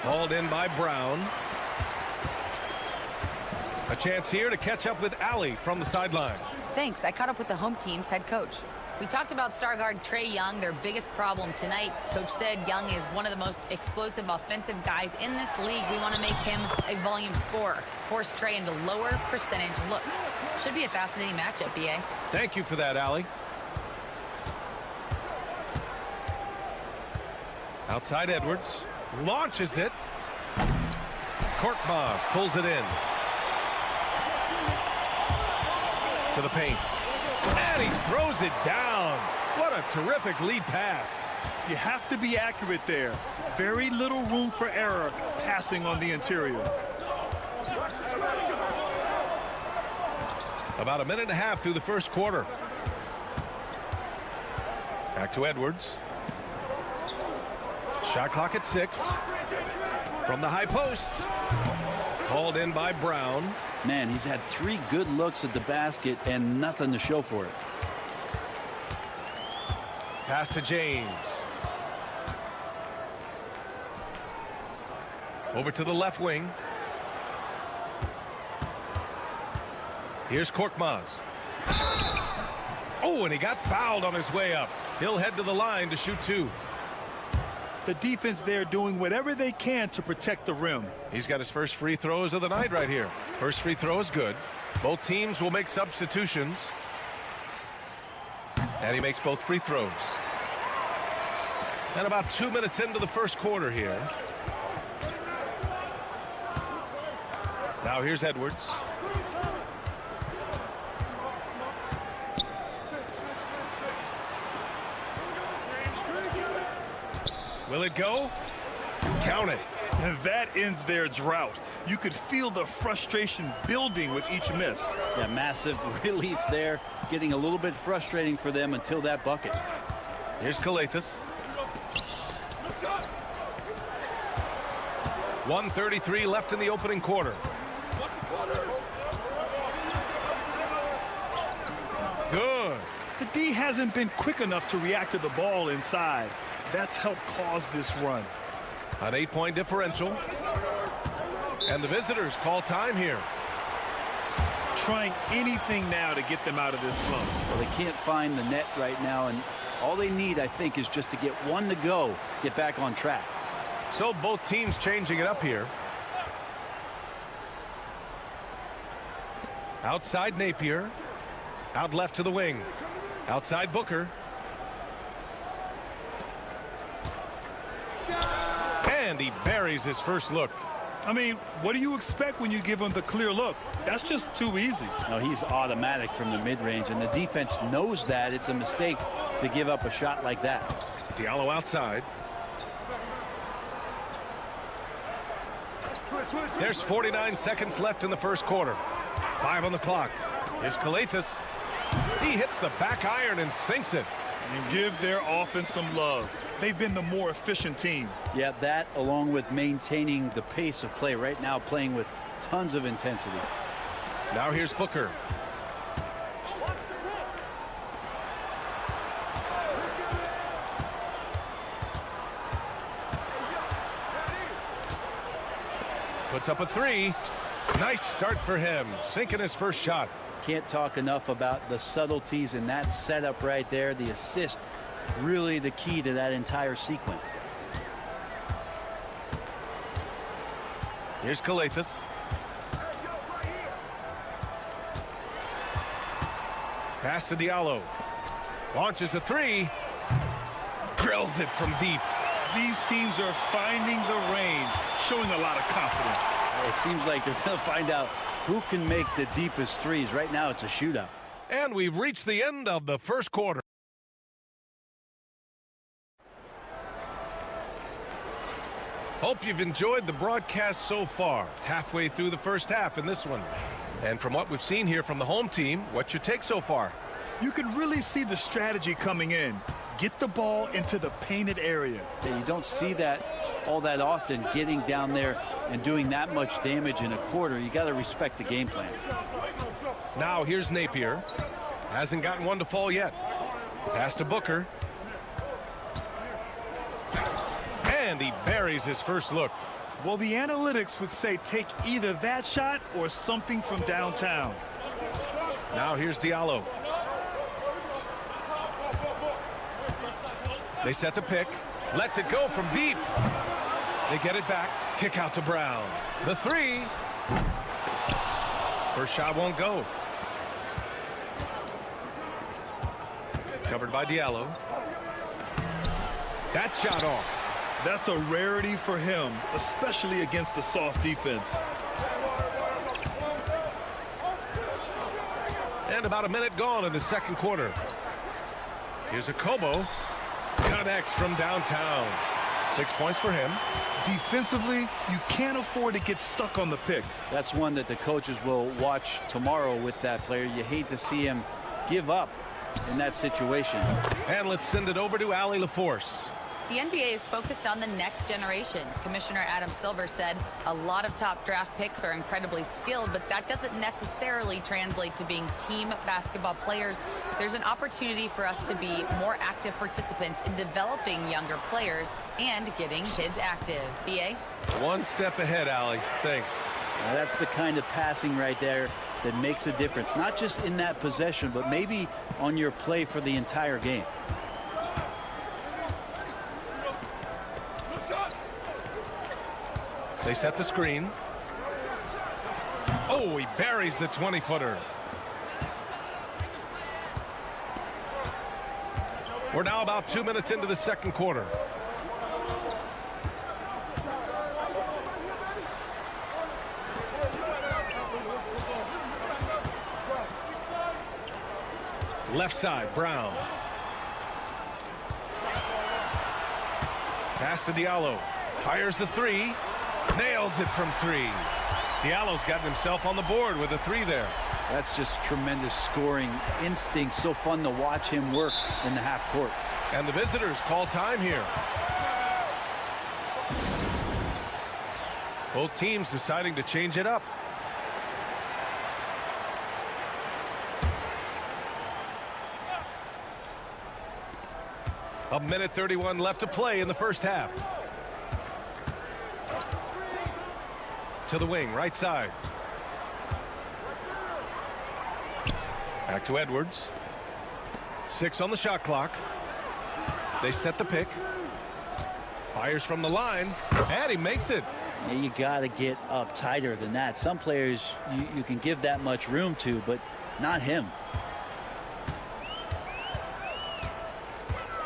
Hauled in by Brown. A chance here to catch up with Allie from the sideline. Thanks. I caught up with the home team's head coach. We talked about star guard Trae Young, their biggest problem tonight. Coach said Young is one of the most explosive offensive guys in this league. We want to make him a volume scorer. Force Trae into lower percentage looks. Should be a fascinating matchup, BA. Thank you for that, Allie. Outside Edwards. Launches it. Korkmaz pulls it in. To the paint. And he throws it down. What a terrific lead pass. You have to be accurate there. Very little room for error passing on the interior. About a minute and a half through the first quarter. Back to Edwards. Shot clock at 6. From the high post. Hauled in by Brown. Man, he's had 3 good looks at the basket and nothing to show for it. Pass to James. Over to the left wing. Here's Korkmaz. Oh, and he got fouled on his way up. He'll head to the line to shoot 2. The defense there doing whatever they can to protect the rim. He's got his first free throws of the night right here. First free throw is good. Both teams will make substitutions. And he makes both free throws. And about 2 minutes into the first quarter here. Now here's Edwards. Will it go? Count it. And that ends their drought. You could feel the frustration building with each miss. Yeah, massive relief there. Getting a little bit frustrating for them until that bucket. Here's Calathes. 1:33 left in the opening quarter. Good. The D hasn't been quick enough to react to the ball inside. That's helped cause this run. An 8-point differential. And the visitors call time here. Trying anything now to get them out of this slump. Well, they can't find the net right now, and all they need, I think, is just to get one to go, get back on track. So both teams changing it up here. Outside Napier. Out left to the wing. Outside Booker. And he buries his first look. I mean, what do you expect when you give him the clear look? That's just too easy. No, he's automatic from the mid-range, and the defense knows that. It's a mistake to give up a shot like that. Diallo outside. There's 49 seconds left in the first quarter. 5 on the clock. Here's Calathes. He hits the back iron and sinks it. And give their offense some love. They've been the more efficient team. Yeah, that along with maintaining the pace of play right now, playing with tons of intensity. Now here's Booker. Puts up a three. Nice start for him, sinking his first shot. Can't talk enough about the subtleties in that setup right there. The assist, really the key to that entire sequence. Here's Kalathis. Pass to Diallo. Launches a three. Drills it from deep. These teams are finding the range, showing a lot of confidence. It seems like they're going to find out who can make the deepest threes. Right now, it's a shootout. And we've reached the end of the first quarter. Hope you've enjoyed the broadcast so far. Halfway through the first half in this one. And from what we've seen here from the home team, what's your take so far? You can really see the strategy coming in. Get the ball into the painted area. Yeah, you don't see that all that often, getting down there and doing that much damage in a quarter. You got to respect the game plan. Now here's Napier. Hasn't gotten one to fall yet. Pass to Booker. And he buries his first look. Well, the analytics would say take either that shot or something from downtown. Now here's Diallo. They set the pick. Lets it go from deep. They get it back. Kick out to Brown. The three. First shot won't go. Covered by Diallo. That shot off. That's a rarity for him, especially against the soft defense. And about a minute gone in the second quarter. Here's a Kobo. Connects from downtown. 6 points for him. Defensively, you can't afford to get stuck on the pick. That's one that the coaches will watch tomorrow with that player. You hate to see him give up in that situation. And let's send it over to Allie LaForce. The NBA is focused on the next generation. Commissioner Adam Silver said a lot of top draft picks are incredibly skilled, but that doesn't necessarily translate to being team basketball players. There's an opportunity for us to be more active participants in developing younger players and getting kids active. BA? One step ahead, Allie. Thanks. Now that's the kind of passing right there that makes a difference, not just in that possession, but maybe on your play for the entire game. They set the screen. Oh, he buries the 20-footer. We're now about 2 minutes into the second quarter. Left side, Brown. Pass to Diallo. Fires the three. Nails it from three. Diallo's gotten himself on the board with a three there. That's just tremendous scoring instinct. So fun to watch him work in the half court. And the visitors call time here. Both teams deciding to change it up. A minute 31 left to play in the first half. To the wing, right side. Back to Edwards. 6 on the shot clock. They set the pick. Fires from the line, and he makes it. Yeah, you got to get up tighter than that. Some players you can give that much room to, but not him.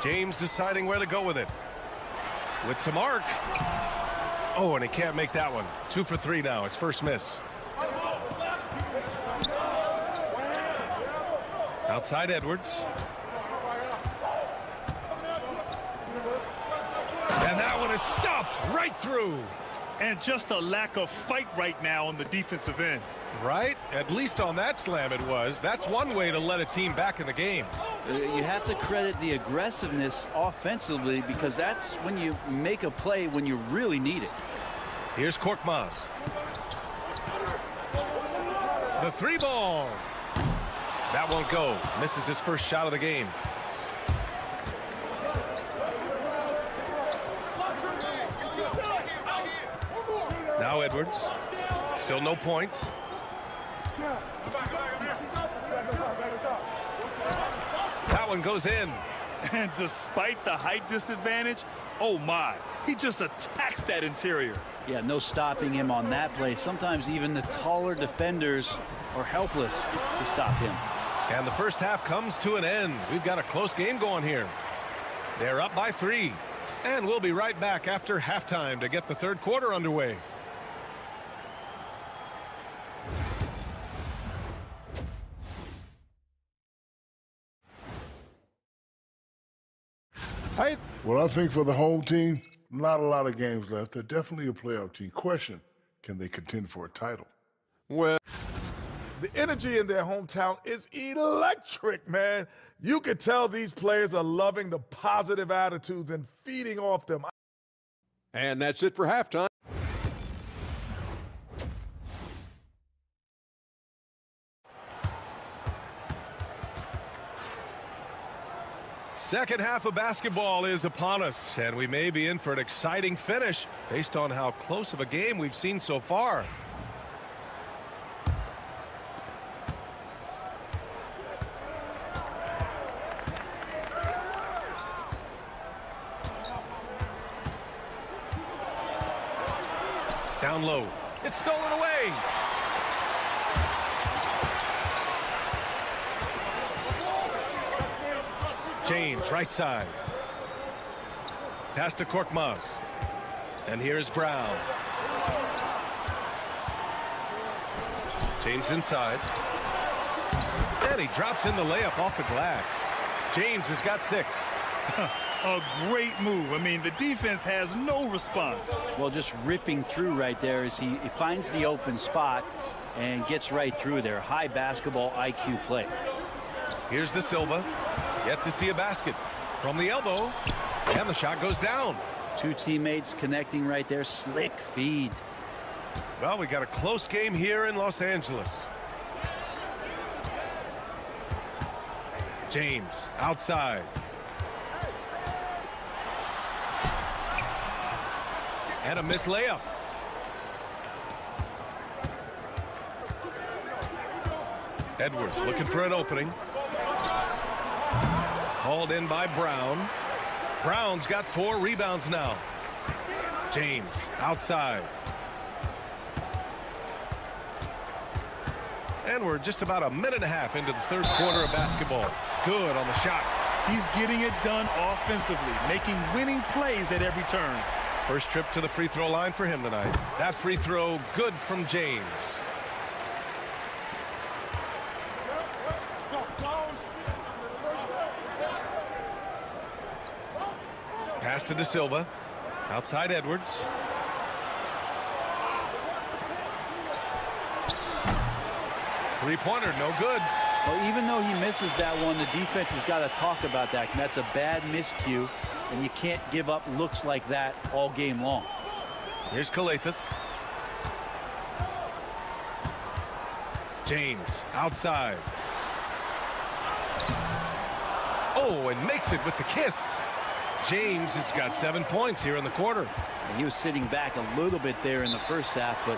James deciding where to go with it. With some arc. Oh, and he can't make that one. 2 for 3 now. His first miss. Outside Edwards. And that one is stuffed right through. And just a lack of fight right now on the defensive end. Right? At least on that slam it was. That's one way to let a team back in the game. You have to credit the aggressiveness offensively, because that's when you make a play when you really need it. Here's Korkmaz. The three ball. That won't go. Misses his first shot of the game. Now Edwards. Still no points. That one goes in. And despite the height disadvantage, oh my, he just attacks that interior. Yeah, no stopping him on that play. Sometimes even the taller defenders are helpless to stop him. And the first half comes to an end. We've got a close game going here. They're up by 3. And we'll be right back after halftime to get the third quarter underway. Well, I think for the home team, not a lot of games left. They're definitely a playoff team. Question, can they contend for a title? Well, the energy in their hometown is electric, man. You could tell these players are loving the positive attitudes and feeding off them. and that's it for halftime. Second half of basketball is upon us, and we may be in for an exciting finish based on how close of a game we've seen so far. Down low. It's stolen away. James, right side. Pass to Korkmaz. And here's Brown. James inside. And he drops in the layup off the glass. James has got 6. A great move. I mean, the defense has no response. Well, just ripping through right there as he finds the open spot and gets right through there. High basketball IQ play. Here's De Silva. Yet to see a basket from the elbow, and the shot goes down. Two teammates connecting right there. Slick feed. Well, we got a close game here in Los Angeles. James outside. And a missed layup. Edwards looking for an opening. Hauled in by Brown. Brown's got 4 rebounds now. James outside. And we're just about a minute and a half into the third quarter of basketball. Good on the shot. He's getting it done offensively, making winning plays at every turn. First trip to the free throw line for him tonight. That free throw good from James. Pass to De Silva. Outside Edwards. Three-pointer, no good. Well, even though he misses that one, the defense has got to talk about that. And that's a bad miscue, and you can't give up looks like that all game long. Here's Kalathis. James outside. Oh, and makes it with the kiss. James has got 7 points here in the quarter. He was sitting back a little bit there in the first half, but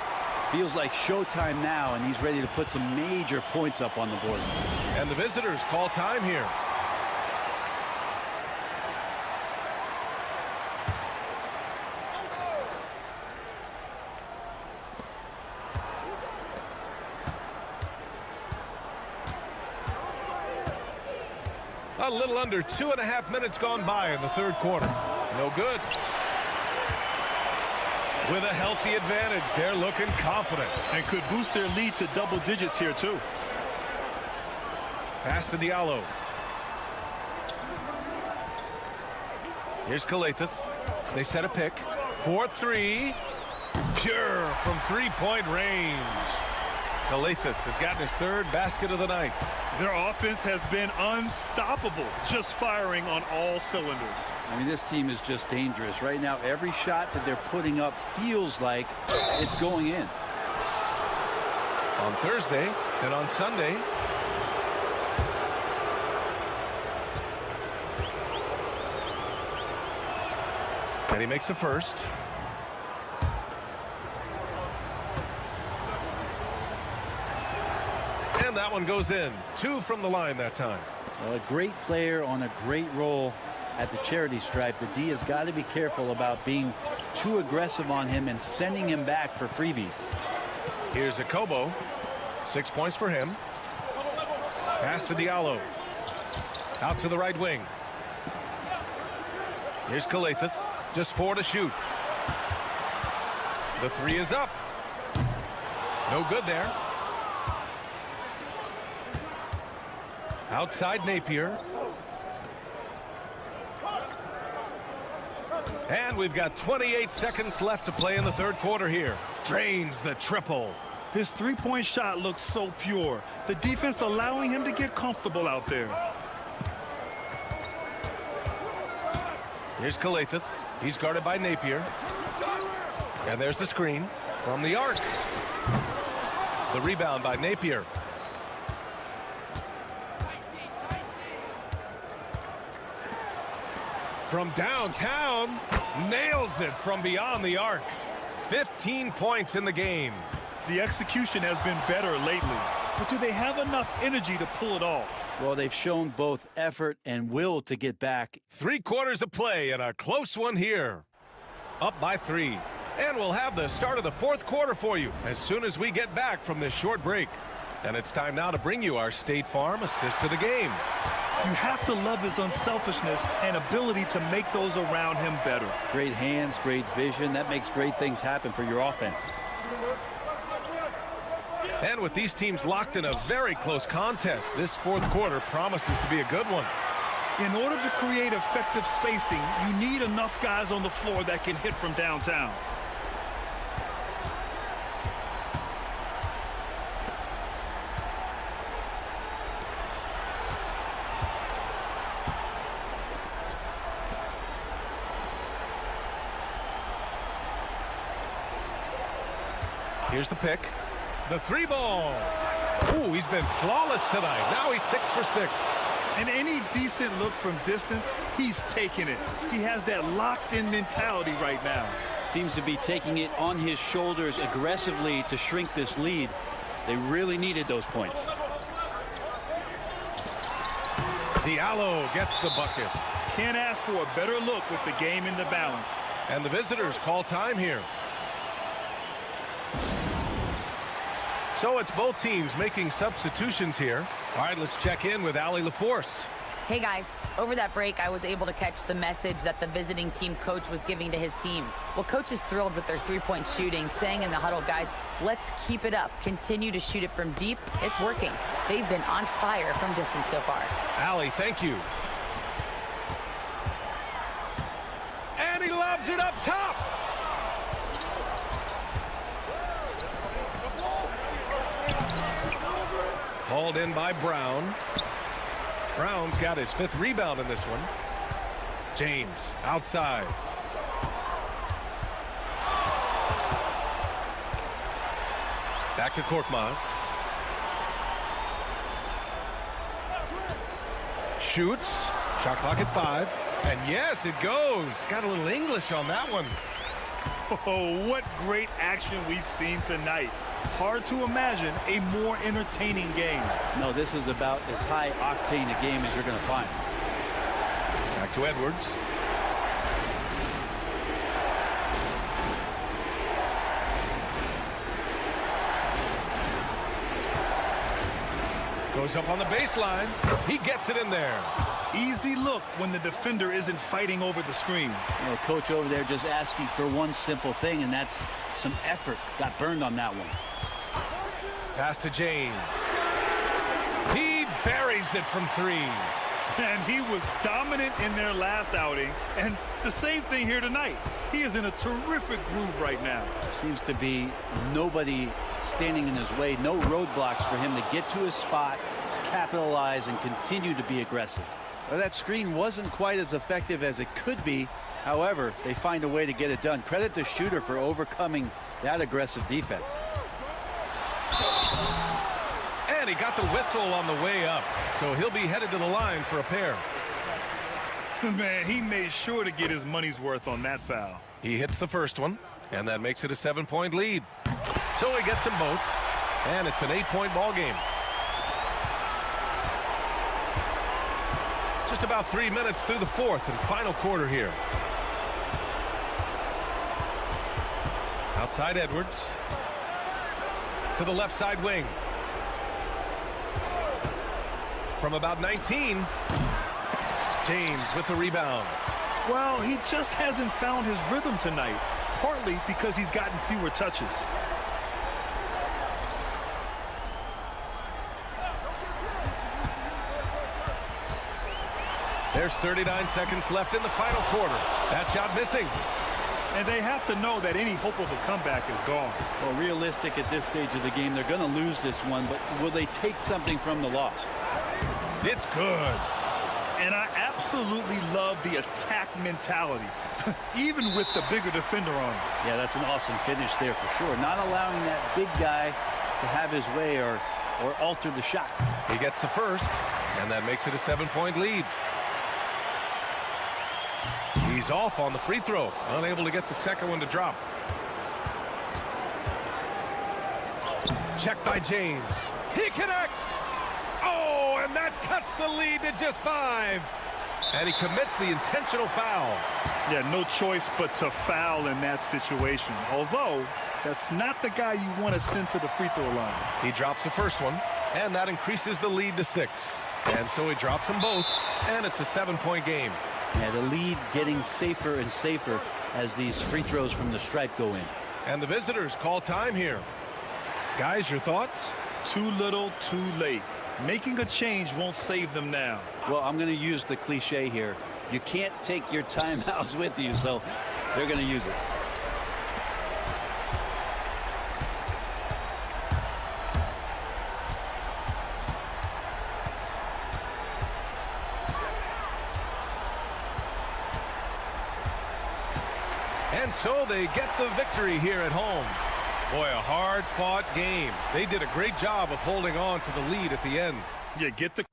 feels like showtime now, and he's ready to put some major points up on the board. And the visitors call time here. A little under 2.5 minutes gone by in the third quarter. No good. With a healthy advantage, they're looking confident. And could boost their lead to double digits here, too. Pass to Diallo. Here's Kalathis. They set a pick. 4-3. Pure from three-point range. Kalathis has gotten his 3rd basket of the night. Their offense has been unstoppable, just firing on all cylinders. I mean, this team is just dangerous. Right now, every shot that they're putting up feels like it's going in. On Thursday and on Sunday. And he makes a first. And that one goes in. 2 from the line that time. Well, a great player on a great role at the charity stripe. The D has got to be careful about being too aggressive on him and sending him back for freebies. Here's Akobo. 6 points for him. Pass to Diallo. Out to the right wing. Here's Calathes. Just 4 to shoot. The 3 is up. No good there. Outside Napier. And we've got 28 seconds left to play in the third quarter here. Drains the triple. His three-point shot looks so pure. The defense allowing him to get comfortable out there. Here's Calathes. He's guarded by Napier. And there's the screen from the arc. The rebound by Napier. From downtown, nails it from beyond the arc. 15 points in the game. The execution has been better lately, but do they have enough energy to pull it off? Well, they've shown both effort and will to get back. 3 quarters of play and a close one here. Up by 3. And we'll have the start of the fourth quarter for you as soon as we get back from this short break. And it's time now to bring you our State Farm assist to the game. You have to love his unselfishness and ability to make those around him better. Great hands, great vision. That makes great things happen for your offense. And with these teams locked in a very close contest, this fourth quarter promises to be a good one. In order to create effective spacing, you need enough guys on the floor that can hit from downtown. Here's the pick. The 3 ball. Ooh, he's been flawless tonight. Now he's 6 for 6. And any decent look from distance, he's taking it. He has that locked-in mentality right now. Seems to be taking it on his shoulders aggressively to shrink this lead. They really needed those points. Diallo gets the bucket. Can't ask for a better look with the game in the balance. And the visitors call time here. So it's both teams making substitutions here. All right, let's check in with Allie LaForce. Hey guys, over that break I was able to catch the message that the visiting team coach was giving to his team. Well, coach is thrilled with their three-point shooting, saying in the huddle, guys, let's keep it up. Continue to shoot it from deep. It's working. They've been on fire from distance so far. Allie, thank you. And he lobs it up top. Hauled in by Brown. Brown's got his 5th rebound in this one. James outside. Back to Korkmaz. Shoots. Shot clock at 5. And yes, it goes. Got a little English on that one. Oh, what great action we've seen tonight. Hard to imagine a more entertaining game. No, this is about as high octane a game as you're going to find. Back to Edwards. Goes up on the baseline. He gets it in there. Easy look when the defender isn't fighting over the screen. You know, coach over there just asking for one simple thing, and that's some effort. Got burned on that one. Pass to James. He buries it from 3. And he was dominant in their last outing. And the same thing here tonight. He is in a terrific groove right now. Seems to be nobody standing in his way. No roadblocks for him to get to his spot, capitalize, and continue to be aggressive. Well, that screen wasn't quite as effective as it could be. However, they find a way to get it done. Credit the shooter for overcoming that aggressive defense. And he got the whistle on the way up, so he'll be headed to the line for a pair. Man, he made sure to get his money's worth on that foul. He hits the first one, and that makes it a 7-point lead. So he gets them both, and it's an 8-point ball game. Just about 3 minutes through the fourth and final quarter here. Outside Edwards. To the left side wing. From about 19. James with the rebound. Well, he just hasn't found his rhythm tonight, partly because he's gotten fewer touches. There's 39 seconds left in the final quarter. That shot missing. And they have to know that any hope of a comeback is gone. Well, realistic at this stage of the game, they're going to lose this one, but will they take something from the loss? It's good. And I absolutely love the attack mentality, even with the bigger defender on him. Yeah, that's an awesome finish there for sure. Not allowing that big guy to have his way or alter the shot. He gets the first, and that makes it a 7-point lead. He's off on the free throw, unable to get the second one to drop. Checked by James. He connects. Oh, and that cuts the lead to just 5. And he commits the intentional foul. Yeah, no choice but to foul in that situation. Although, that's not the guy you want to send to the free throw line. He drops the first one, and that increases the lead to 6. And so he drops them both, and it's a 7-point game. Yeah, the lead getting safer and safer as these free throws from the stripe go in. And the visitors call time here. Guys, your thoughts? Too little, too late. Making a change won't save them now. Well, I'm going to use the cliche here. You can't take your timeouts with you, so they're going to use it. And so they get the victory here at home. Boy, a hard-fought game. They did a great job of holding on to the lead at the end. Yeah, get the...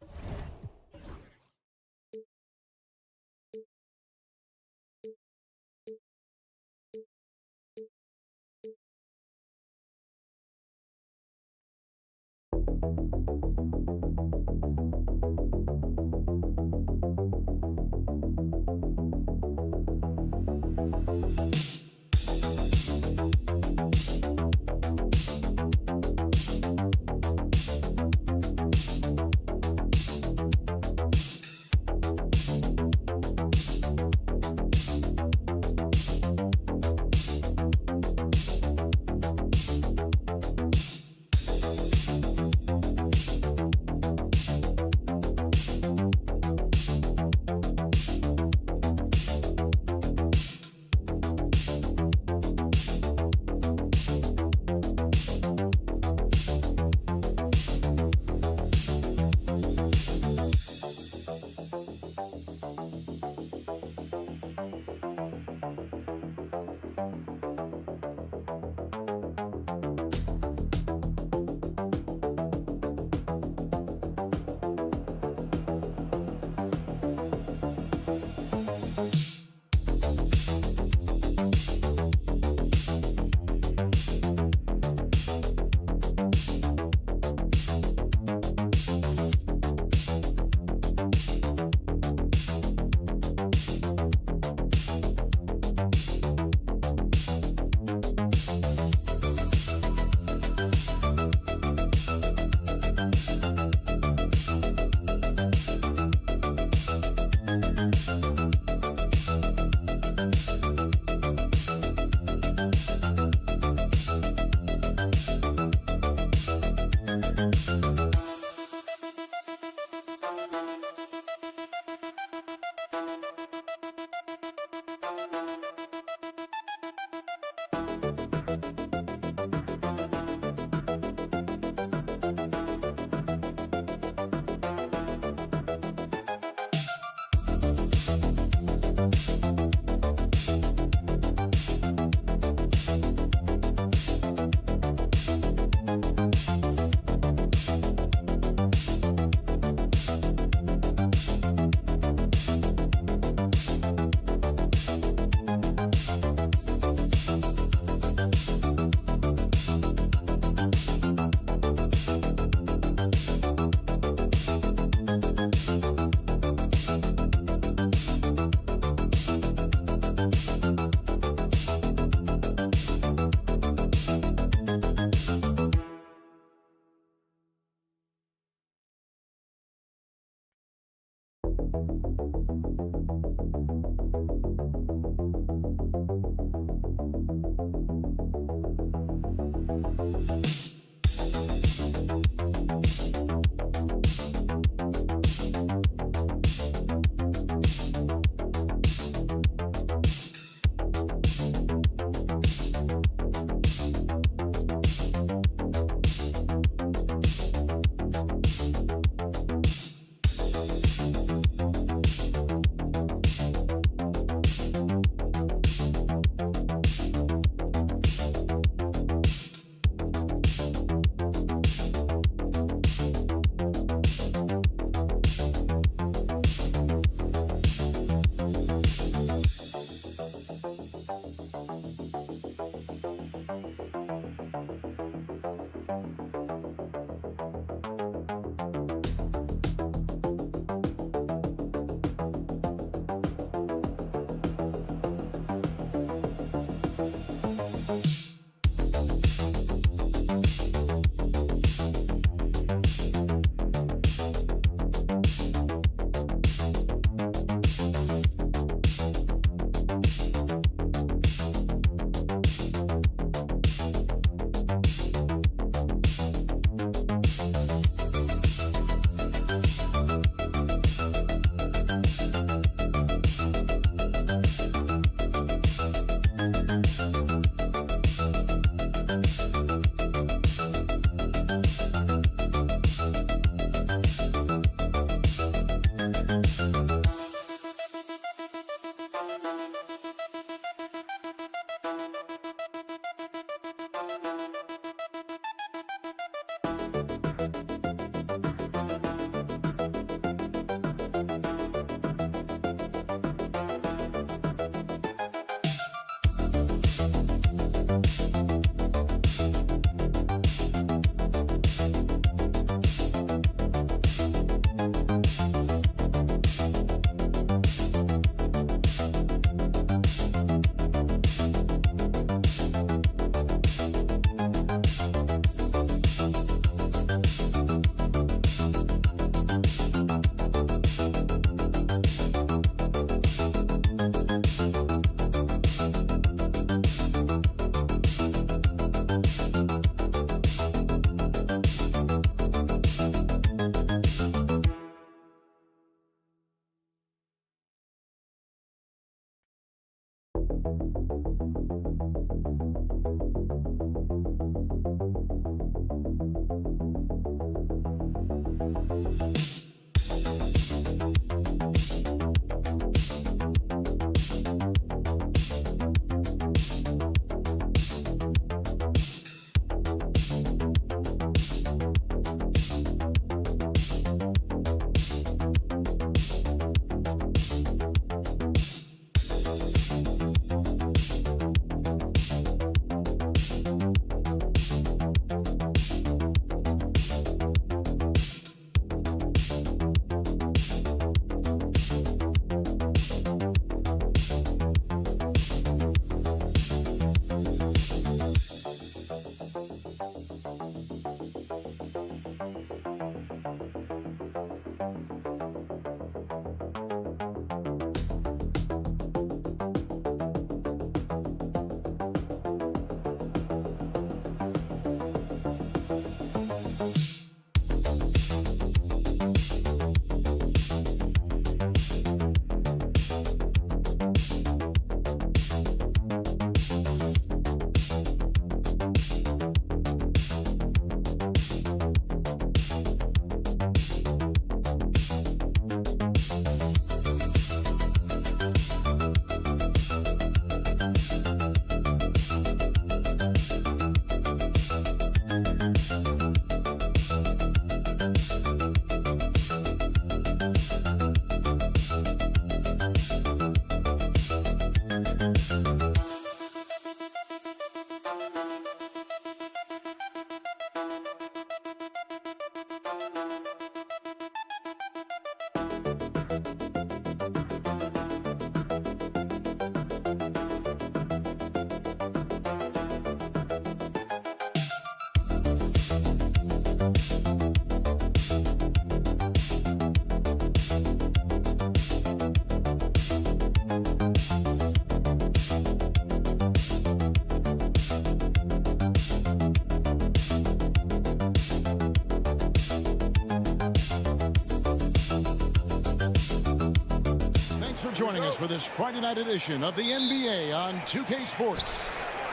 joining us for this Friday night edition of the NBA on 2K Sports.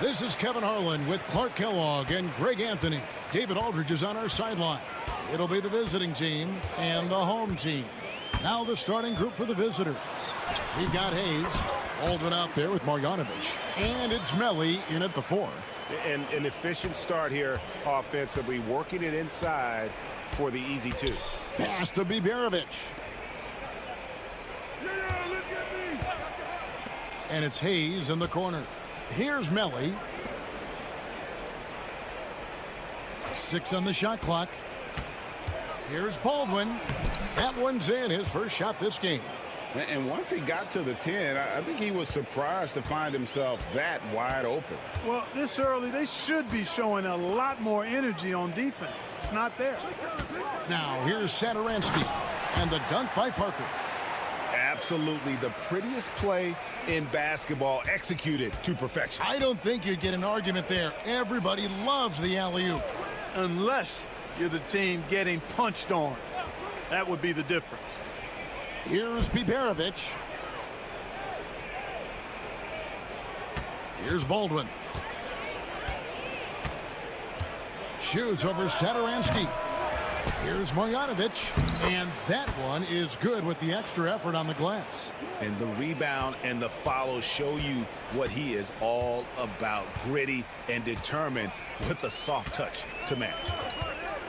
This is Kevin Harlan with Clark Kellogg and Greg Anthony. David Aldridge is on our sideline. It'll be the visiting team and the home team. Now the starting group for the visitors. We've got Hayes, Aldrin out there with Marjanovic, and it's Melli in at the 4. And an efficient start here offensively, working it inside for the easy 2. Pass to Biberovic. And it's Hayes in the corner. Here's Melli. 6 on the shot clock. Here's Baldwin. That one's in, his first shot this game. And once he got to the 10, I think he was surprised to find himself that wide open. Well, this early, they should be showing a lot more energy on defense. It's not there. Now, here's Satoransky. And the dunk by Parker. Absolutely the prettiest play in basketball, executed to perfection. I don't think you'd get an argument there. Everybody loves the alley-oop. Unless you're the team getting punched on. That would be the difference. Here's Biberovic. Here's Baldwin. Shoots over Satoransky. Here's Marjanovic. And that one is good with the extra effort on the glass. And the rebound and the follow show you what he is all about. Gritty and determined with a soft touch to match.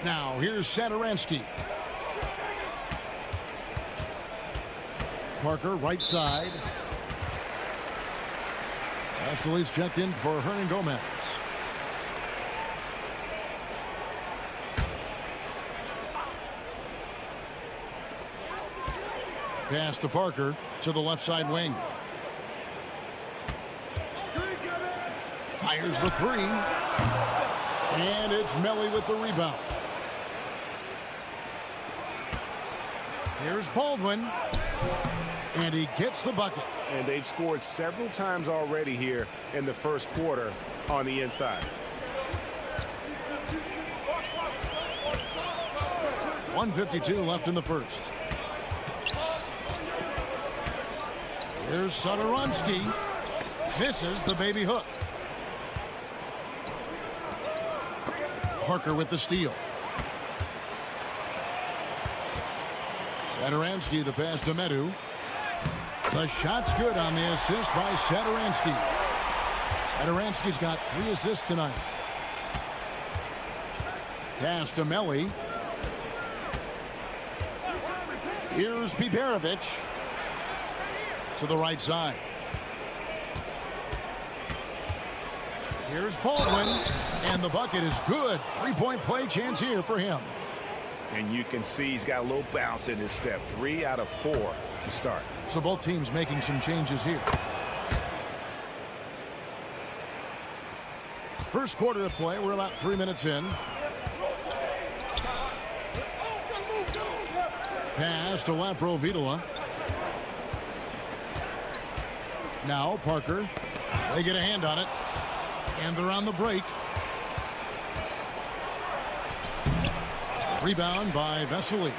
Now, here's Satoransky. Parker, right side. Vassili's checked in for Hernan Gomez. Pass to Parker to the left side wing. Fires the 3. And it's Melli with the rebound. Here's Baldwin. And he gets the bucket. And they've scored several times already here in the first quarter on the inside. 1:52 left in the first. Here's Satoransky. Misses the baby hook. Parker with the steal. Satoransky, the pass to Medu. The shot's good on the assist by Satoransky. Satoransky's got 3 assists tonight. Pass to Melli. Here's Biberovic to the right side. Here's Baldwin, and the bucket is good. 3-point play chance here for him. And you can see he's got a little bounce in his step. 3 out of 4 to start. So both teams making some changes here. First quarter of play, we're about 3 minutes in. Pass to Laprovitola. Now Parker. They get a hand on it. And they're on the break. Rebound by Vesely.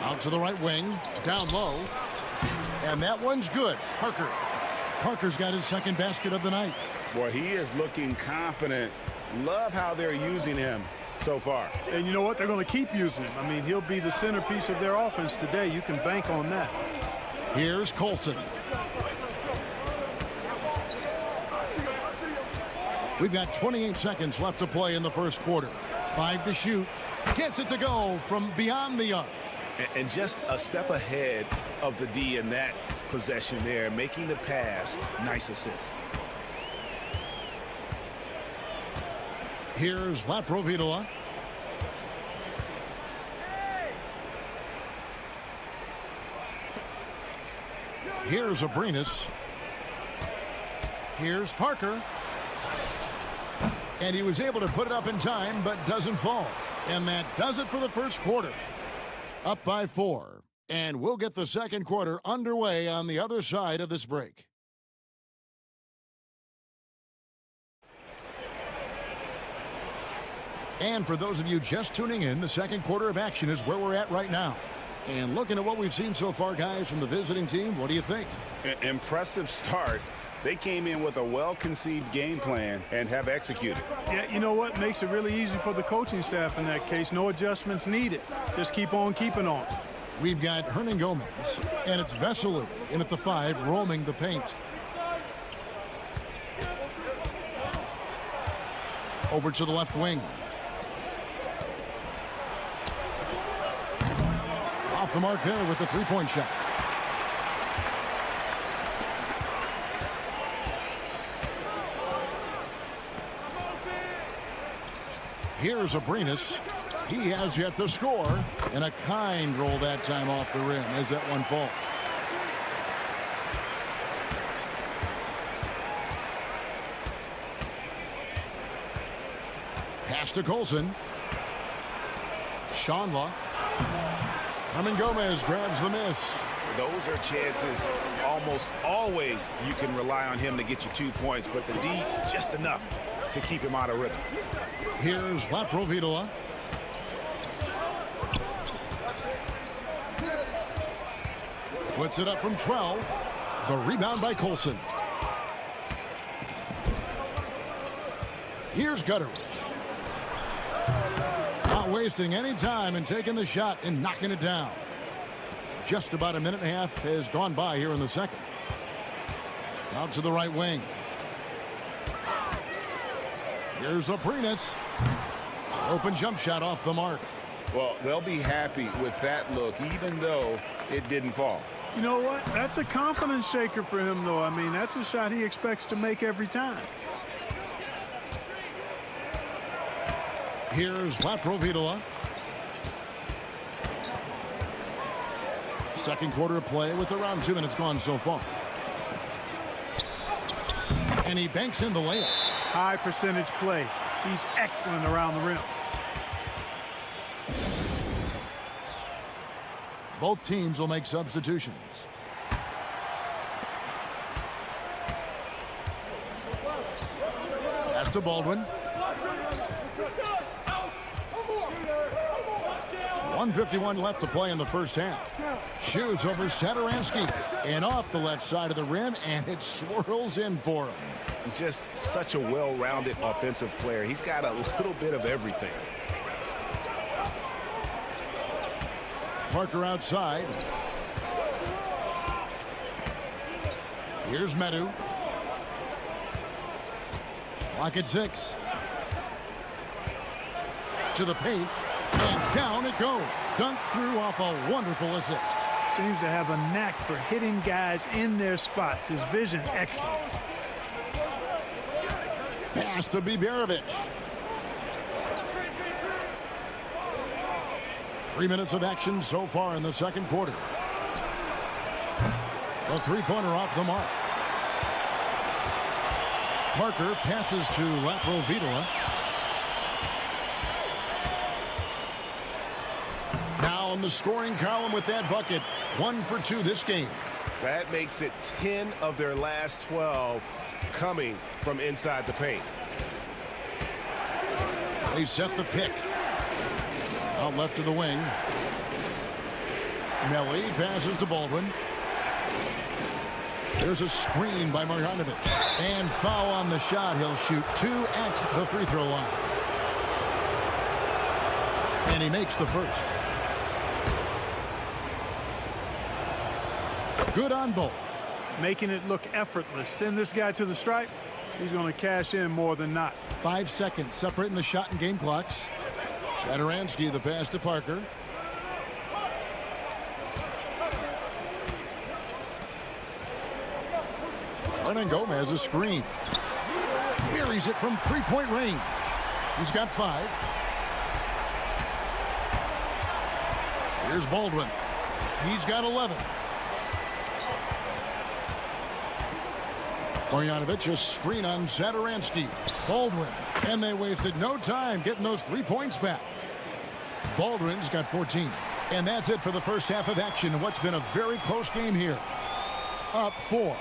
Out to the right wing. Down low. And that one's good. Parker. Parker's got his second basket of the night. Boy, he is looking confident. Love how they're using him so far. And you know what? They're going to keep using him. I mean, he'll be the centerpiece of their offense today. You can bank on that. Here's Colson. We've got 28 seconds left to play in the first quarter. 5 to shoot. Gets it to go from beyond the arc. And just a step ahead of the D in that possession there, making the pass. Nice assist. Here's Laprovitola. Here's Abrinas. Here's Parker. And he was able to put it up in time, but doesn't fall. And that does it for the first quarter. Up by 4. And we'll get the second quarter underway on the other side of this break. And for those of you just tuning in, the second quarter of action is where we're at right now. And looking at what we've seen so far, guys, from the visiting team, what do you think? Impressive start. They came in with a well-conceived game plan and have executed. Yeah, you know what? Makes it really easy for the coaching staff in that case. No adjustments needed. Just keep on keeping on. We've got Hernan Gomez, and it's Veselu in at the 5, roaming the paint. Over to the left wing. Off the mark there with the three-point shot. Here's Abrinas. He has yet to score, and a kind roll that time off the rim as that one falls. Pass to Colson. Shanla. Hernan Gomez grabs the miss. Those are chances almost always you can rely on him to get you 2 points, but the D just enough to keep him out of rhythm. Here's Laprovitola. Puts it up from 12. The rebound by Colson. Here's Gutteridge. Not wasting any time and taking the shot and knocking it down. Just about a minute and a half has gone by here in the second. Out to the right wing. Here's Abrinas. Open jump shot off the mark. Well, they'll be happy with that look, even though it didn't fall. You know what? That's a confidence shaker for him, though. I mean, that's a shot he expects to make every time. Here's Laprovitola. Second quarter of play with around 2 minutes gone so far. And he banks in the layup. High percentage play. He's excellent around the rim. Both teams will make substitutions. Pass to Baldwin. 1:51 left to play in the first half. Shoots over Satoransky and off the left side of the rim, and it swirls in for him. Just such a well-rounded offensive player. He's got a little bit of everything. Parker outside. Here's Medu. Lock at 6. To the paint. And down it goes. Dunked through off a wonderful assist. Seems to have a knack for hitting guys in their spots. His vision excellent. Pass to Biberovic. 3 minutes of action so far in the second quarter. The three-pointer off the mark. Parker passes to Laprovitola. Now in the scoring column with that bucket. 1 for 2 this game. That makes it 10 of their last 12 coming from inside the paint. They set the pick. Out left of the wing. Melly passes to Baldwin. There's a screen by Marjanovic. And foul on the shot. He'll shoot 2 at the free throw line. And he makes the first. Good on both. Making it look effortless. Send this guy to the stripe. He's going to cash in more than not. 5 seconds separating the shot and game clocks. Satoransky, the pass to Parker. Hernan Gomez a screen. Buries it from three-point range. He's got 5. Here's Baldwin. He's got 11. Marjanovic a screen on Satoransky. Baldwin. And they wasted no time getting those 3 points back. Baldwin's got 14. And that's it for the first half of action. What's been a very close game here. Up 4.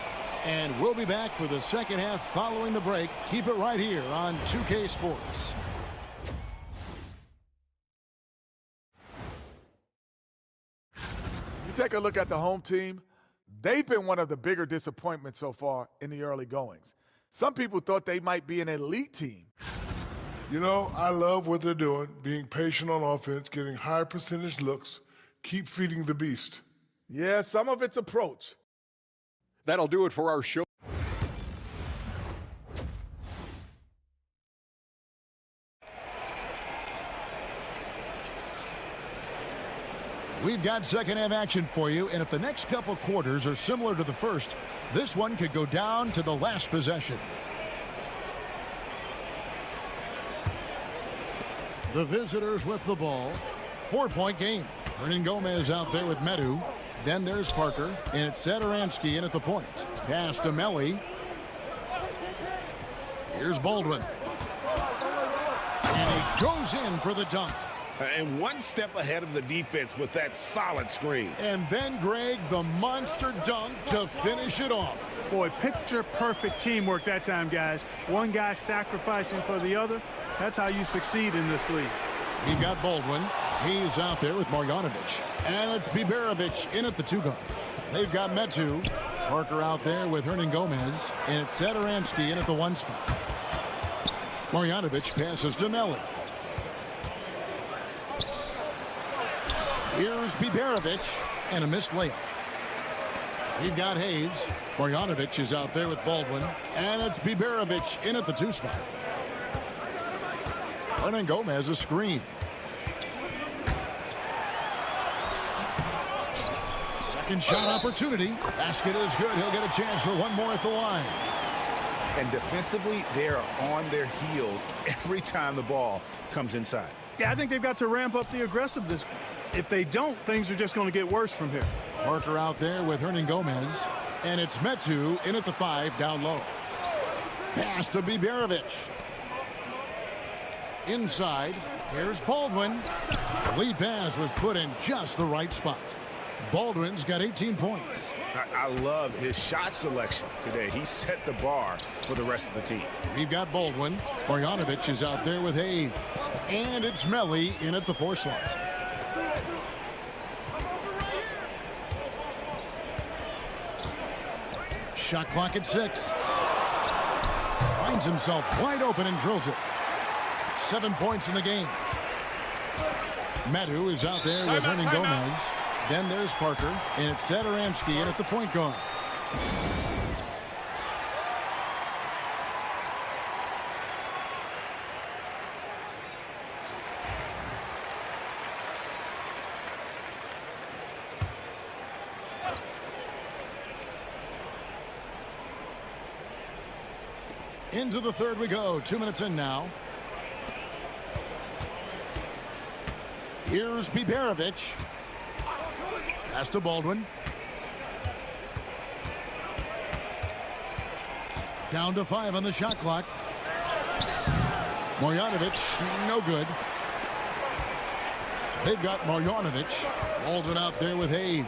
And we'll be back for the second half following the break. Keep it right here on 2K Sports. You take a look at the home team. They've been one of the bigger disappointments so far in the early goings. Some people thought they might be an elite team. You know, I love what they're doing, being patient on offense, getting high percentage looks, keep feeding the beast. Yeah, some of it's approach. That'll do it for our show. We've got second half action for you, and if the next couple quarters are similar to the first, this one could go down to the last possession. The visitors with the ball. 4-point game. Hernan Gomez out there with Medu. Then there's Parker, and it's Satoransky in at the point. Pass to Melli. Here's Baldwin. And he goes in for the dunk. And one step ahead of the defense with that solid screen. And then, Greg, the monster dunk to finish it off. Boy, picture-perfect teamwork that time, guys. One guy sacrificing for the other. That's how you succeed in this league. We've got Baldwin. He's out there with Marjanovic. And it's Biberovic in at the 2-guard. They've got Metu. Parker out there with Hernan Gomez. And it's Satoransky in at the 1 spot. Marjanovic passes to Melli. Here's Biberovic, and a missed layup. We've got Hayes. Marjanovic is out there with Baldwin, and it's Biberovic in at the 2 spot. Hernan Gomez a screen. Second shot opportunity. Basket is good. He'll get a chance for one more at the line. And defensively, they are on their heels every time the ball comes inside. Yeah, I think they've got to ramp up the aggressiveness. If they don't, things are just going to get worse from here. Parker out there with Hernan Gomez. And it's Metu in at the 5 down low. Pass to Biberovic. Inside, here's Baldwin. The lead pass was put in just the right spot. Baldwin's got 18 points. I love his shot selection today. He set the bar for the rest of the team. We've got Baldwin. Marjanovic is out there with Hayes. And it's Melli in at the 4 slot. Shot clock at 6. Finds himself wide open and drills it. 7 points in the game. Medu is out there with Hernan Gomez. Then there's Parker, and it's Satoransky in at the point guard. Into the third we go. 2 minutes in now. Here's Biberovic. Pass to Baldwin. Down to 5 on the shot clock. Marjanovic, no good. They've got Marjanovic. Baldwin out there with Hayes.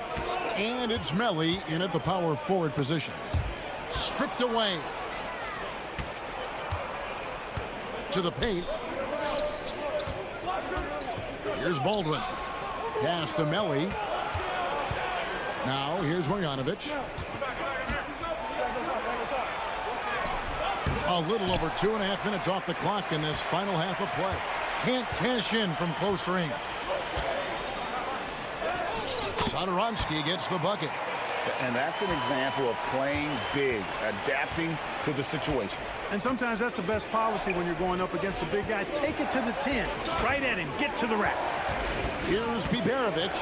And it's Melli in at the power forward position. Stripped away. To the paint. Here's Baldwin. Pass to Melli. Now here's Marjanovic. A little over 2.5 minutes off the clock in this final half of play. Can't cash in from close range. Satoransky gets the bucket. And that's an example of playing big, adapting to the situation. And sometimes that's the best policy when you're going up against a big guy. Take it to the 10. Right at him. Get to the rack. Here's Biberovic.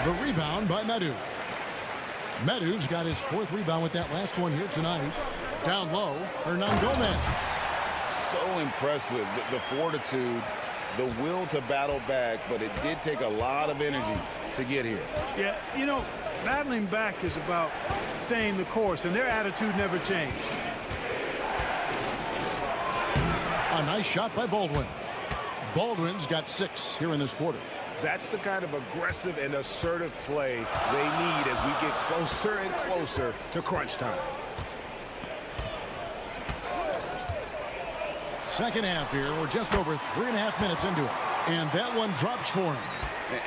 The rebound by Medu. Medu's got his 4th rebound with that last one here tonight. Down low, Hernan Gomez. So impressive, the fortitude, the will to battle back, but it did take a lot of energy to get here. Yeah, you know, battling back is about staying the course, and their attitude never changed. A nice shot by Baldwin. Baldwin's got 6 here in this quarter. That's the kind of aggressive and assertive play they need as we get closer and closer to crunch time. Second half here. We're just over 3.5 minutes into it. And that one drops for him.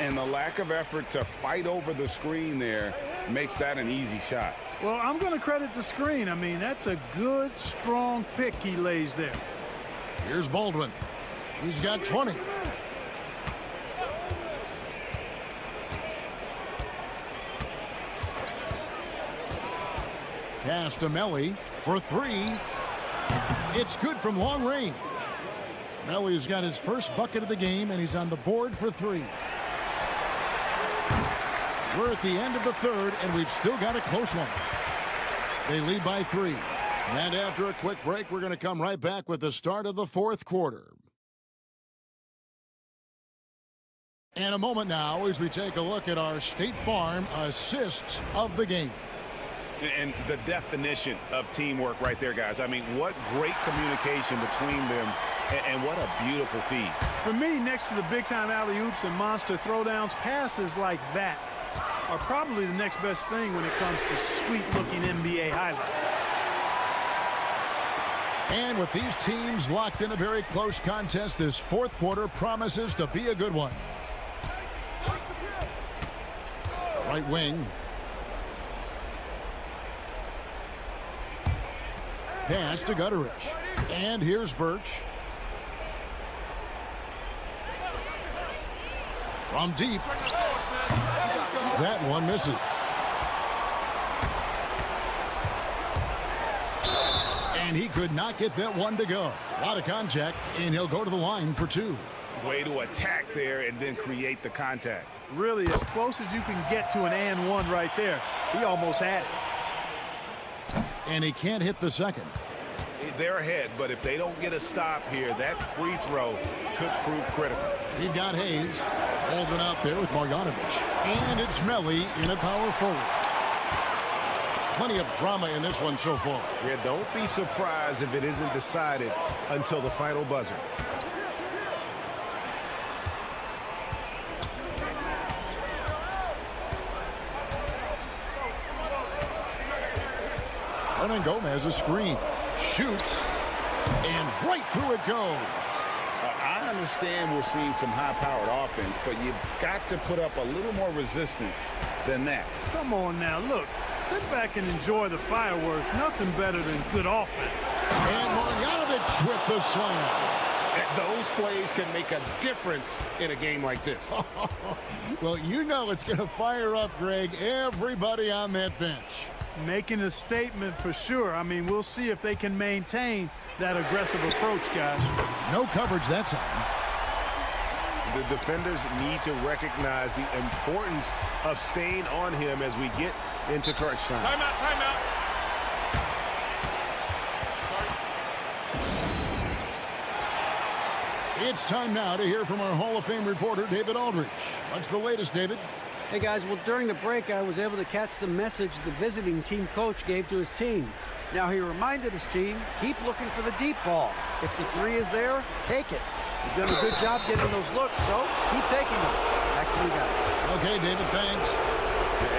And the lack of effort to fight over the screen there makes that an easy shot. Well, I'm going to credit the screen. I mean, that's a good, strong pick he lays there. Here's Baldwin. He's got 20. Pass to Melly for 3. It's good from long range. Melly's got his first bucket of the game, and he's on the board for 3. We're at the end of the third, and we've still got a close one. They lead by 3. And after a quick break, we're going to come right back with the start of the fourth quarter. In a moment now, as we take a look at our State Farm assists of the game. And the definition of teamwork right there, guys. I mean, what great communication between them, and what a beautiful feed. For me, next to the big-time alley-oops and monster throwdowns, passes like that are probably the next best thing when it comes to sweet-looking NBA highlights. And with these teams locked in a very close contest, this fourth quarter promises to be a good one. Right wing. Pass to Gutteridge. And here's Birch. From deep. That one misses. And he could not get that one to go. A lot of contact, and he'll go to the line for 2. Way to attack there and then create the contact. Really, as close as you can get to an and one right there. He almost had it. And he can't hit the second. They're ahead, but if they don't get a stop here, that free throw could prove critical. You've got Hayes. Baldwin out there with Marjanovic. And it's Melly in a power forward. Plenty of drama in this one so far. Yeah, don't be surprised if it isn't decided until the final buzzer. Hernan Gomez a screen. Shoots. And right through it goes. I understand we're seeing some high-powered offense, but you've got to put up a little more resistance than that. Come on now, look. Sit back and enjoy the fireworks. Nothing better than good offense. And Marjanovic with the slam. Those plays can make a difference in a game like this. Well, you know it's going to fire up, Greg, everybody on that bench. Making a statement for sure. I mean, we'll see if they can maintain that aggressive approach, guys. No coverage that time. The defenders need to recognize the importance of staying on him as we get into crunch time. Timeout. It's time now to hear from our Hall of Fame reporter, David Aldridge. What's the latest, David? Hey, guys, well, during the break, I was able to catch the message the visiting team coach gave to his team. Now, he reminded his team, keep looking for the deep ball. If the 3 is there, take it. You've done a good job getting those looks, so keep taking them. Back to you guys. Okay, David, thanks.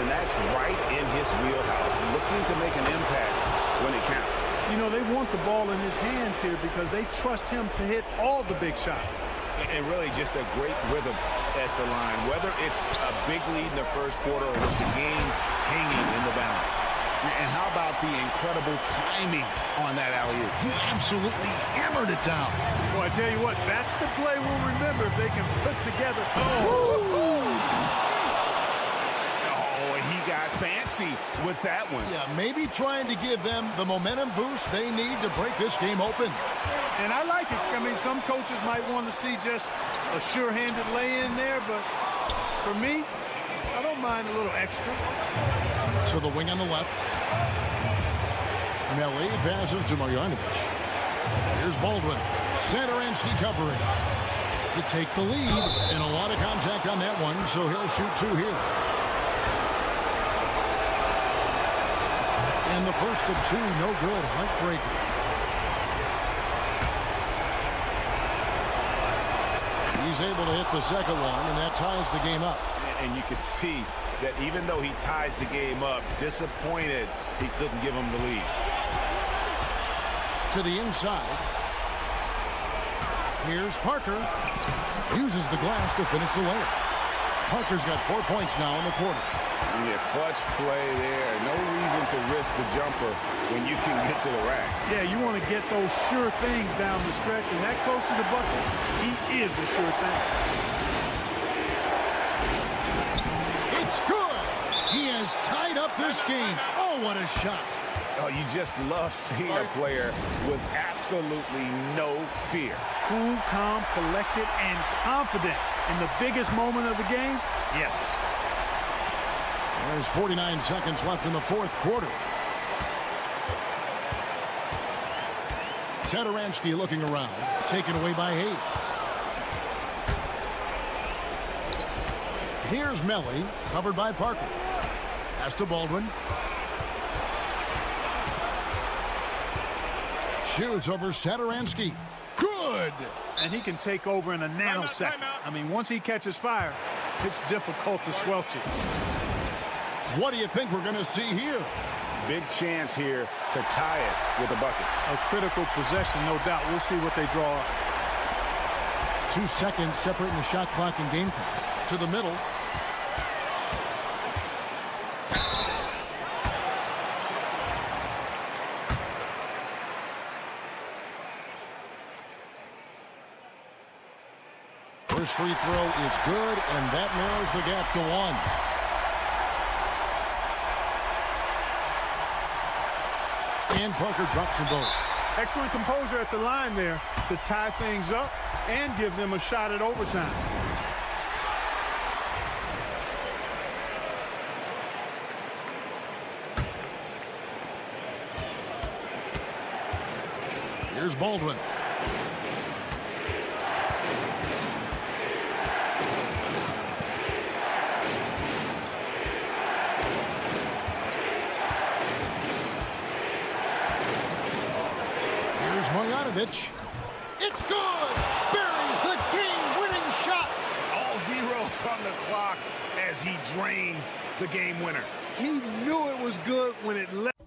And that's right in his wheelhouse, looking to make an impact when it counts. You know, they want the ball in his hands here because they trust him to hit all the big shots. And really just a great rhythm at the line, whether it's a big lead in the first quarter or with the game hanging in the balance. And how about the incredible timing on that alley-oop? He absolutely hammered it down. Boy, I tell you what, that's the play we'll remember if they can put together. He got fancy with that one. Yeah, maybe trying to give them the momentum boost they need to break this game open. And I like it. I mean, some coaches might want to see just a sure-handed lay-in there, but for me, I don't mind a little extra. So the wing on the left. Melly passes to Marjanovic. Here's Baldwin. Satoransky covering to take the lead, and a lot of contact on that one, so he'll shoot 2 here. And the first of 2, no good. Heartbreaker. He's able to hit the second one, and that ties the game up. And you can see that even though he ties the game up, disappointed he couldn't give him the lead. To the inside. Here's Parker. Uses the glass to finish the layup. Parker's got 4 points now in the quarter. Yeah, clutch play there. No reason to risk the jumper when you can get to the rack. Yeah, you want to get those sure things down the stretch, and that close to the bucket, he is a sure thing. It's good. He has tied up this game. Oh, what a shot. Oh, you just love seeing a player with absolutely no fear. Cool, calm, collected, and confident in the biggest moment of the game. Yes. There's 49 seconds left in the fourth quarter. Satoransky looking around, taken away by Hayes. Here's Melly, covered by Parker. Pass to Baldwin. Shoots over Satoransky. Good! And he can take over in a nanosecond. I mean, once he catches fire, it's difficult to squelch it. What do you think we're going to see here? Big chance here to tie it with a bucket. A critical possession, no doubt. We'll see what they draw up. 2 seconds separating the shot clock and game clock. To the middle. First free throw is good, and that narrows the gap to 1. And Parker drops them both. Excellent composure at the line there to tie things up and give them a shot at overtime. Here's Baldwin. It's good! Buries the game-winning shot! All zeros on the clock as he drains the game winner. He knew it was good when it left.